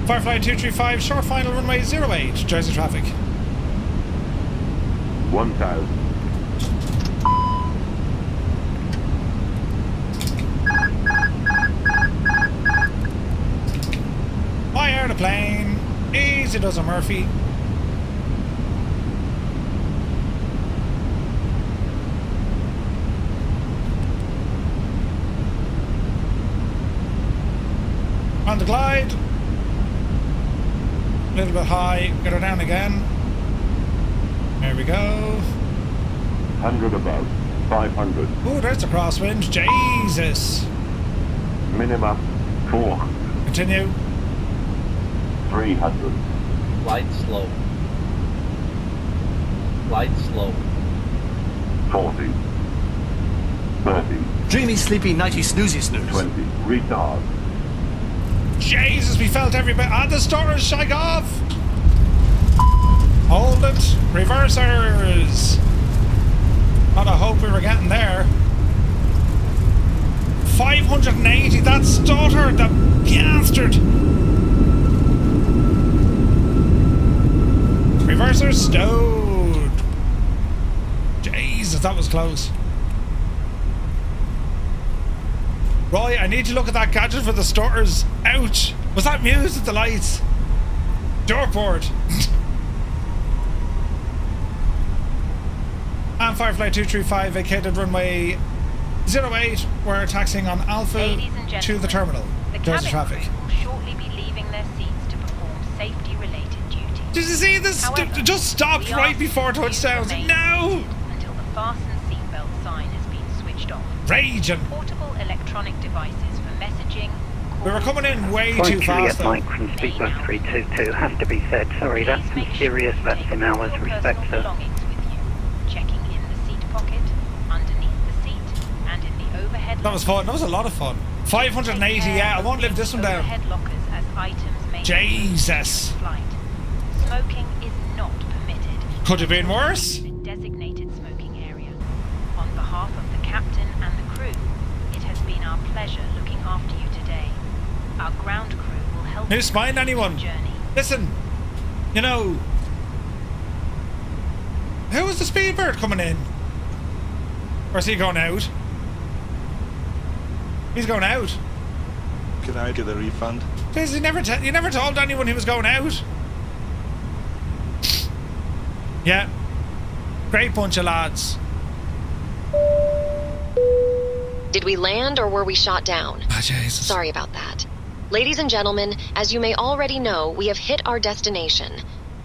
Firefly 235, short final, runway 08, Jersey traffic. 1000. My airplane. Easy does a Murphy. On the glide. A little bit high. Get her down again. There we go. 100 above. 500. Oh, there's the crosswind. Jesus. Minima 4. Continue. 300. Glide slow. Glide slow. 40. 30. Dreamy, sleepy, nighty, snoozy, snooze. 20. Retard. Jesus, we felt every bit. Ah, the starters shake off. Hold it. Reversers. Not a hope we were getting there. 580. That stutter, the bastard. Reversers stowed. Jesus, that was close. Roy, I need to look at that gadget for the starters. Ouch. Was that Muse at the lights? Doorport. And Firefly 235 vacated runway 08. We're taxiing on Alpha to the terminal. The There's the cabin traffic. crew will shortly be leaving their seats to perform safety-related duties. Did you see this? However, Just stopped we right ask before that you touchdowns. remain No! until the fasten seatbelt sign has been switched off. Raging. Portable electronic devices for messaging. We were coming in way Flight too fast Juliet though. Mike from Speedbus 322 has to be said. Sorry, that's some serious VATSIM hours. Respect, sir. Belongings with you. Checking in the seat pocket, underneath the seat, and in the overhead. That was fun. That was a lot of fun. 580, yeah. I won't live this one down. Overhead lockers as items may Jesus. flight. Smoking is not permitted. Could have been worse. In a designated smoking area. On behalf of the captain and the crew, it has been our pleasure looking after you today. Our ground crew will help Who's spying anyone? journey. Listen, you know, who was the Speedbird coming in? Or is he going out? He's going out. Can I get a refund? Jeez, you never told anyone he was going out. Yeah. Great bunch of lads. Did we land or were we shot down? Ah, Jesus. Sorry about that. Ladies and gentlemen, as you may already know, we have hit our destination.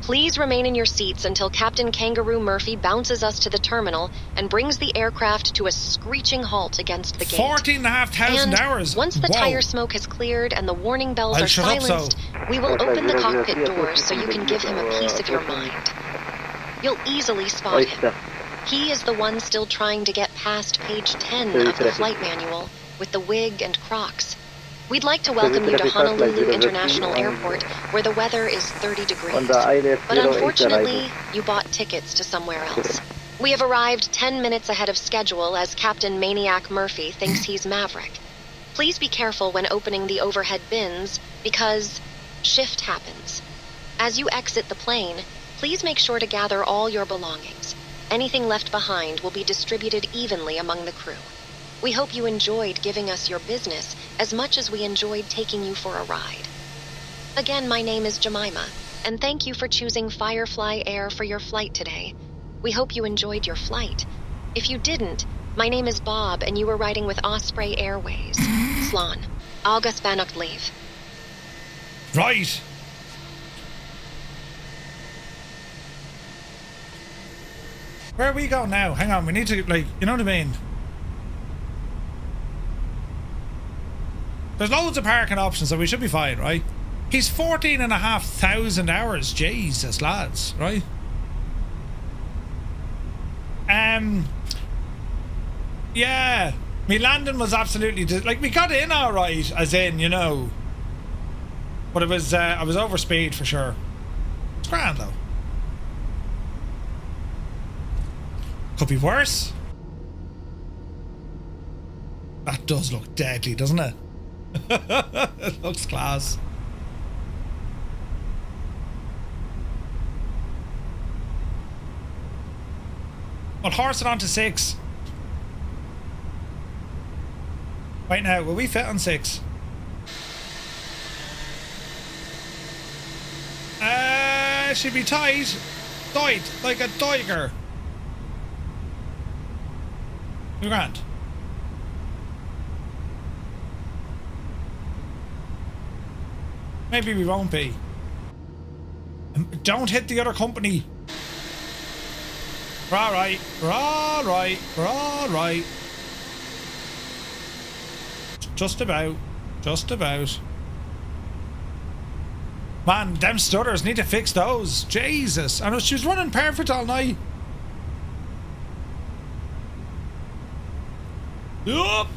Please remain in your seats until Captain Kangaroo Murphy bounces us to the terminal and brings the aircraft to a screeching halt against the gate. 14,500 hours. Once the Whoa. tire smoke has cleared and the warning bells I'll are shut up, silenced, we will open the cockpit doors so you can give him a piece of your mind. You'll easily spot him. He is the one still trying to get past page 10 of the flight manual with the wig and Crocs. We'd like to welcome you to Honolulu International Airport, where the weather is 30 degrees. But unfortunately, you bought tickets to somewhere else. We have arrived 10 minutes ahead of schedule as Captain Maniac Murphy thinks he's Maverick. Please be careful when opening the overhead bins, because shift happens. As you exit the plane, please make sure to gather all your belongings. Anything left behind will be distributed evenly among the crew. We hope you enjoyed giving us your business as much as we enjoyed taking you for a ride. Again, my name is Jemima, and thank you for choosing FireFly Air for your flight today. We hope you enjoyed your flight. If you didn't, my name is Bob, and you were riding with Osprey Airways. Slán. Agus Bannocht leave. Right. Where are we going now? Hang on, we need to, like, you know what I mean? There's loads of parking options, so we should be fine, right? He's 14,500 hours. Jesus, lads, right? Yeah. Me landing was absolutely... like, we got in alright, as in, you know. But it was, I was over speed for sure. It's grand, though. Could be worse. That does look deadly, doesn't it? It looks class. We'll horse it on to 6. Right now, will we fit on 6? Should be tight. Tight, like a tiger. You're grand. Maybe we won't be. Don't hit the other company. We're alright. We're alright. We're alright. Just about. Just about. Man, them stutters, need to fix those. Jesus. I know she was running perfect all night. Yup.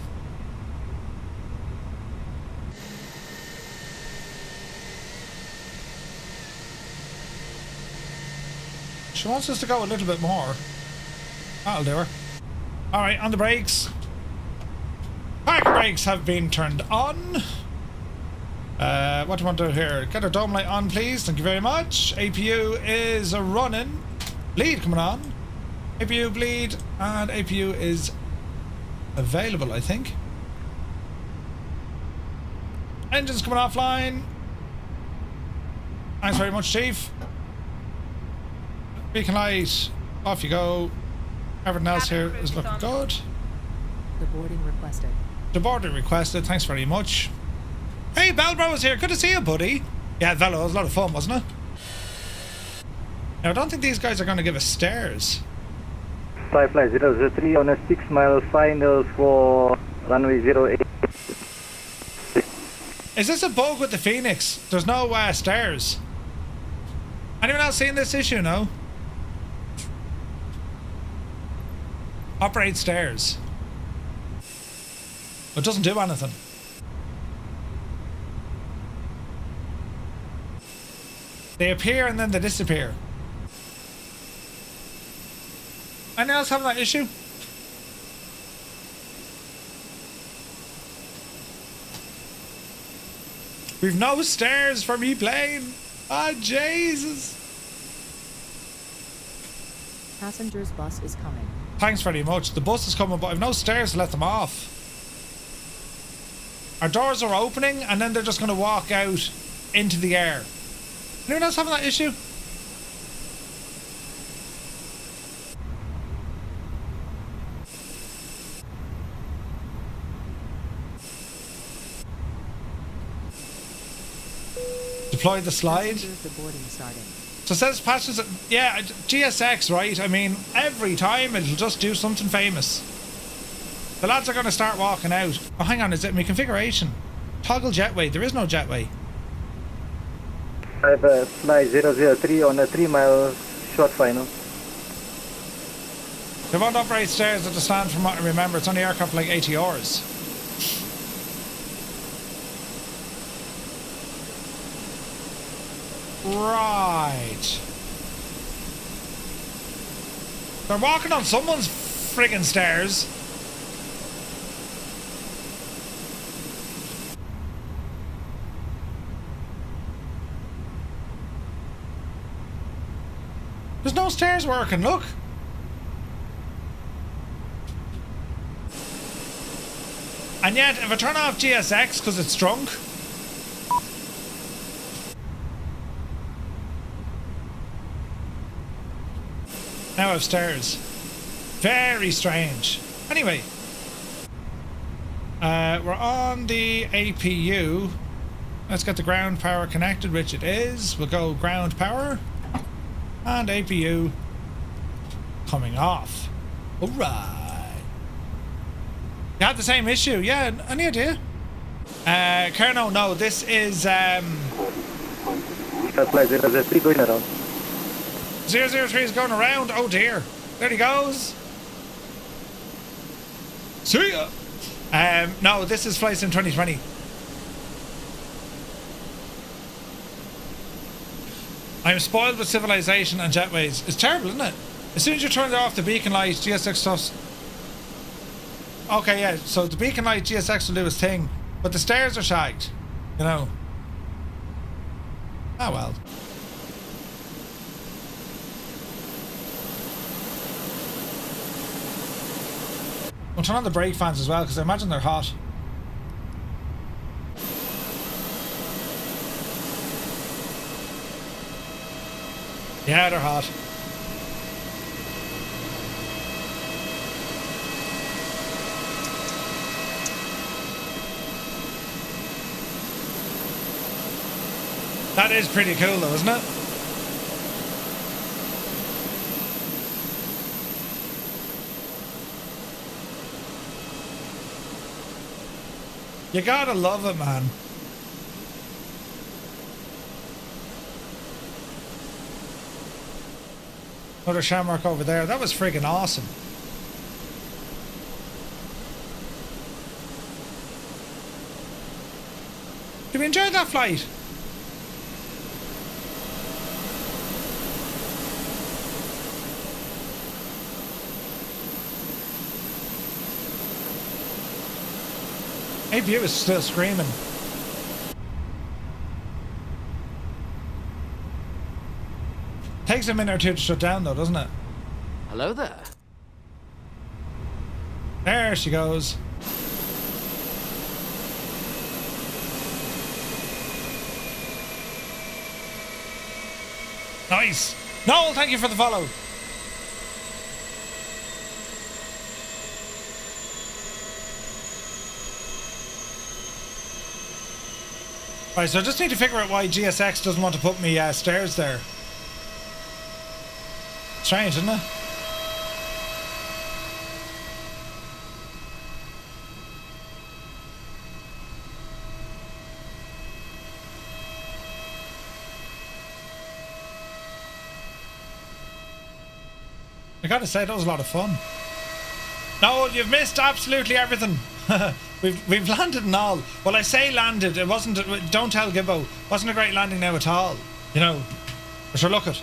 She wants us to go a little bit more. That'll do her. Alright, on the brakes. Parking brakes have been turned on. What do you want to do here? Get our dome light on, please. Thank you very much. APU is running. Bleed coming on. APU bleed. And APU is available, I think. Engines coming offline. Thanks very much, Chief. Beacon light. Off you go. Everything else here is looking good. Deboarding requested. Deboarding requested. Thanks very much. Hey, Belbro is here. Good to see you, buddy. Yeah, Velo, it was a lot of fun, wasn't it? Now, I don't think these guys are going to give us stairs. FireFly 003 on a 6 mile final for runway 08. Is this a bug with the Fenix? There's no stairs. Anyone else seeing this issue? No? Operate stairs. It doesn't do anything. They appear and then they disappear. Anyone else having that issue? We've no stairs for me plane. Ah, Jesus. Passengers bus is coming. Thanks very much. The bus is coming, but I've no stairs to let them off. Our doors are opening and then they're just going to walk out into the air. Anyone else having that issue? Deploy the slide. So it says passengers. Yeah, GSX, right? I mean, every time it'll just do something famous. The lads are going to start walking out. Oh, hang on, is it my configuration? Toggle jetway. There is no jetway. FireFly 003 on a 3 mile short final. They won't operate stairs at the stand from what I remember. It's only aircraft like ATRs. Right. They're walking on someone's friggin' stairs. There's no stairs working, look. And yet, if I turn off GSX because it's drunk, now I have stairs. Very strange. Anyway, we're on the APU. Let's get the ground power connected, which it is. We'll go ground power and APU. coming off. Alright. You had the same issue, yeah, any idea? Kerno, no, this is 003 going around. 003 is going around, oh dear. There he goes. See ya. No, this is Flight Sim 2020. I'm spoiled with civilization and jetways. It's terrible, isn't it? As soon as you turn off the beacon light, GSX stuff's... Okay, yeah, so the beacon light, GSX will do its thing, but the stairs are shagged, you know. Ah, well. We'll turn on the brake fans as well, because I imagine they're hot. Yeah, they're hot. That is pretty cool though, isn't it? You gotta love it, man. Another shamrock over there. That was friggin' awesome. Did we enjoy that flight? APU is still screaming. Takes a minute or two to shut down though, doesn't it? Hello there. There she goes. Nice. Noel, thank you for the follow. Right, so I just need to figure out why GSX doesn't want to put me stairs there. Strange, isn't it? I gotta say, that was a lot of fun. No, you've missed absolutely everything. We've landed and all. Well, I say landed. It wasn't. Don't tell Gibbo. Wasn't a great landing now at all. You know. But sure, look it.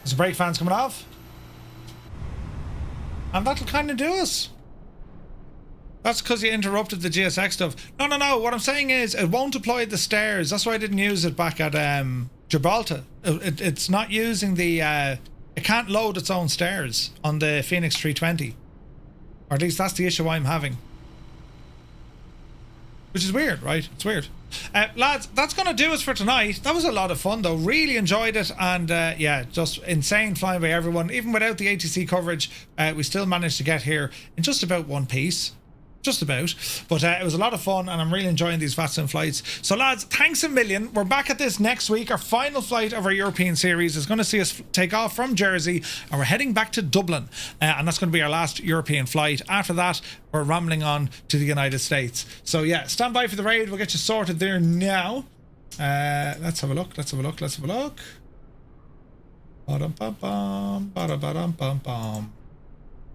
Is the brake fans coming off? And that'll kind of do us. That's because you interrupted the GSX stuff. No. What I'm saying is it won't deploy the stairs. That's why I didn't use it back at Gibraltar. It's not using the... it can't load its own stairs on the Fenix 320. Or at least that's the issue I'm having. Which is weird, right? It's weird. Lads, that's going to do us for tonight. That was a lot of fun though. Really enjoyed it. And yeah, just insane flying by everyone. Even without the ATC coverage, we still managed to get here in just about one piece. Just about, but it was a lot of fun and I'm really enjoying these VATSIM flights. So lads, thanks a million. We're back at this next week. Our final flight of our European series is going to see us take off from Jersey and we're heading back to Dublin, and that's going to be our last European flight. After that, we're rambling on to the United States. So yeah, stand by for the raid. We'll get you sorted there now. Let's have a look. Ba-dum-bum-bum, ba-da-ba-dum-bum-bum.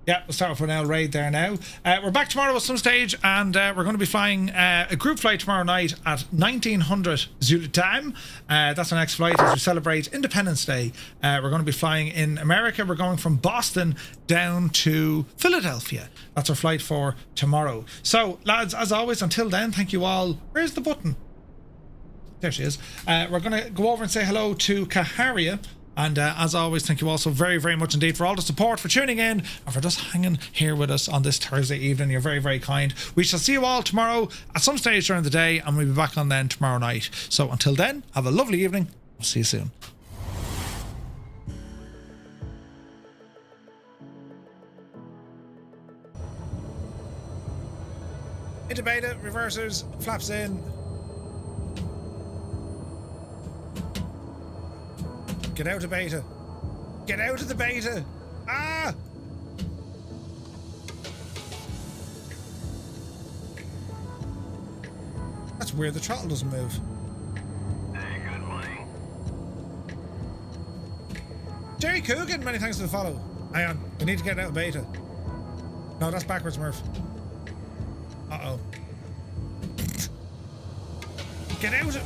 Yeah, we'll start off with an L raid there now. We're back tomorrow at some stage, and we're going to be flying a group flight tomorrow night at 1900 Zulu time. That's our next flight as we celebrate Independence Day. We're going to be flying in America. We're going from Boston down to Philadelphia. That's our flight for tomorrow. So, lads, as always, until then, thank you all. Where's the button? There she is. We're going to go over and say hello to Kaharia. And as always, thank you all so very, very much indeed for all the support, for tuning in, and for just hanging here with us on this Thursday evening. You're very, very kind. We shall see you all tomorrow at some stage during the day, and we'll be back on then tomorrow night. So until then, have a lovely evening. We'll see you soon. into beta, reversers, flaps in. Get out of beta. Get out of the beta. Ah! That's weird, the throttle doesn't move. Hey, good money. Jerry Coogan, many thanks for the follow. Hang on, we need to get out of beta. No, that's backwards, Murph. Uh-oh. Get out of...